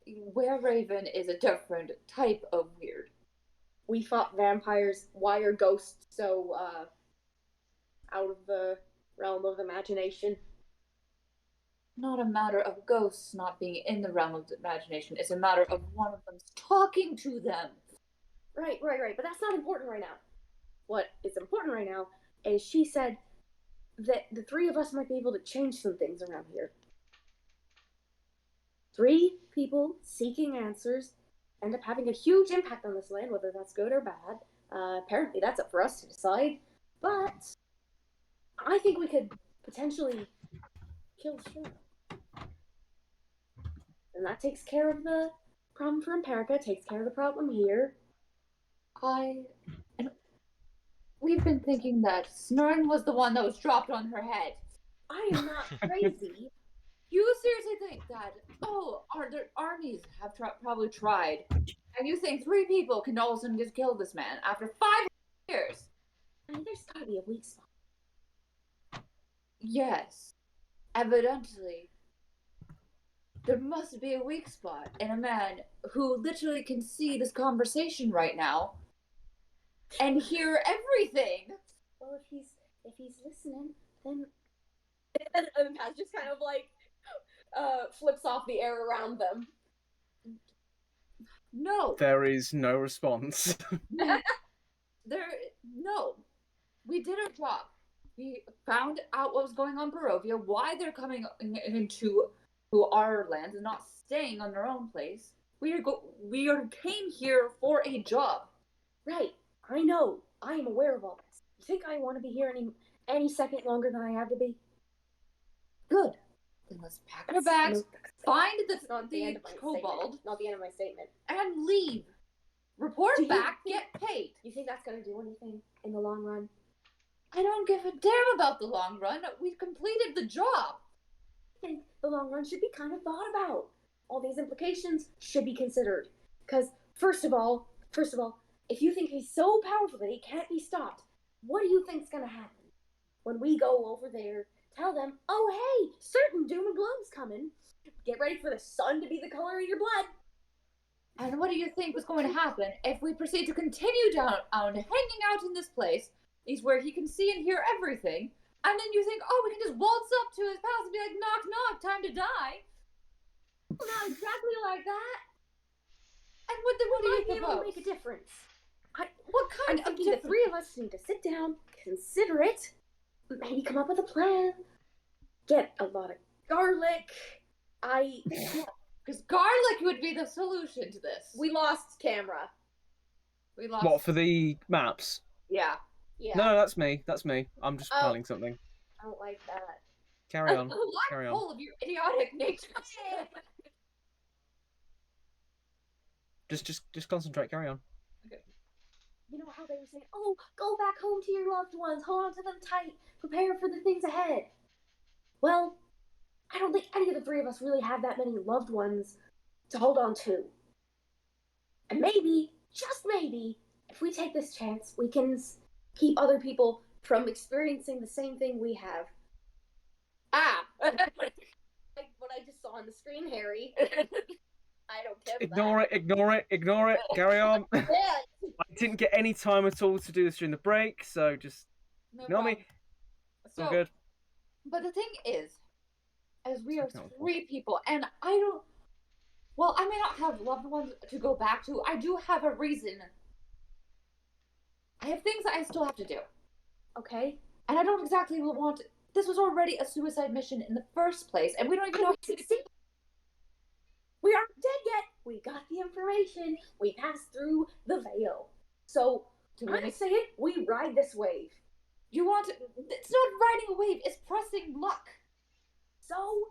Were-raven is a different type of weird. We fought vampires. Why are ghosts so, out of the realm of imagination? Not a matter of ghosts not being in the realm of the imagination. It's a matter of one of them talking to them. Right. But that's not important right now. What is important right now is she said that the three of us might be able to change some things around here. 3 people seeking answers end up having a huge impact on this land, whether that's good or bad. Apparently that's up for us to decide. But I think we could potentially kill Strahd. And that takes care of the problem for Empirica, takes care of the problem here. We've been thinking that Snurn was the one that was dropped on her head. I am not crazy. You seriously think that, their armies have probably tried, and you think 3 people can all of a sudden just kill this man after 5 years? I mean, there's gotta be a weak spot. Yes. Evidently. There must be a weak spot in a man who literally can see this conversation right now and hear everything. Well, if he's listening, then and Paz just kind of like flips off the air around them. No. There is no response. No. We did our job. We found out what was going on in Barovia, why they're coming into our lands and not staying on their own place. We came here for a job. Right. I know. I am aware of all this. You think I want to be here any second longer than I have to be? Good. Then let's pack our bags, find the kobold, not the end of my statement, and leave. Report back, get paid. You think that's going to do anything in the long run? I don't give a damn about the long run. We completed the job. I think the long run should be kind of thought about. All these implications should be considered. Because, first of all, if you think he's so powerful that he can't be stopped, what do you think's going to happen? When we go over there, tell them, oh hey, certain doom and gloom's coming. Get ready for the sun to be the color of your blood. And what do you think was going to happen if we proceed to continue down hanging out in this place, is where he can see and hear everything, and then you think, we can just waltz up to his palace and be like, knock, knock, time to die? Well, not exactly like that. And what do you propose? propose? Make a difference. What I'm kind of thinking the three of us need to sit down, consider it, maybe come up with a plan, get a lot of garlic. Because garlic would be the solution to this. We lost camera. We lost. What, for the maps? Yeah. Yeah. No, that's me. That's me. I'm just planning something. I don't like that. Carry on. A Carry lot on. full of your idiotic nature. Just concentrate. Carry on. You know how they were saying, oh, go back home to your loved ones, hold on to them tight, prepare for the things ahead. Well, I don't think any of the three of us really have that many loved ones to hold on to. And maybe, just maybe, if we take this chance, we can keep other people from experiencing the same thing we have. Like what I just saw on the screen, Harry. I don't care. Ignore it. Carry on. Yeah. I didn't get any time at all to do this during the break, so just No ignore problem. me. It's all good. But the thing is, as we are It's not three people, and I don't. Well, I may not have loved ones to go back to. I do have a reason. I have things that I still have to do. Okay. And I don't exactly want. This was already a suicide mission in the first place, and we don't even know. We aren't dead yet. We got the information. We passed through the veil. So, I'm saying we ride this wave. You want. It's not riding a wave, it's pressing luck. So,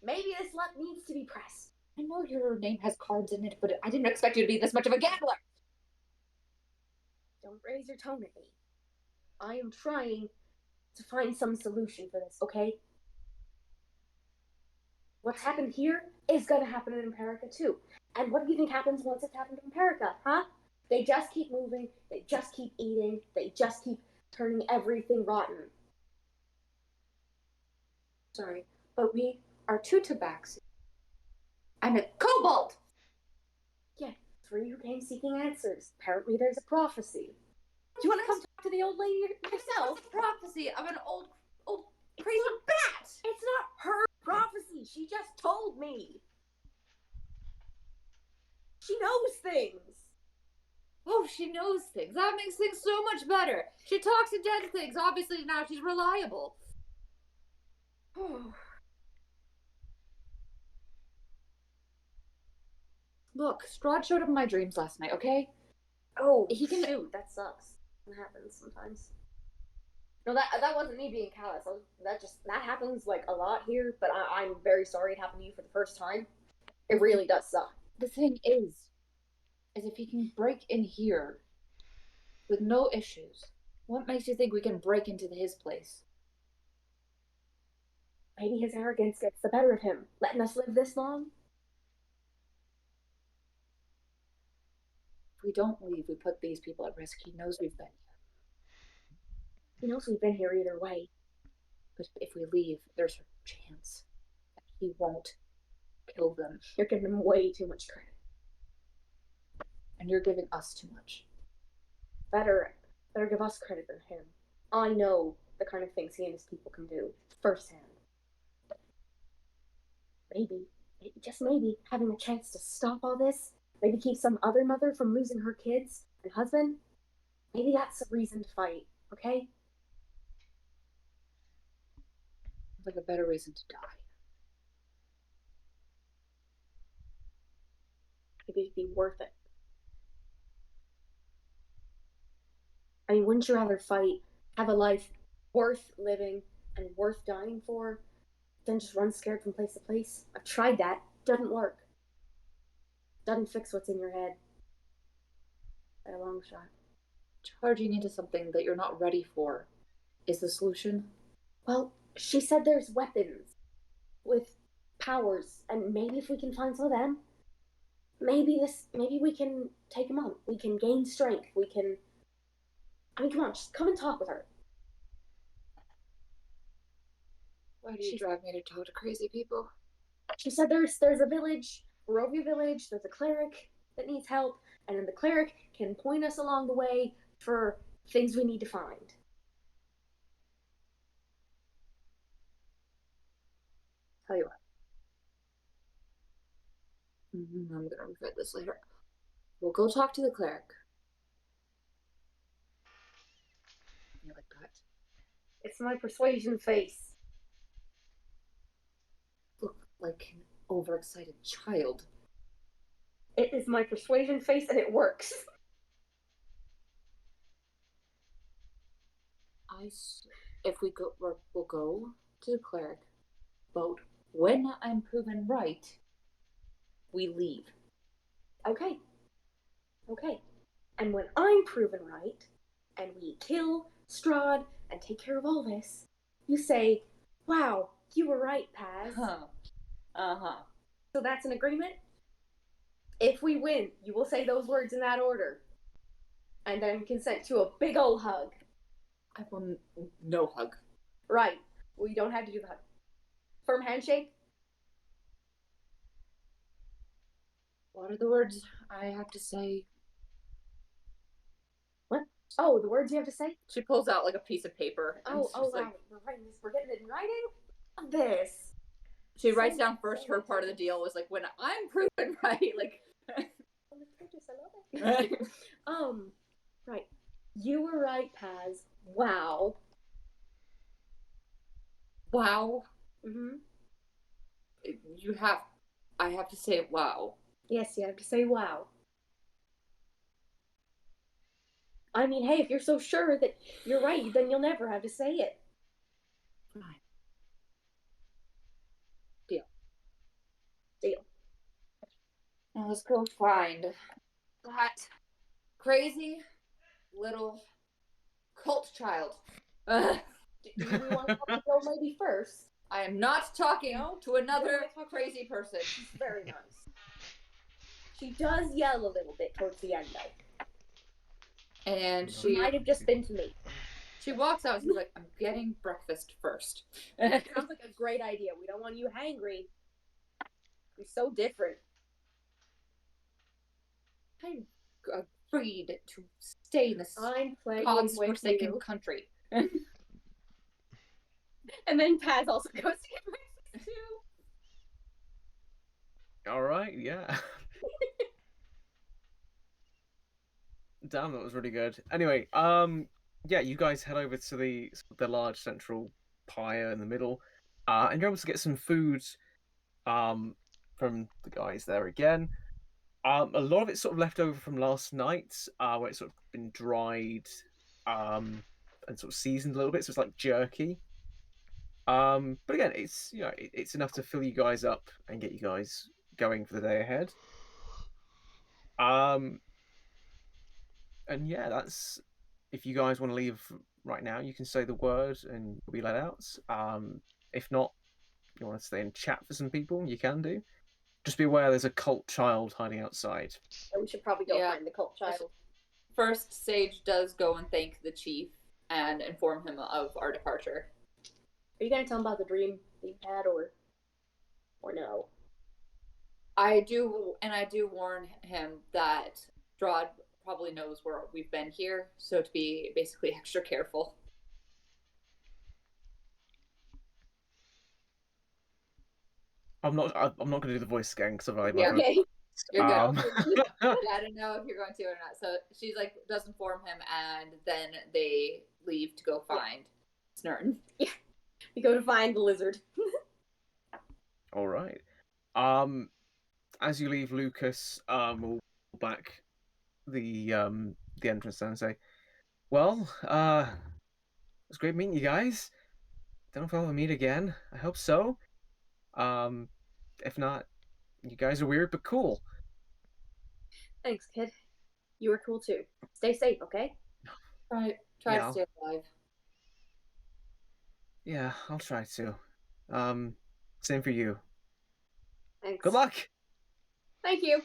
maybe this luck needs to be pressed. I know your name has cards in it, but I didn't expect you to be this much of a gambler. Don't raise your tone at me. I am trying to find some solution for this, okay? What's happened here is gonna happen in America too. And what do you think happens once it's happened in America, huh? They just keep moving, they just keep eating, they just keep turning everything rotten. Sorry, but we are two tabaxi. I'm a kobold! Yeah, three who came seeking answers. Apparently there's a prophecy. Do you want to come talk to the old lady yourself? It's a prophecy of an old crazy bat! It's not her prophecy. She just told me. She knows things. Oh, she knows things. That makes things so much better. She talks to dead things. Obviously now she's reliable. Look, Strahd showed up in my dreams last night, okay? Oh, He can- shoot, that sucks. That happens sometimes. No, that wasn't me being callous. That happens like a lot here. But I'm very sorry it happened to you for the first time. It really does suck. The thing is if he can break in here with no issues, what makes you think we can break into his place? Maybe his arrogance gets the better of him, letting us live this long. If we don't leave, we put these people at risk. He knows we've been here. He knows we've been here either way. But if we leave, there's a chance that he won't kill them. You're giving him way too much credit. And you're giving us too much. Better give us credit than him. I know the kind of things he and his people can do firsthand. Maybe, just maybe, having a chance to stop all this, maybe keep some other mother from losing her kids and husband, maybe that's a reason to fight, okay? Like a better reason to die. Maybe it'd be worth it. I mean, wouldn't you rather fight, have a life worth living and worth dying for, than just run scared from place to place? I've tried that. Doesn't work. Doesn't fix what's in your head. By a long shot. Charging into something that you're not ready for is the solution? Well, she said there's weapons with powers, and maybe if we can find some of them, maybe we can take them on. We can gain strength. I mean, come on, just come and talk with her. Why do you drive me to talk to crazy people? She said there's a village, Barovia village, there's a cleric that needs help, and then the cleric can point us along the way for things we need to find. Tell you what. I'm gonna regret this later. We'll go talk to the cleric. It's my persuasion face. Look like an overexcited child. It is my persuasion face, and it works. If we'll go to the cleric, but when I'm proven right, we leave. Okay. And when I'm proven right, and we kill Strahd and take care of all this, you say, "Wow, you were right, Paz." So that's an agreement? If we win, you will say those words in that order. And then consent to a big ol' hug. I will no hug. Right. Well, you don't have to do the hug. Firm handshake? What are the words I have to say? What? Oh, the words you have to say? She pulls out like a piece of paper. Wow, we're writing this. We're getting it in writing? This. She writes down first her part of the deal was like, when I'm proven right, like. I love it. Right. You were right, Paz. Wow. Wow. Mm-hmm. I have to say wow. Yes, you have to say wow. I mean, hey, if you're so sure that you're right, then you'll never have to say it. Fine. Deal. Now let's go find that crazy little cult child. Do we want to talk to the old lady first? I am not talking to another crazy person. She's very nice. She does yell a little bit towards the end, though. And She might have just been to me. She walks out and she's like, I'm getting breakfast first. Sounds like a great idea. We don't want you hangry. You're so different. I'm agreed to stay in this God's forsaken country. And then Paz also goes to get breakfast too. All right, yeah. Damn, that was really good. Anyway, yeah, you guys head over to the large central pyre in the middle, and you're able to get some food, from the guys there again. A lot of it's sort of left over from last night, where it's sort of been dried, and sort of seasoned a little bit, so it's like jerky. But again, it's it's enough to fill you guys up and get you guys going for the day ahead. And yeah, that's if you guys want to leave right now, you can say the word and you'll be let out. If not, you want to stay and chat for some people, you can do. Just be aware there's a cult child hiding outside. We should probably go find the cult child. First, Sage does go and thank the chief and inform him of our departure. Are you gonna tell him about the dream that you had, or no? I do warn him that Strahd probably knows where we've been here, so to be basically extra careful. I'm not going to do the voice again because I've Okay. You're good. I don't know if you're going to or not. So she's like does inform him, and then they leave to go find Snurton. Yeah, we go to find the lizard. All right. As you leave, Lucas will back the entrance there and say, "Well, it was great meeting you guys. Don't know if I'll ever meet again. I hope so. If not, you guys are weird but cool." Thanks, kid. You were cool too. Stay safe, okay? Try to stay alive. Yeah, I'll try to. Same for you. Thanks. Good luck. Thank you.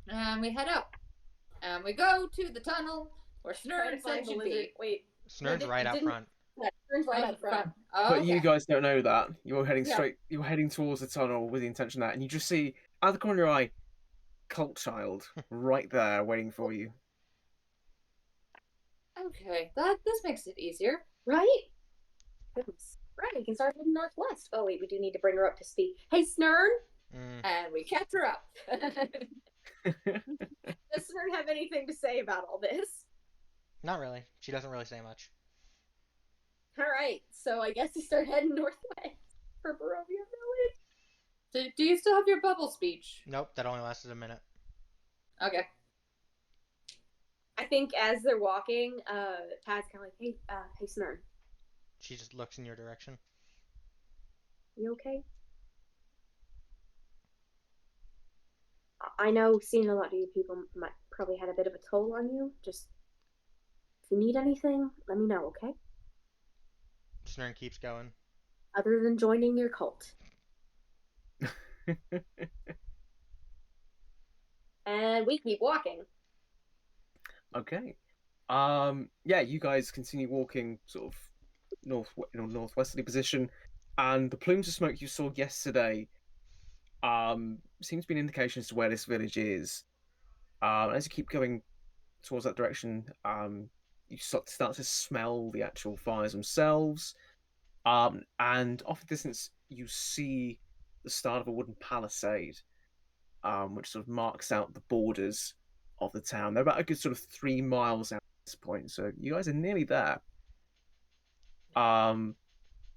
And we head out. And we go to the tunnel where Snurton said should be. Wait. Snurton's right out front. Snurton's right out front. Oh, But okay. you guys don't know that. You're heading straight. You're heading towards the tunnel with the intention of that, and you just see out the corner of your eye, cult child right there waiting for you. Okay, this makes it easier. Right? Goodness. Right, we can start heading northwest. Oh wait, we do need to bring her up to speed. Hey, Snurn! And we catch her up. Does Snurn have anything to say about all this? Not really. She doesn't really say much. All right, so I guess you start heading northwest for Barovia Village. Do you still have your bubble speech? Nope, that only lasted a minute. Okay. I think as they're walking, Pat's kind of like, hey, Smyrn, She just looks in your direction. you okay? I know seeing a lot of you people might probably had a bit of a toll on you. Just if you need anything, let me know, okay? Snurn keeps going. Other than joining your cult. And we keep walking. Okay. Yeah, you guys continue walking sort of northwesterly position, and the plumes of smoke you saw yesterday seems to be an indication as to where this village is. As you keep going towards that direction, you start to smell the actual fires themselves. And off in the distance, you see the start of a wooden palisade, which sort of marks out the borders of the town. They're about a good sort of 3 miles out at this point, so you guys are nearly there. You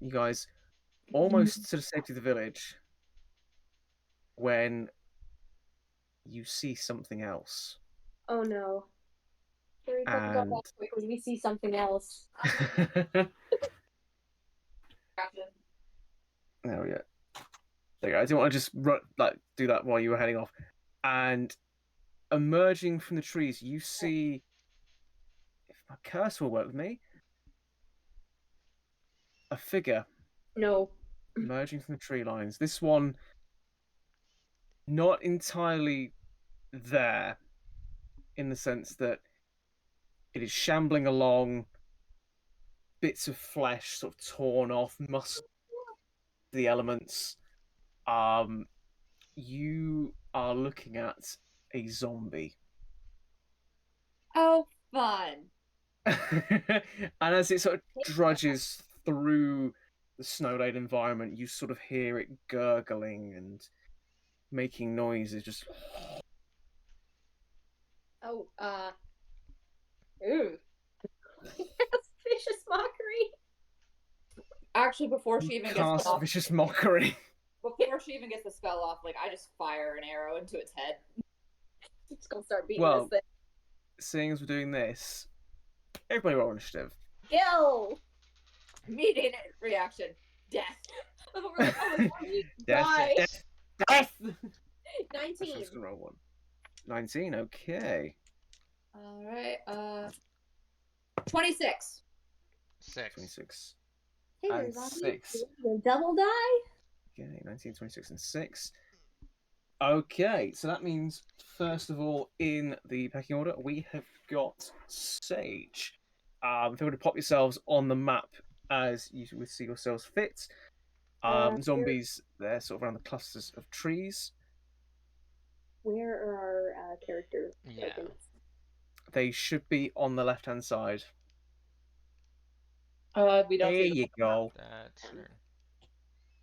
guys almost to the safety of the village when you see something else. Oh no. Harry Potter got back quickly. We see something else. Gotcha. There we go. There you go. I didn't want to just do that while you were heading off. And emerging from the trees, you see, if my curse will work with me, a figure. No. Emerging from the tree lines. This one, not entirely there, in the sense that it is shambling along, bits of flesh sort of torn off, muscle, the elements. You are looking at a zombie. Oh, fun. And as it sort of drudges through the snow-laden environment, you sort of hear it gurgling and making noises, just... Oh, ooh. Vicious mockery. Actually, before she even gets Cast off, vicious mockery. before she even gets the spell off, like I just fire an arrow into its head. It's gonna start beating Well, this thing. Seeing as we're doing this, everybody roll initiative. Kill! Immediate reaction: death. We're like, oh, zombie, die. Death! 19. I'm just gonna roll one. 19, okay. All right. 26. 6. 26. Hey, And there's zombie. 6. You double die? Okay, 19, 26, and 6. Okay, so that means, first of all, in the pecking order, we have got Sage. If you want to pop yourselves on the map as you would see yourselves fit. Zombies, they're sort of around the clusters of trees. Where are our character Yeah. tokens? They should be on the left-hand side. We don't. There you go. That's Snurn.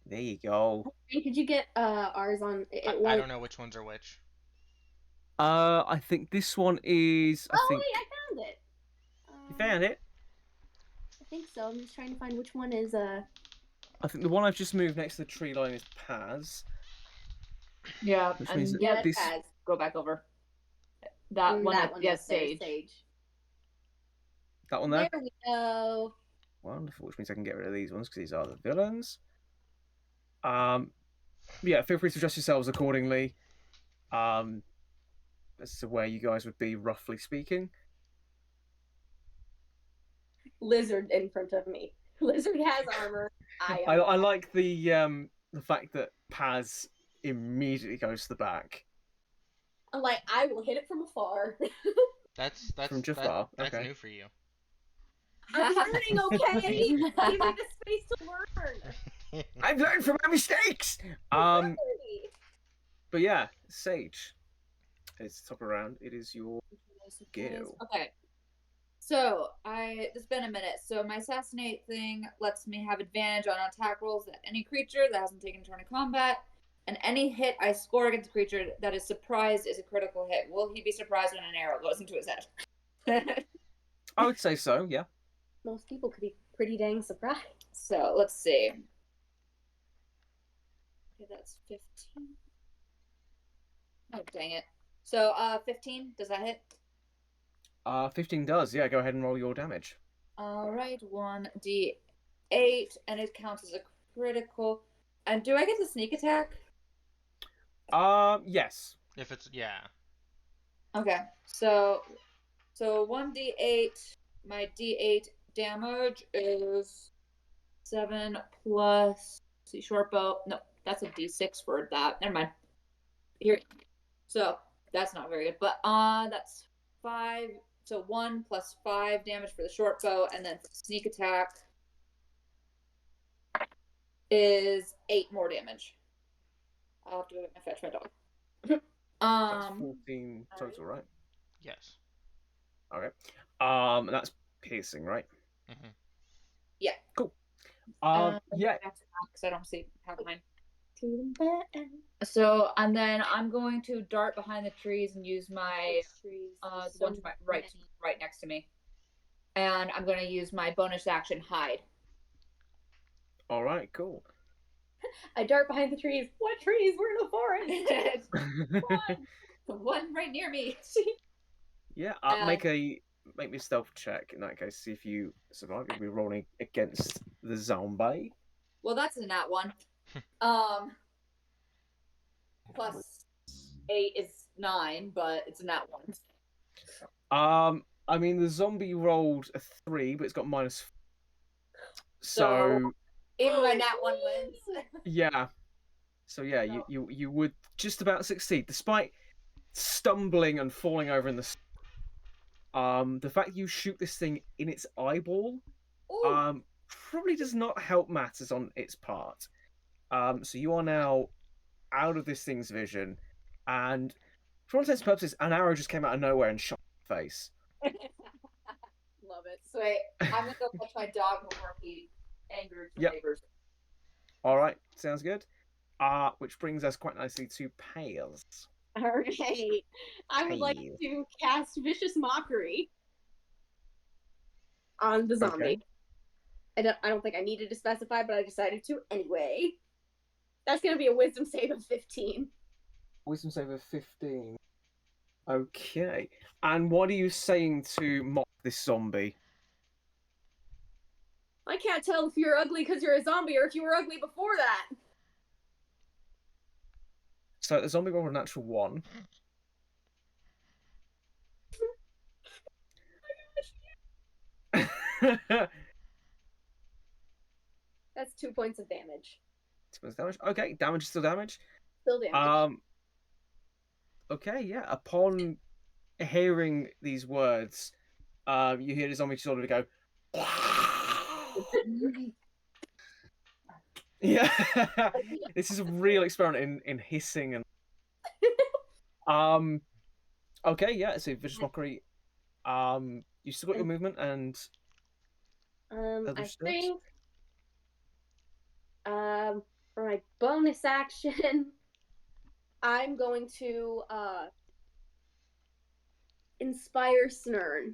There you go. Hey, could you get ours on? I don't know which ones are which. I think this one is. I think wait, I found it. you found it. I think so. I'm just trying to find which one is I think the one I've just moved next to the tree line is Paz. Yeah, Which and means that yeah, this- go back over. That one. Yes, Sage. That one there. There we go. Wonderful. Which means I can get rid of these ones because these are the villains. Yeah, feel free to adjust yourselves accordingly. As to where you guys would be, roughly speaking. Lizard in front of me. Lizard has armor. I like the fact that Paz immediately goes to the back. I'm like, I will hit it from afar. That's From Jafar, that's okay. new for you. I'm learning, okay? Give me the space to learn. I've learned from my mistakes. Exactly. But yeah, Sage. It's top of round. It is your go. Okay. So it's been a minute. So my assassinate thing lets me have advantage on attack rolls that any creature that hasn't taken a turn of combat, and any hit I score against a creature that is surprised is a critical hit. Will he be surprised when an arrow goes into his head? I would say so, yeah. Most people could be pretty dang surprised. So let's see. Okay, that's 15. Oh, dang it. So 15, does that hit? 15 does, yeah. Go ahead and roll your damage. All right, 1d8, and it counts as a critical. And do I get the sneak attack? Yes. If it's yeah. Okay, so 1d8. My d8 damage is 7 plus. See, short bow. No, that's a d6 for that. Never mind. Here. So that's not very good. But that's 5. So 1 plus 5 damage for the short bow, and then for the sneak attack is 8 more damage. I'll have to go and fetch my dog. That's 14 total, right? Yes. Okay. That's piercing, right? Mm-hmm. Yeah. Cool. Yeah. Because I don't see how mine. So, and then I'm going to dart behind the trees and use my the one to my right next to me, and I'm going to use my bonus action hide. All right, cool. I dart behind the trees. What trees? We're in a forest. One right near me. Yeah, make me a stealth check in that case. See if you survive. You'll be rolling against the zombie. Well, that's a nat 1. Plus 8 is 9, but it's a nat 1. I mean, the zombie rolled a 3, but it's got -4. So even my nat 1 wins. Yeah. So yeah, you would just about succeed, despite stumbling and falling over in the. The fact you shoot this thing in its eyeball, probably does not help matters on its part. So you are now out of this thing's vision, and for all intents and purposes, an arrow just came out of nowhere and shot your face. Love it. So wait, I'm gonna go fetch my dog before he angers the neighbors. All right, sounds good. Which brings us quite nicely to Pales. All right. I would like to cast Vicious Mockery on the zombie. Okay. I don't think I needed to specify, but I decided to anyway. That's going to be a Wisdom save of 15. Wisdom save of 15. Okay. And what are you saying to mock this zombie? I can't tell if you're ugly because you're a zombie or if you were ugly before that. So the zombie rolled a natural 1. That's 2 points of damage. 2 points of damage. Okay, damage is still damage. Still damage. Okay, yeah. Upon hearing these words, you hear the zombie sort of go. Yeah, this is a real experiment in hissing and. Okay, yeah. So Vicious Mockery. You still got your movement and. I think. For my bonus action, I'm going to inspire Snurn.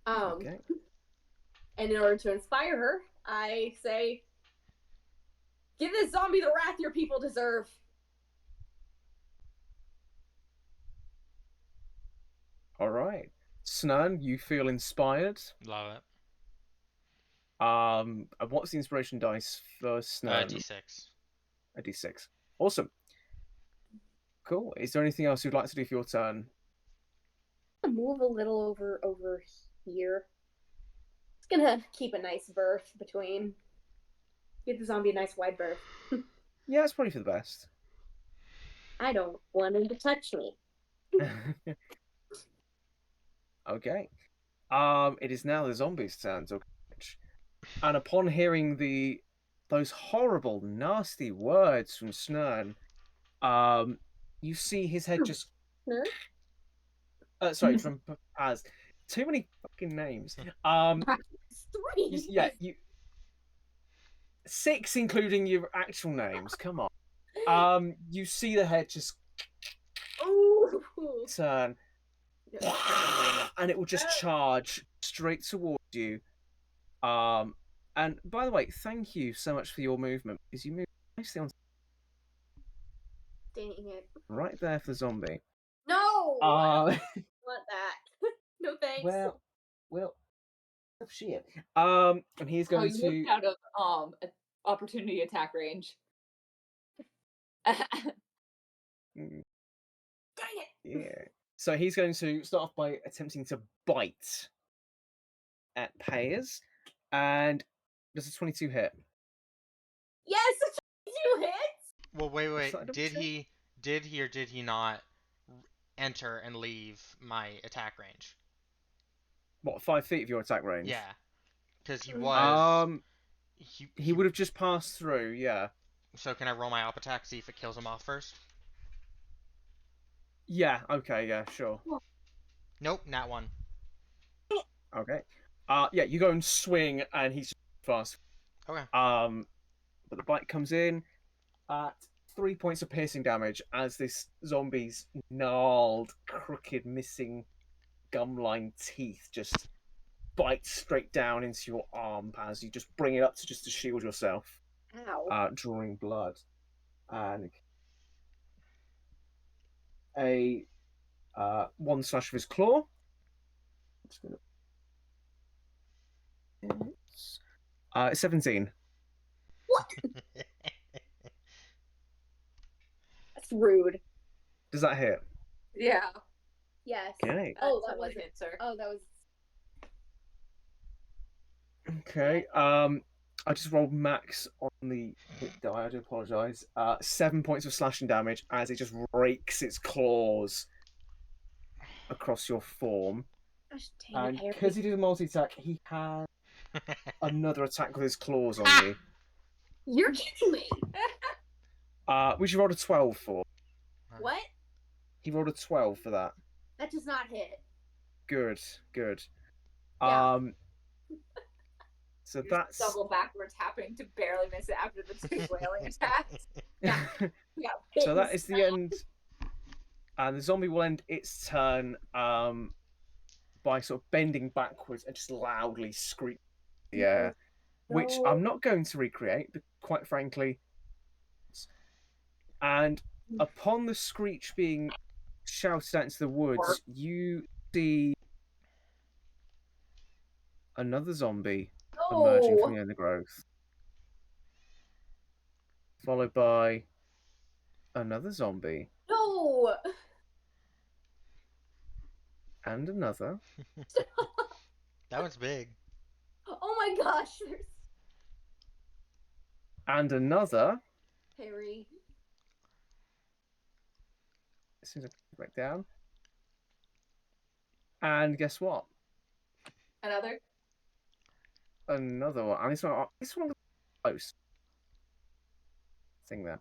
Okay. And in order to inspire her, I say, "Give this zombie the wrath your people deserve." All right, Snurn, you feel inspired. Love it. And what's the inspiration dice for Snurn? D6. A D6. Awesome. Cool. Is there anything else you'd like to do for your turn? I'll move a little over here. It's gonna keep a nice berth between. Give the zombie a nice wide berth. Yeah, it's probably for the best. I don't want him to touch me. Okay. It is now the zombie's turn to catch. And upon hearing those horrible, nasty words from Snurn, you see his head just. Sorry, from Paz. Too many fucking names. 3. Yeah, 6, including your actual names. Come on. You see the head just turn, and it will just charge straight towards you. And by the way, thank you so much for your movement, because you moved nicely on Dang it. right there for the zombie. No! I Uh, don't want that. No thanks. well, oh, shit. And he's Oh, going you to. moved out of opportunity attack range. Mm, Dang it! yeah. So he's going to start off by attempting to bite at Payers, and does a 22 hit? Yes! 2 hits! Well, wait. Should I double Did check? he or did he not enter and leave my attack range? What, 5 feet of your attack range? Yeah, because he Mm. was. He would have just passed through, yeah. So can I roll my op attack, see if it kills him off first? Yeah, okay, yeah, sure. Nope, nat 1. Okay. Yeah, you go and swing, and he's fast. Okay. But the bite comes in at 3 points of piercing damage as this zombie's gnarled, crooked, missing gum-lined teeth just bite straight down into your arm as you just bring it up to just to shield yourself, Ow. drawing blood. And a one slash of his claw. Just gonna... It's 17. What? That's rude. Does that hit? Yeah. Yes. Okay. Oh, That that was wasn't. it, sir. Oh, that was. Okay. I just rolled max on the hit die. I do apologize. 7 points of slashing damage as it just rakes its claws across your form. Gosh, dang And it, Harry. because he did a multi-attack, he had another attack with his claws on you, You're kidding me. which you rolled a 12 for. What? He rolled a 12 for that. That does not hit. Good. Yeah. So You that's just double backwards, happening to barely miss it after the 2 wailing attacks. Yeah. Yeah. so that is the end, and the zombie will end its turn by sort of bending backwards and just loudly screaming in the air, which No. I'm not going to recreate, but quite frankly. And upon the screech being shouted out into the woods, you see another zombie emerging from the undergrowth, followed by another zombie No. and another. That one's big. Oh my gosh. There's And another. Harry. As soon as I put it back down. And guess what? Another? Another one. And this one was close. Thing there.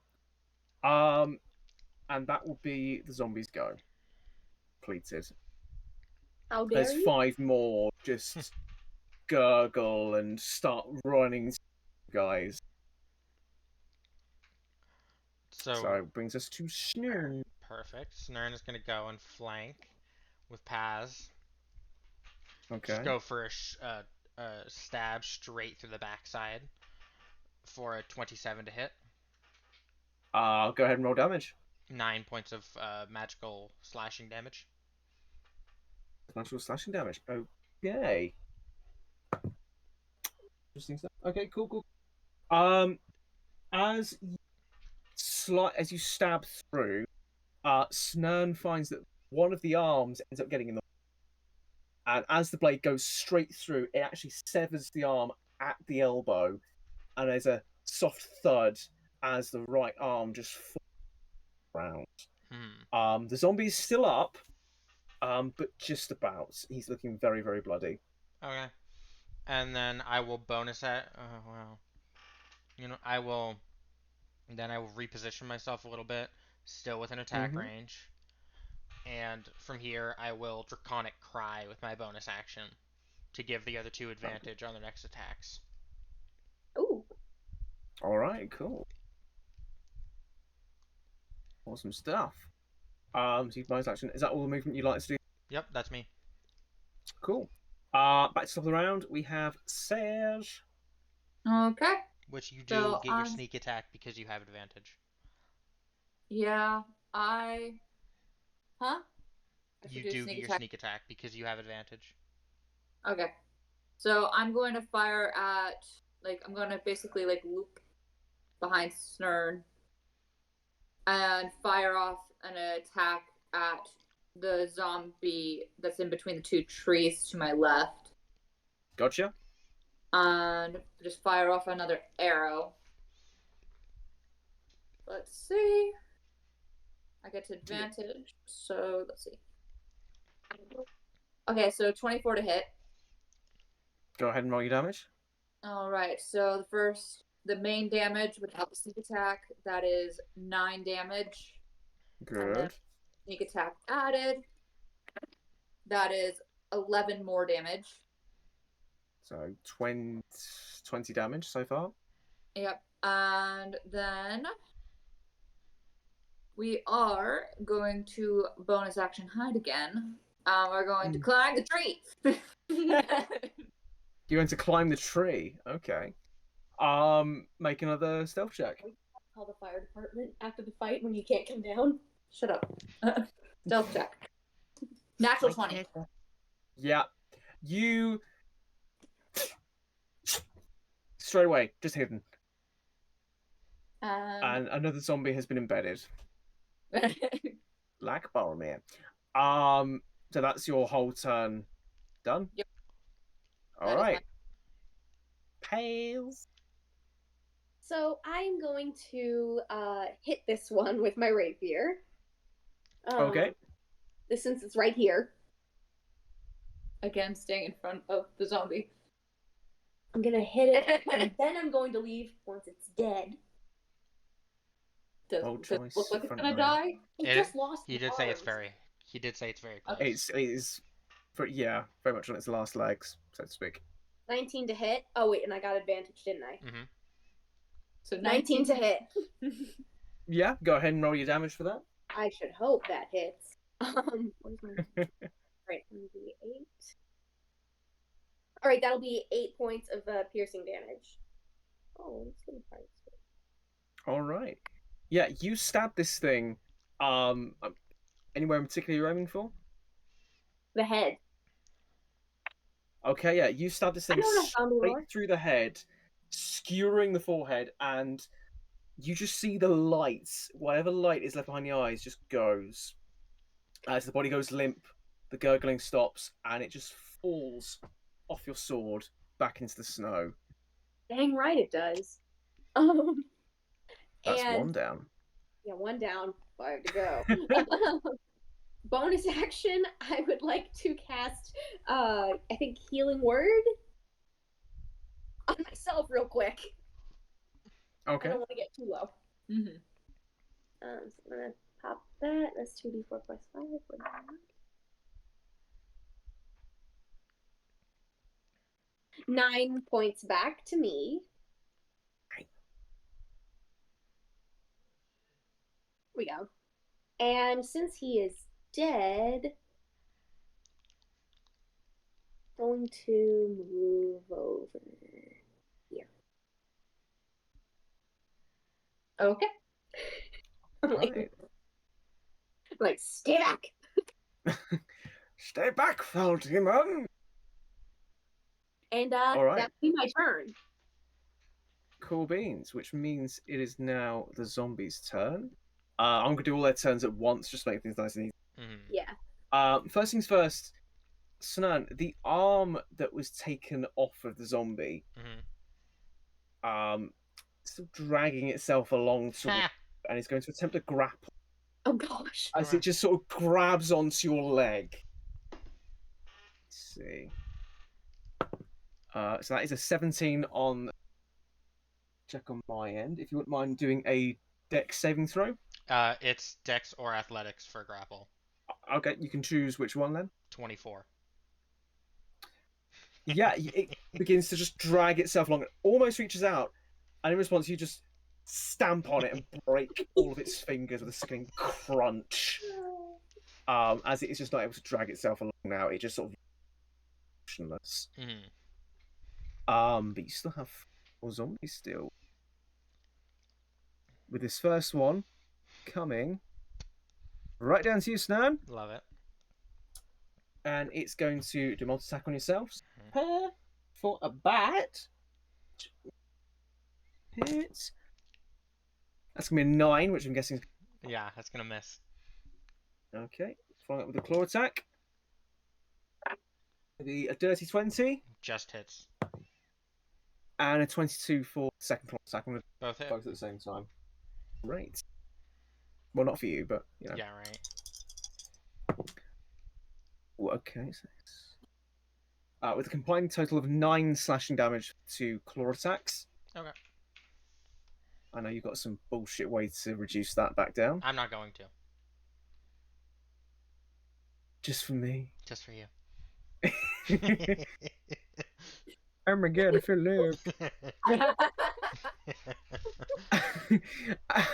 And that will be the zombies go. Completed. How dare There's you? 5 more just gurgle and start running, guys. So it brings us to Snurn. Perfect. Snurn is going to go and flank with Paz. Okay. Just go for a stab straight through the backside for a 27 to hit. Go ahead and roll damage. 9 points of magical slashing damage. Natural slashing damage. Okay. Interesting stuff. Okay, cool. As you stab through, Snurn finds that one of the arms ends up getting in the way. And as the blade goes straight through, it actually severs the arm at the elbow, and there's a soft thud as the right arm just falls around. The zombie is still up, but just about. He's looking very, very bloody. Okay. And then I will bonus that. Oh, wow. I will reposition myself a little bit, still within attack range. And from here, I will Draconic Cry with my bonus action to give the other 2 advantage on their next attacks. Ooh. All right, cool. Awesome stuff. So bonus action. Is that all the movement you'd like to do? Yep, that's me. Cool. Back to the top of the round, we have Serge. Okay. Which you do So, get your sneak attack because you have advantage. Yeah, I. Huh? I You should do get sneak your attack. sneak attack because you have advantage. Okay. So I'm going to fire at I'm going to basically loop behind Snern and fire off an attack at the zombie that's in between the two trees to my left. Gotcha. And just fire off another arrow. Let's see. I get advantage. So let's see. Okay, so 24 to hit. Go ahead and roll your damage. All right. So the main damage without the sneak attack, that is 9 damage. And then Good. sneak attack added, that is 11 more damage. So 20 damage so far. Yep. And then we are going to bonus action hide again. We're going to climb the tree. You're going to climb the tree. Okay. Make another stealth check. Call the fire department after the fight when you can't come down. Shut up. Stealth check. Natural 20. Yeah. You straight away, just hidden. And another zombie has been embedded. Like Boromir. So that's your whole turn done? Yep. Alright. Pales. So I'm going to hit this one with my rapier. Okay. Since it's right here. Again, staying in front of the zombie. I'm gonna hit it, and then I'm going to leave once it's dead. Does it look like it's gonna die? It just lost. He did say it's very. He did say it's very close. It is, very much on its last legs, so to speak. 19 to hit. Oh wait, and I got advantage, didn't I? Mm-hmm. So 19 to hit. Yeah, go ahead and roll your damage for that. I should hope that hits. Where's my right? 8. All right, that'll be 8 points of piercing damage. Oh, it's gonna fire. All right. Yeah, you stab this thing. Anywhere in particular you're aiming for? The head. Okay, yeah, you stab this thing straight through the head, skewering the forehead, and you just see the lights. Whatever light is left behind the eyes just goes. As the body goes limp, the gurgling stops, and it just falls off your sword back into the snow. Dang right it does. That's one down. Yeah, 1 down, 5 to go. Bonus action, I would like to cast, I think, Healing Word on myself real quick. Okay. I don't want to get too low. Mm-hmm. So I'm going to pop that. That's 2d4 plus 5. 9 points back to me. We go. And since he is dead, going to move over here. Okay. Like, stay back. Stay back, foul demon. And right. that'll be my turn. Cool beans, which means it is now the zombies' turn. I'm going to do all their turns at once, just to make things nice and easy. Mm-hmm. Yeah. First things first, Snan, the arm that was taken off of the zombie, still dragging itself along, and is going to attempt to grapple. Oh gosh. As it just sort of grabs onto your leg. Let's see. So that is a 17 on check on my end. If you wouldn't mind doing a dex saving throw. It's dex or athletics for grapple. Okay, you can choose which one then. 24. Yeah, it begins to just drag itself along. It almost reaches out, and in response, you just stamp on it and break all of its fingers with a sickening crunch. as it is just not able to drag itself along now. It just sort of motionless. But you still have 4 zombies still. With this first one coming right down to you, Snan. Love it. And it's going to do multi-attack on yourselves. Prepare for a bat. Hit. That's going to be a 9, which I'm guessing is... Yeah, that's gonna miss. Okay. Following up with a claw attack. A dirty 20. Just hits. And a 22 for second claw attack. I'm going to Both hit. both at the same time. Great. Well, not for you, but, you know. Yeah, right. Okay. So with a combined total of 9 slashing damage to claw attacks. Okay. I know you've got some bullshit way to reduce that back down. I'm not going to. Just for me. Just for you. Oh my god, I feel loved.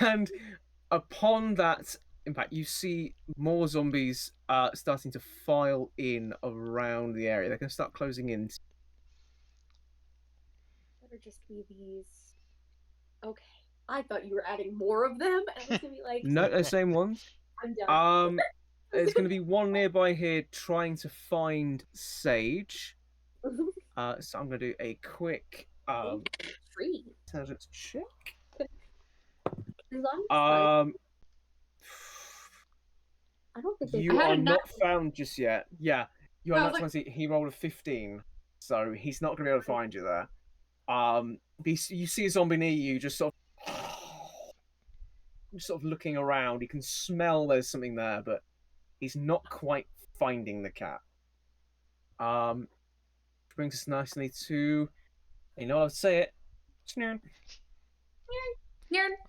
And upon that impact, you see more zombies starting to file in around the area. They're going to start closing in. Better just be these. Okay. I thought you were adding more of them, and I was gonna be like, No, the same ones. I'm done. There's going to be one nearby here trying to find Sage. So I'm going to do a quick Free. intelligence check. As long as, I don't think they. You I had are a not found just yet. Yeah, you are I not was like- 20. He rolled a 15, so he's not going to be able to find you there. You see a zombie near you, just sort of looking around. He can smell there's something there, but he's not quite finding the cat. Brings us nicely to, you know, I'll say it. Nerd.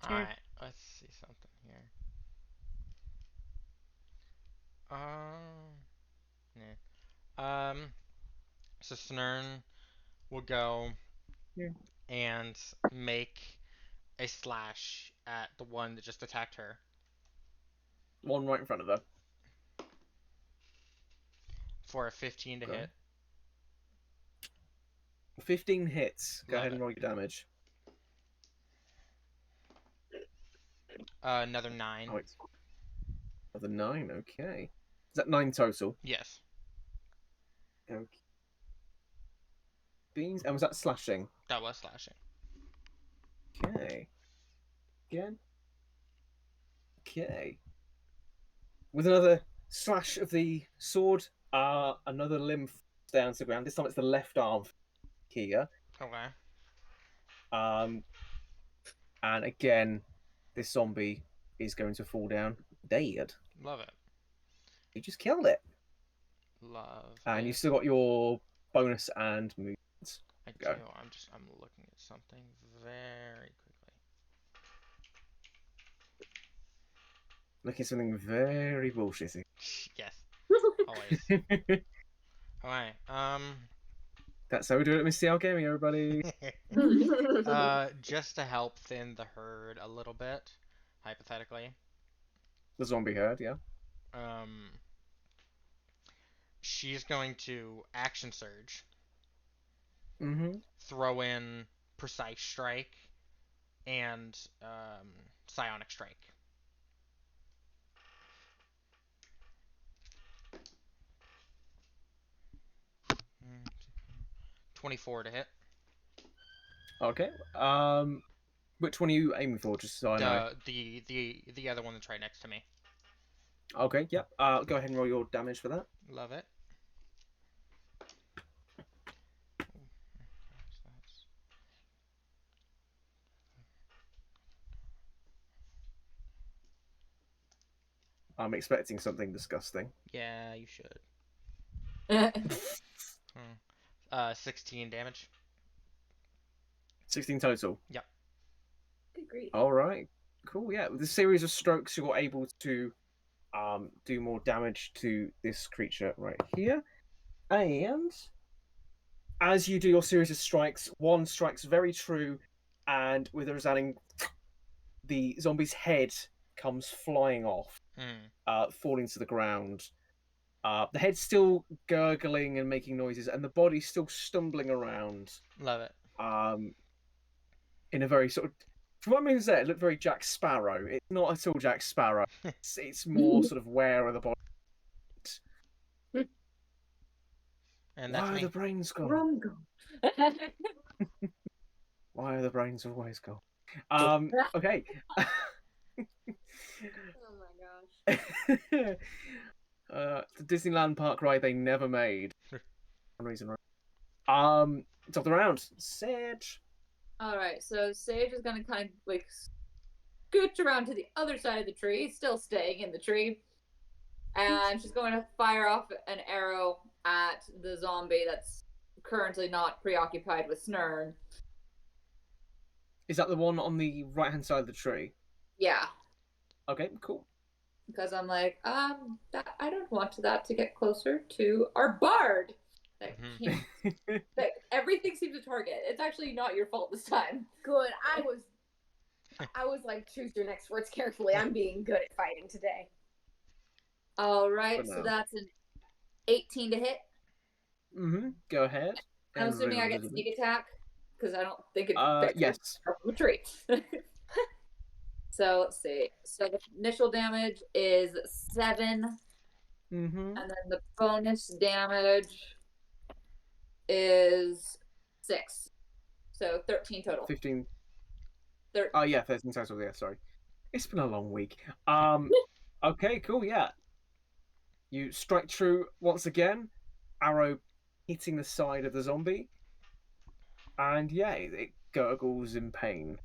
Alright, let's see something here. So Snern will go and make a slash at the one that just attacked her. One right in front of her. For a 15 to Okay. hit. 15 hits. Go Love ahead and it. roll your damage. Another 9. Oh, it's another 9. Okay. Is that 9 total? Yes. Okay. Beans. And was that slashing? That was slashing. Okay. Again. Okay. With another slash of the sword, another limb falls down to the ground. This time it's the left arm here. Okay. And again, this zombie is going to fall down dead. Love it. You just killed it. Love And it. you still got your bonus and movement. I go. do. I'm looking at something very quickly. Looking at something very bullshitty. Yes. Always. Alright. That's how we do it at Misty L Gaming, everybody. Just to help thin the herd a little bit, hypothetically. The zombie herd, yeah. She's going to action surge, Mm-hmm. throw in precise strike, and psionic strike. Mm, 24 to hit. Okay. Which one are you aiming for? Just so I know. The other one that's right next to me. Okay. Yep. Go ahead and roll your damage for that. Love it. I'm expecting something disgusting. Yeah, you should. 16 damage. 16 total. Yep. Good grief. All right. Cool. Yeah. With a series of strokes, you're able to do more damage to this creature right here. And as you do your series of strikes, one strikes very true, and with a resounding, the zombie's head comes flying off. falling to the ground. The head's still gurgling and making noises, and the body's still stumbling around. Love it. In a very sort of, from what I mean, there, it looked very Jack Sparrow. It's not at all Jack Sparrow. It's more sort of where are the body. And Why that's are me. the brains gone? Rum gone. Why are the brains always gone? Okay. Oh my gosh. The Disneyland park ride they never made. One reason, right? Top of the round, Sage. All right, so Sage is gonna kind of like scooch around to the other side of the tree, still staying in the tree, and she's going to fire off an arrow at the zombie that's currently not preoccupied with Snurn. Is that the one on the right hand side of the tree? Yeah, Okay, cool. because I'm like, I don't want that to get closer to our bard. That that everything seems to target. It's actually not your fault this time. Good. I was like, choose your next words carefully. I'm being good at fighting today. All right, For so now. that's an 18 to hit. Go ahead. I'm And assuming I get roll sneak attack because I don't think it yes. from the tree. So let's see. So the initial damage is 7, Mm-hmm. and then the bonus damage is 6. So 13 total. 15. Thir- Oh yeah, 13 total. Yeah, sorry. It's been a long week. Okay, cool. Yeah. You strike true once again. Arrow hitting the side of the zombie, and yeah, it gurgles in pain.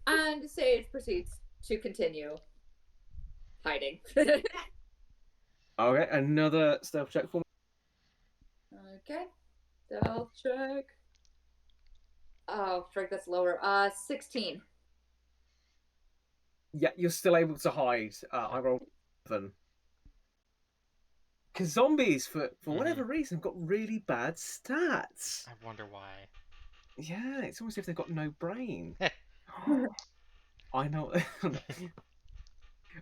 and Sage proceeds to continue hiding. Okay, another stealth check for me. Okay. Stealth check. Oh, strike that's lower. 16. Yeah, you're still able to hide. I rolled 7. Because zombies, for whatever reason, got really bad stats. I wonder why. Yeah, it's almost as if they've got no brain. I know.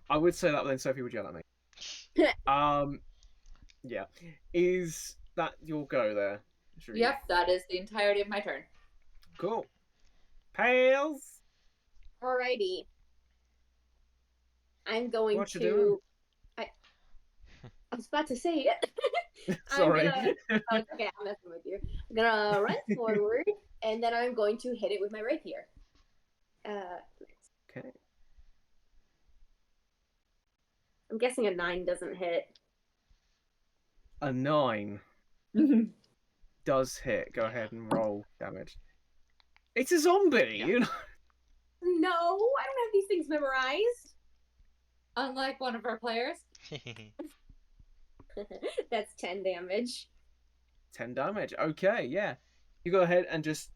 I would say that, but then Sophie would yell at me. Yeah. Is that your go there? Sharif? Yep, that is the entirety of my turn. Cool. Pales. Alrighty. I'm going What you to. doing? I was about to say it. Sorry. Oh, it's okay. I'm messing with you. I'm gonna run forward, and then I'm going to hit it with my rapier. Okay. I'm guessing a 9 doesn't hit. A 9 does hit. Go ahead and roll damage. It's a zombie. Yeah. You know. No, I don't have these things memorized. Unlike one of our players. That's 10 damage. 10 damage. Okay, yeah. You go ahead and just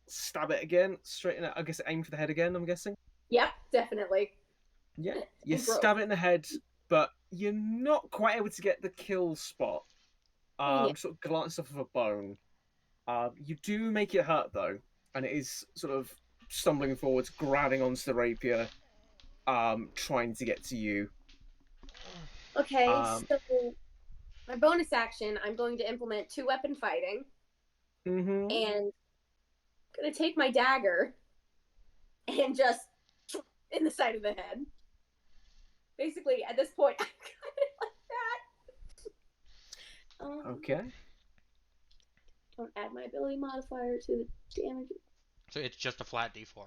stab it again. Straight in it. I guess aim for the head again, I'm guessing. Yep, definitely. Yeah. You Gross. stab it in the head, but you're not quite able to get the kill spot. Yeah. Sort of glance off of a bone. You do make it hurt, though. And it is sort of stumbling forwards, grabbing onto the rapier, trying to get to you. Okay, so my bonus action, I'm going to implement 2-weapon fighting. Mm-hmm. And I'm going to take my dagger and just in the side of the head. Basically, at this point, I'm kind of like that. Okay. Don't add my ability modifier to the damage. So it's just a flat D4.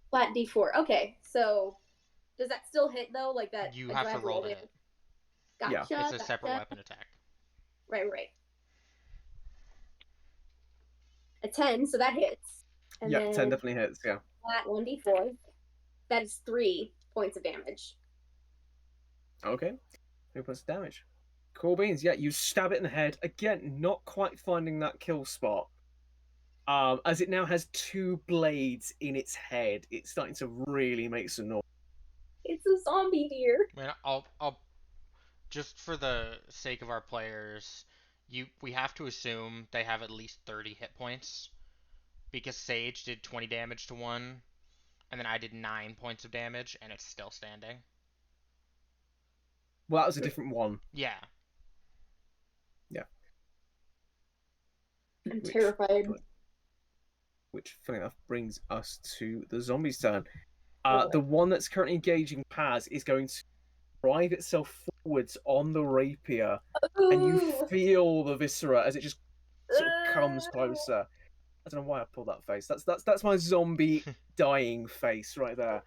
Flat D4. Okay, so does that still hit though? Like that? You like, have do I to roll to it? hit. Gotcha. Yeah. It's a separate weapon attack. Right. A 10, so that hits. And Yeah, then 10 definitely hits, yeah. flat 1d4. That is 3 points of damage. Okay. 3 points of damage. Cool beans. Yeah, you stab it in the head. Again, not quite finding that kill spot. As it now has 2 blades in its head, it's starting to really make some noise. It's a zombie deer. I mean, I'll just for the sake of our players, we have to assume they have at least 30 hit points, because Sage did 20 damage to one, and then I did 9 points of damage, and it's still standing. Well, that was a different one. Yeah. I'm Which- terrified. Which, funny enough, brings us to the zombies' turn. Oh, boy. The one that's currently engaging Paz is going to drive itself forwards on the rapier, and you Ooh. feel the viscera as it just sort of comes closer. I don't know why I pulled that face. That's my zombie dying face right there.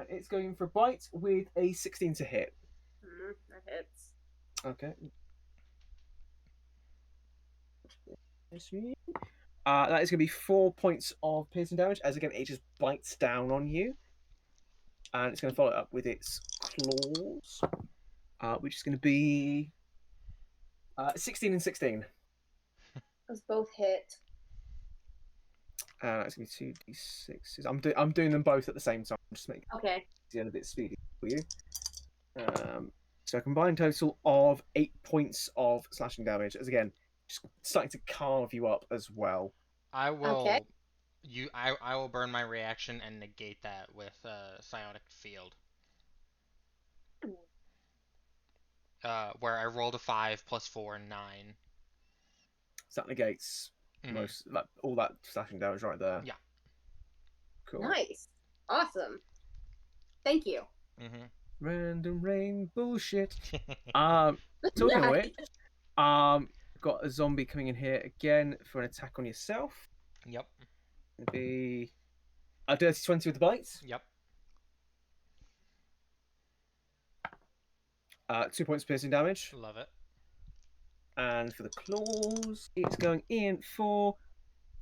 It's going for a bite with a 16 to hit. That hits. Okay. That is going to be 4 points of piercing damage, as again, it just bites down on you. And it's going to follow it up with its claws, which is going to be 16 and 16. Those both hit. It's going to be 2d6s. I'm doing them both at the same time, just making Okay. it a bit speedy for you. So a combined total of 8 points of slashing damage, as again, just starting to carve you up as well. I will. Okay. I will burn my reaction and negate that with psionic field. Where I rolled a 5 plus 4 and 9. So that negates Mhm. most, like, all that slashing damage right there. Yeah. Cool. Nice. Awesome. Thank you. Random rain bullshit. Talking of which, got a zombie coming in here again for an attack on yourself. Yep. It'd be a dirty 20 with the bite. Yep. 2 points of piercing damage. Love it. And for the claws, it's going in for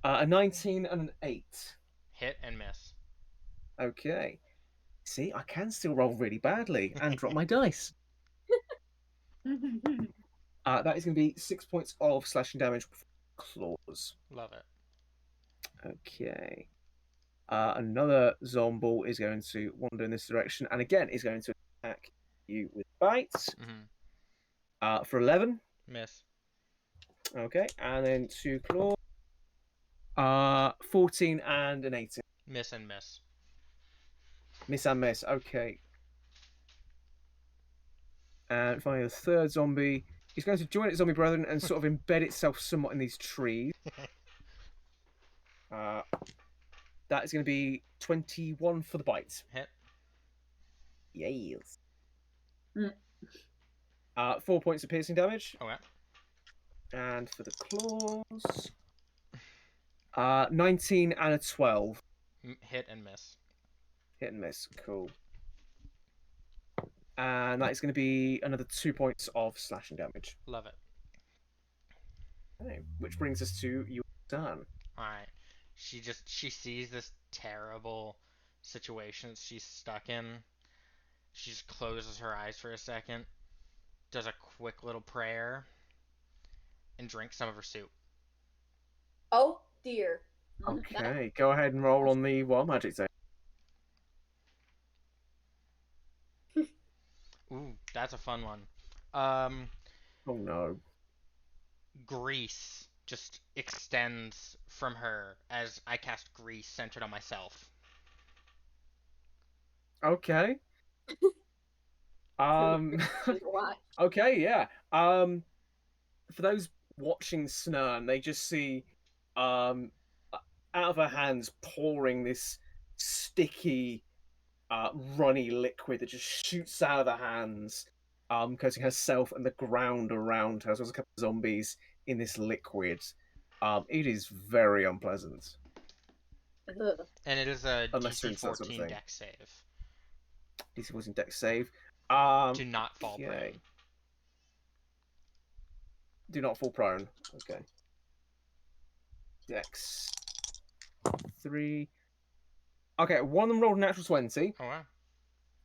a 19 and an 8. Hit and miss. Okay. See, I can still roll really badly and drop my dice. That is going to be 6 points of slashing damage with claws. Love it. Okay. Another zombie is going to wander in this direction, and again is going to attack you with bites. For 11. Miss. Okay, and then 2 claws. 14 and an 18. Miss and miss. Miss and miss. Okay. And finally, the third zombie is going to join its zombie brethren and sort of embed itself somewhat in these trees. That is going to be 21 for the bite. Hit. Yes. 4 points of piercing damage. Okay. And for the claws, 19 and a 12. Hit and miss. Hit and miss. Cool. And that is going to be another 2 points of slashing damage. Love it. Okay, which brings us to your turn. Alright. She sees this terrible situation she's stuck in. She just closes her eyes for a second, does a quick little prayer, and drinks some of her soup. Oh dear. Okay, go ahead and roll on the wild magic save. Ooh, that's a fun one. Oh no. Grease just extends from her as I cast grease centered on myself. Okay. Watch. Okay, yeah. For those watching Snurn, they just see out of her hands pouring this sticky runny liquid that just shoots out of her hands, coating herself and the ground around her, as well as a couple of zombies in this liquid. It is very unpleasant. Ugh. And it is a Unless you're DC into that sort of 14 thing. dex save. DC was in dex save. Do not fall Okay. prone. Do not fall prone. Okay. Dex 3. Okay, one of them rolled a natural 20. Oh wow.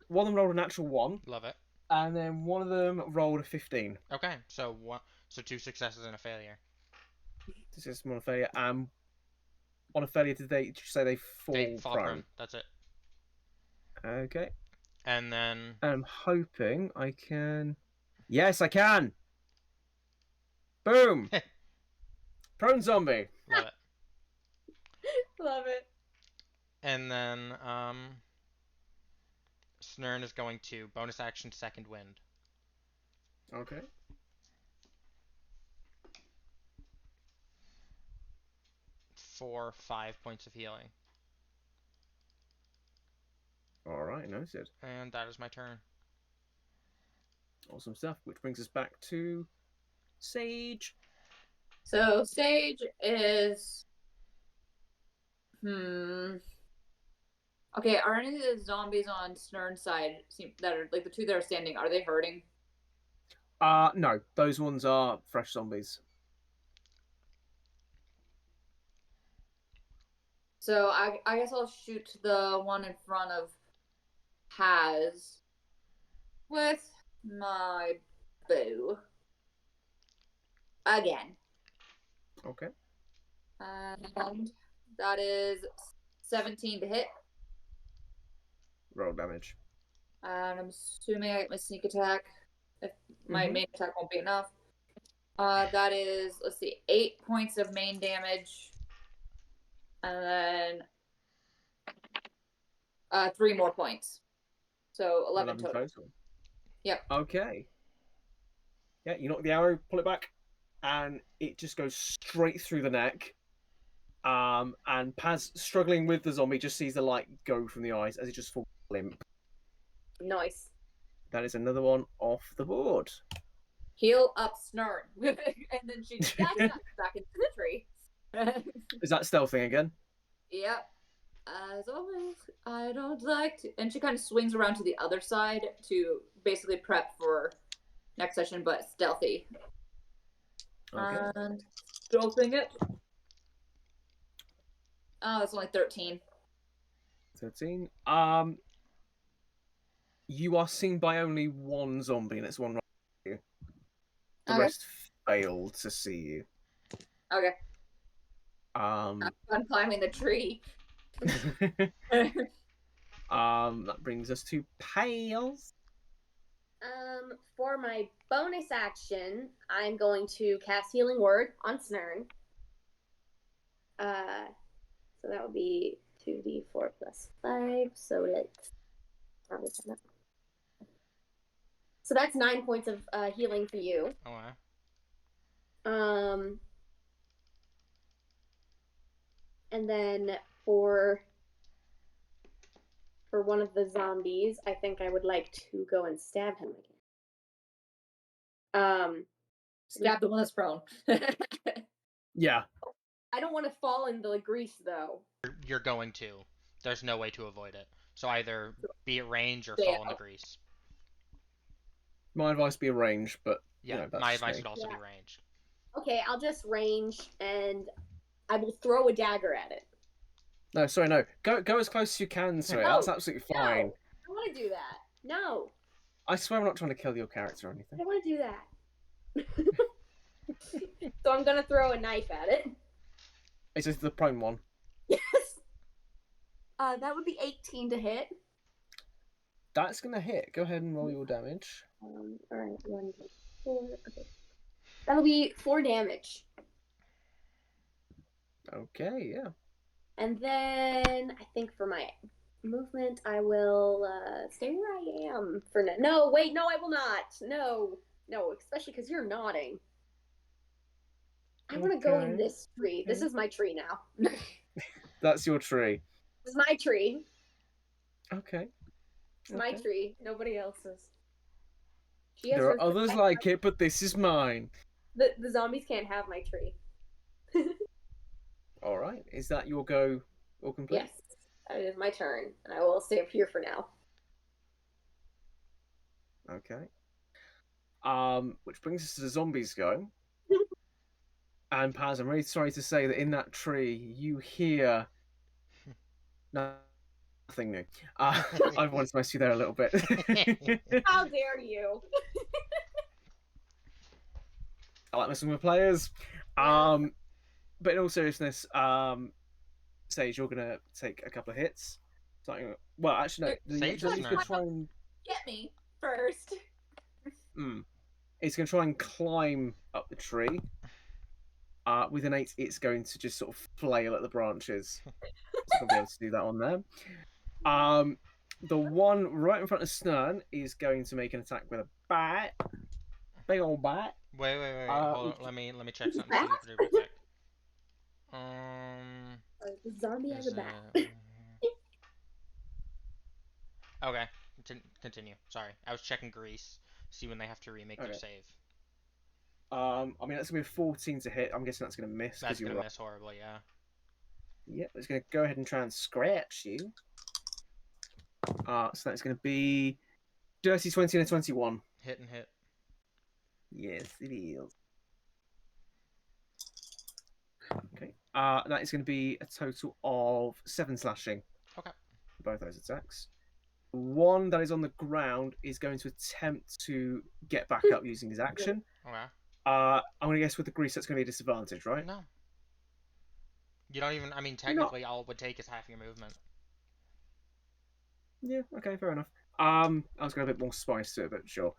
One of them rolled a natural 1. Love it. And then one of them rolled a 15. Okay, so 2 successes and a failure. This is one failure. On a failure, did you say they They fall prone? prone. That's it. Okay. And then I'm hoping I can. Yes, I can. Boom. Prone zombie. love it. Love it. And then Snurn is going to bonus action second wind. Okay. For 5 points of healing. All right, noted. And that is my turn. Awesome stuff. Which brings us back to Sage. So Sage is Okay, are any of the zombies on Snurn's side that are like the two that are standing, are they hurting? No, those ones are fresh zombies. So I guess I'll shoot the one in front of Paz with my bow. Again. Okay. And that is 17 to hit. Roll damage. And I'm assuming I get my sneak attack. If my main attack won't be enough. That is, let's see, 8 points of main damage. And then 3 more points. So 11 total. Yep. Okay. Yeah, you knock the arrow, pull it back, and it just goes straight through the neck. And Paz, struggling with the zombie, just sees the light go from the eyes as it just falls limp. Nice. That is another one off the board. Heal up Snurn. And then she back into the tree. Is that stealthing again? Yep. As always, I don't like to. And she kind of swings around to the other side to basically prep for next session, but stealthy. Okay. And stealthing it. Oh, it's only 13. 13. You are seen by only one zombie, and it's one right next to you. The Okay. rest failed to see you. Okay. I'm climbing the tree. That brings us to Pales. For my bonus action, I'm going to cast Healing Word on Snurn. So that would be 2d4 plus 5. So that's 9 points of healing for you. Oh, wow. And then for one of the zombies, I think I would like to go and stab him again. Stab the one that's prone. Yeah. I don't want to fall in the grease though. You're going to. There's no way to avoid it. So either be at range or Stay fall in the out. grease. My advice be a range, but Yeah, you know, that's my just advice me. would also be range. Okay, I'll just range and I will throw a dagger at it. No, sorry, no. Go as close as you can, sorry. No, That's absolutely fine. No, I don't want to do that. No. I swear I'm not trying to kill your character or I anything. don't want to do that. So I'm gonna throw a knife at it. Is this the prone one? Yes. That would be 18 to hit. That's gonna hit. Go ahead and roll your damage. All right, 1, 2, 4. Okay. That'll be 4 damage. Okay, yeah. And then I think for my movement, I will stay where I am for now. No, wait, no, I will not. No, especially because you're nodding. I want to go in this tree. This is my tree now. That's your tree. This is my tree. Okay. It's my tree. Nobody else's. There are others like it, but this is mine. The zombies can't have my tree. All right. Is that your go all complete? Yes, it is my turn, and I will stay up here for now. Okay. Which brings us to the zombies go. And Paz, I'm really sorry to say that in that tree you hear nothing new. I wanted to mess you there a little bit. How dare you? I like messing with players. But in all seriousness, Sage, you're gonna take a couple of hits. Well, actually, no. Sage He's gonna try and Get me first. He's gonna try and climb up the tree. With an 8, it's going to just sort of flail at the branches. It's not going to be able to do that on there. The one right in front of Snern is going to make an attack with a bat. Big old bat. Wait. Hold on. Let me check something. Bat? Super duper quick. The zombie has Is a bat. Okay, continue. Sorry, I was checking Grease, see when they have to remake their save. I mean, that's going to be a 14 to hit. I'm guessing that's going to miss. That's going to miss horribly, yeah. Yep, it's going to go ahead and try and scratch you. So that's going to be dirty 20 and a 21. Hit and hit. Yes, it is. Okay. That is going to be a total of 7 slashing. Okay. For both those attacks. One that is on the ground is going to attempt to get back up using his action. Okay. I'm going to guess with the grease that's going to be a disadvantage, right? No. You don't even. I mean, technically, all it would take is half your movement. Yeah. Okay. Fair enough. I was going to a bit more spice to it, but sure.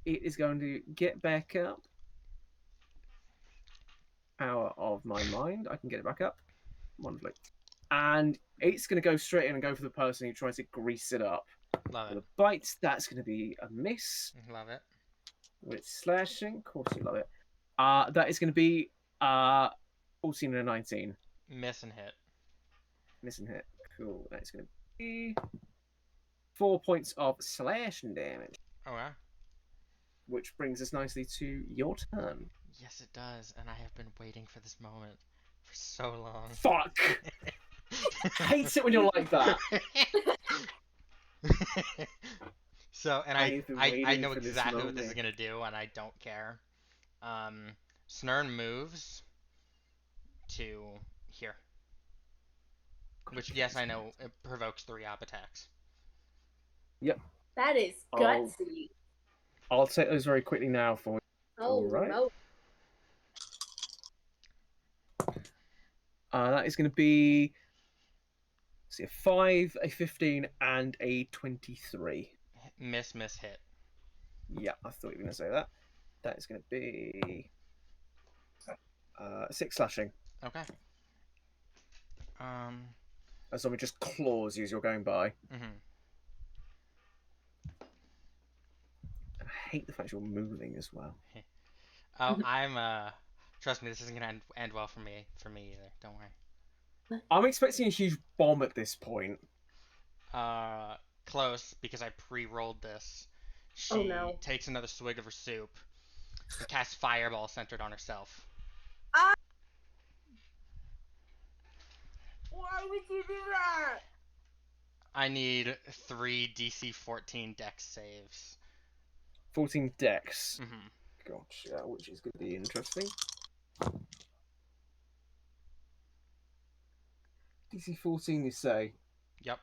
It is going to get back up. Power of my mind. I can get it back up. Wonderfully. And it's going to go straight in and go for the person who tries to grease it up. Love it. With a bite, that's going to be a miss. Love it. With slashing, of course you love it. That is going to be 14 and a 19. Miss and hit. Miss and hit. Cool. That's going to be 4 points of slashing damage. Okay. Which brings us nicely to your turn. Yes, it does, and I have been waiting for this moment for so long. Fuck! I hate it when you're like that. So, and I know exactly what this is gonna do, and I don't care. Snern moves to here, which, yes, I know it provokes 3 op attacks. Yep. That is gutsy. I'll take those very quickly now for you. Oh, right. no. That is going to be a 5, a 15, and a 23. Miss, hit. Yeah, I thought you were going to say that. That is going to be 6 slashing. Okay. As someone just claws you as you're going by. Mm-hmm. I hate the fact you're moving as well. Oh, trust me, this isn't gonna end well for me either. Don't worry. I'm expecting a huge bomb at this point. Close, because I pre-rolled this. She takes another swig of her soup and casts Fireball centered on herself. Why would you do that? I need 3 DC 14 Dex saves. 14 Dex. Mm-hmm. Gotcha, which is going to be interesting. DC 14, you say? Yep.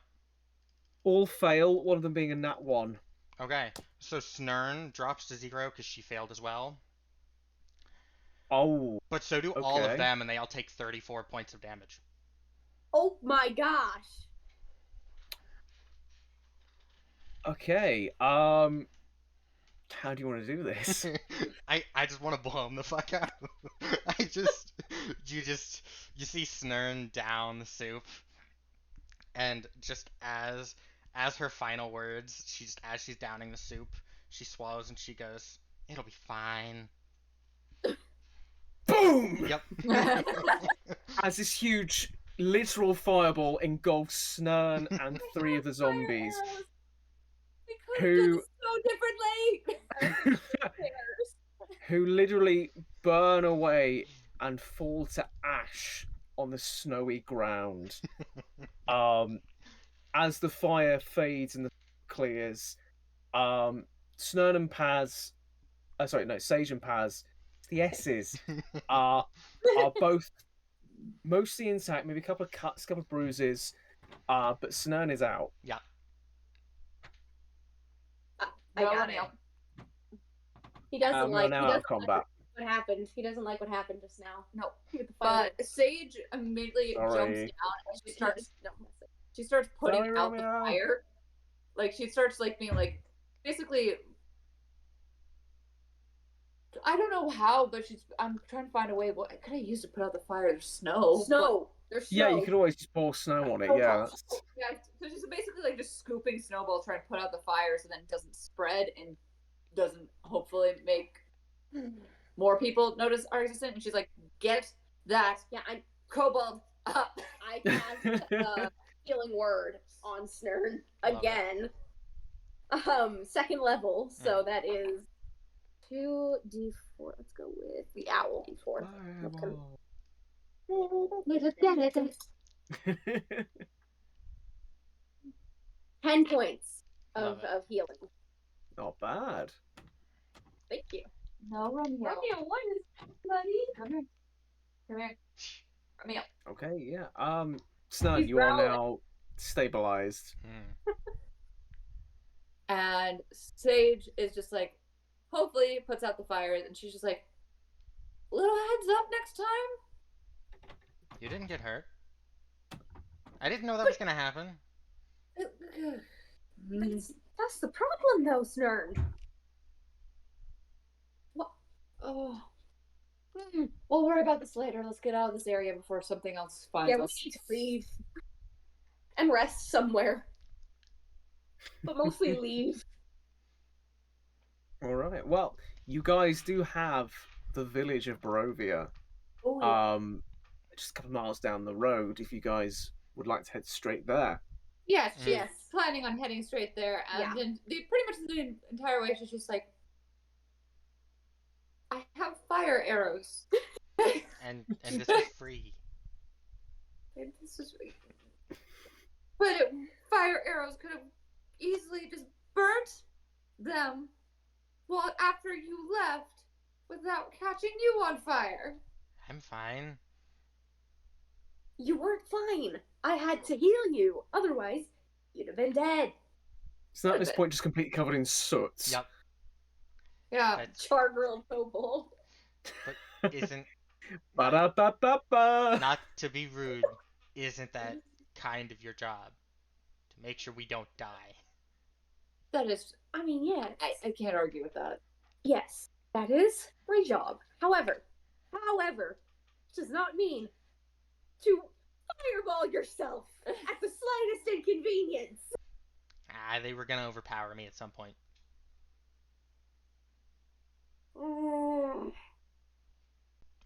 All fail, one of them being a nat 1. Okay, so Snern drops to 0 because she failed as well. Oh. But so do all of them, and they all take 34 points of damage. Oh my gosh. Okay, how do you want to do this? I just want to blow him the fuck out. You see Snern down the soup, and just as her final words, as she's downing the soup, she swallows and she goes, "It'll be fine." Boom! Yep. As this huge literal fireball engulfs Snern and 3 of the zombies. Who so differently. who literally burn away and fall to ash on the snowy ground. As the fire fades and the clears, Snern and Paz, Sage and Paz, the S's, are both mostly intact, maybe a couple of cuts, a couple of bruises, but Snern is out. Yeah. I got it. He doesn't like combat. What happened. He doesn't like what happened just now. No. With the But Sage immediately jumps down and she starts putting out the fire. Like, she starts, like, being like, basically I don't know how, but I'm trying to find a way. What could I use to put out the fire? There's snow. Snow. There's snow. Yeah, you could always just pour snow on it. Oh, Yeah, oh, that's... oh. Yeah, so she's basically like just scooping snowballs, trying to put out the fire so then it doesn't spread and doesn't hopefully make more people notice our existence. And she's like, get that kobold up. I cast healing word on Snern Love again. Second level, so that is 2d4. Let's go with the owl d4. Fireball. 10 points Love of healing. Not bad. Thank you. No, Romeo. Romeo, what is buddy? Come here. Come here. Romeo. Okay, yeah. Snug, He's you are growling. now stabilized. And Sage is just like, hopefully puts out the fires, and she's just like, little heads up next time. You didn't get hurt. I didn't know that was gonna happen. That's the problem, though, Snern. What? Oh. We'll worry about this later. Let's get out of this area before something else finds Yeah, we us. need to leave and rest somewhere, but mostly leave. All right. Well, you guys do have the village of Barovia. Oh, yeah. Just a couple of miles down the road. If you guys would like to head straight there. Yeah, she's Yes. planning on heading straight there, and Yeah. then pretty much the entire way she's just like, I have fire arrows. And this is free. And this is but fire arrows could have easily just burnt them well after you left without catching you on fire. I'm fine. You weren't fine. I had to heal you. Otherwise, you'd have been dead. So at this point, just completely covered in soot. Yep. Yeah. That's, Char-grilled kobold. but isn't Ba-da-ba-ba-ba. not to be rude, isn't that kind of your job? To make sure we don't die. That is, I mean, yeah. I can't argue with that. Yes, that is my job. However, does not mean to fireball yourself at the slightest inconvenience. They were gonna overpower me at some point.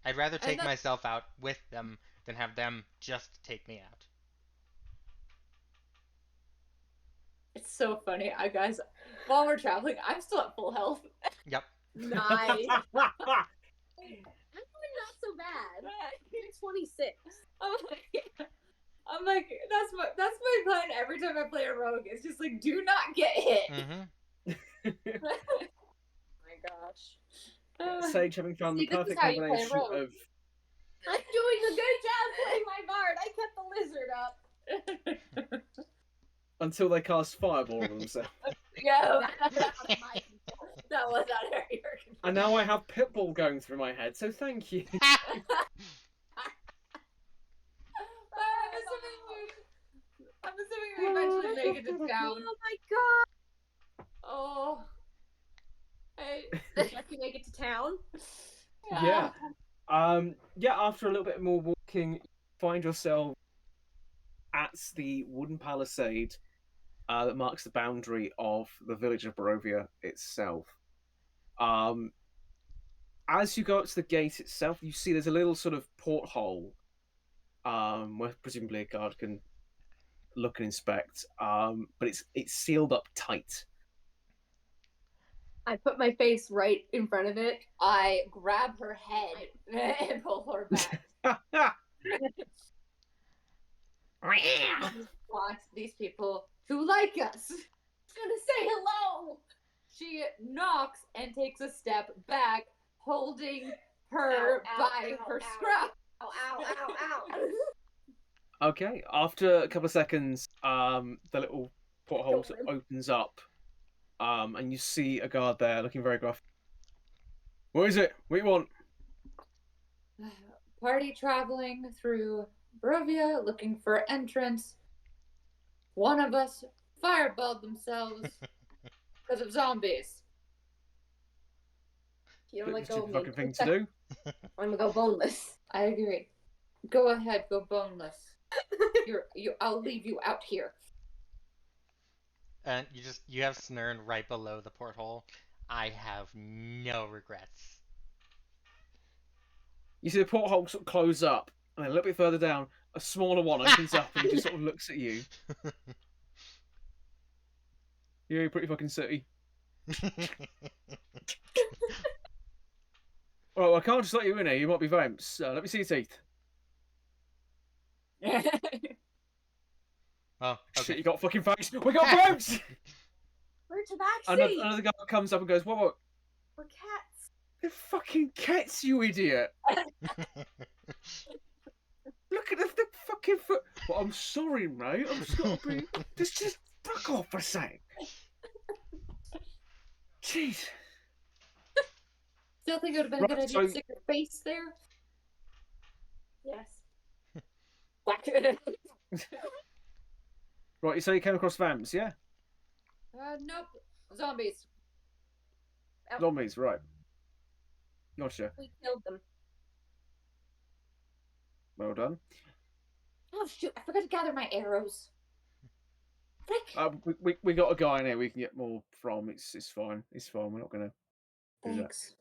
I'd rather take myself out with them than have them just take me out. It's so funny. Guys, while we're traveling, I'm still at full health. Yep. Nice. I'm doing not so bad. I'm 26. I'm like, that's my plan every time I play a rogue. It's just like, do not get hit. Mm-hmm. My gosh. Sage having found See, the this is perfect how you play combination rogue. of... I'm doing a good job playing my bard. I kept the lizard up. Until they cast fireball on themselves. Yeah. That was not very good. And now I have Pitbull going through my head, so thank you. I'm assuming we eventually make it to town. Oh my god. Oh. Hey. Let you make it to town? Yeah. Yeah, after a little bit more walking, you find yourself at the wooden palisade that marks the boundary of the village of Barovia itself. As you go up to the gate itself, you see there's a little sort of porthole where presumably a guard can look and inspect, but it's sealed up tight. I put my face right in front of it. I grab her head and pull her back. Want these people to like us. Gonna say hello. She knocks and takes a step back, holding her by her scruff. Ow, ow, ow, ow. Okay, after a couple of seconds, the little porthole sort of opens up, and you see a guard there looking very gruff. What is it? What do you want? Party traveling through Barovia looking for entrance. One of us fireballed themselves because of zombies. You don't It's let a go of me. fucking thing to do. I'm gonna go boneless. I agree. Go ahead, go boneless. I'll leave you out here. And you have Snurn right below the porthole. I have no regrets. You see the porthole sort of close up, and then a little bit further down, a smaller one opens up, and he just sort of looks at you. You're pretty fucking sooty. Well, I can't just let you in here. You might be vamps. Let me see your teeth. Oh, Shit, okay. you got fucking face. We got vamps! We're tabaxi. Another guy comes up and goes, what? We're cats. They're fucking cats, you idiot. Look at the fucking foot. Well, I'm sorry, mate. I'm just gotta be. Just fuck off for a sec. Jeez. Still think it would have been a good idea to stick your face there? Yes. Whack. Right, you say you came across vamps, yeah? Nope. Zombies. Zombies, right. Gotcha. We killed them. Well done. Oh shoot, I forgot to gather my arrows. Frick. We got a guy in here we can get more from. It's fine. It's fine. We're not gonna do that. Thanks.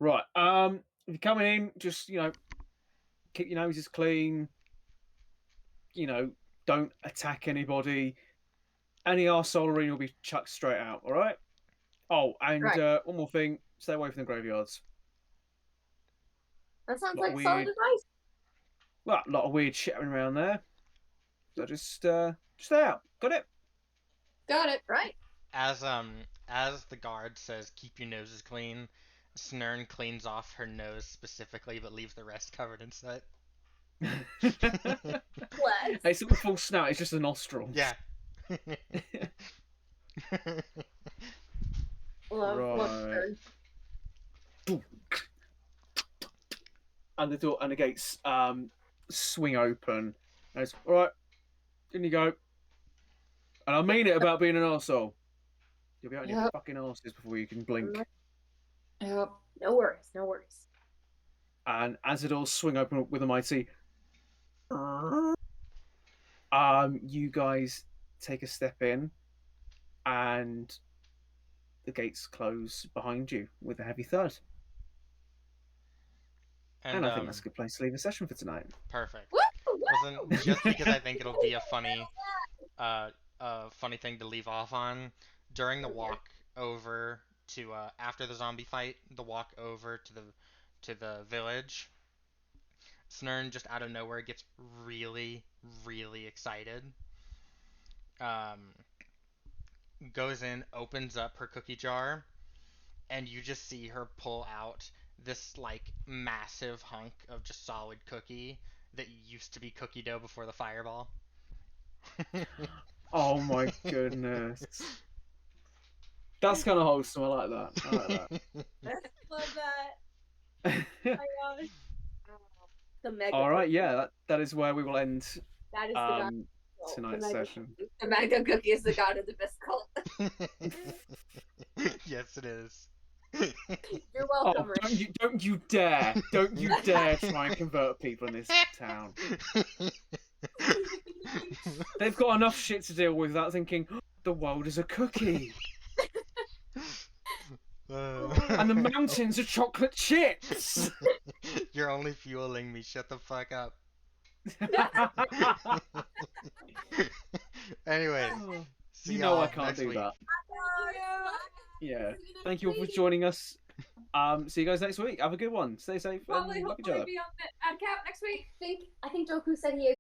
Right. If you're coming in, just keep your noses clean. Don't attack anybody. Any arseholery will be chucked straight out. All right. Oh, and Right. one more thing: stay away from the graveyards. That sounds Lot like of solid weird- advice. Well, a lot of weird shit happening around there. So just stay out. Got it? Got it. Right. As the guard says, keep your noses clean, Snurn cleans off her nose specifically, but leaves the rest covered in soot. Bless. It's not the full snout. It's just a nostril. Yeah. Love Right. And the door and the gates swing open. And it's all right. In you go. And I mean it about being an arsehole. You'll be out on your Yep. fucking arses before you can blink. Yep. No worries. No worries. And as the doors swing open with a mighty, you guys take a step in, and the gates close behind you with a heavy thud. And I think that's a good place to leave the session for tonight. Perfect. Woo! Listen, just because I think it'll be a funny thing to leave off on during the walk over to after the zombie fight, the walk over to the village. Snurn just out of nowhere gets really, really excited. Goes in, opens up her cookie jar, and you just see her pull out this like massive hunk of just solid cookie that used to be cookie dough before the fireball. Oh my goodness. That's kind of wholesome. I like that. Love that. Oh my gosh. The mega. All right, yeah, that is where we will end That is the god. tonight's session. The mega cookie is the god of the biscuit. Yes, it is. You're Oh, welcome. Rick. don't you dare try and convert people in this town. They've got enough shit to deal with without thinking the world is a cookie and the mountains are chocolate chips. You're only fueling me. Shut the fuck up. Anyway, see You know y'all I can't next do week. that. Yeah. Thank you all for joining us. See you guys next week. Have a good one. Stay safe Probably and love each hopefully other. be on the ad cap next week. I think Joku said he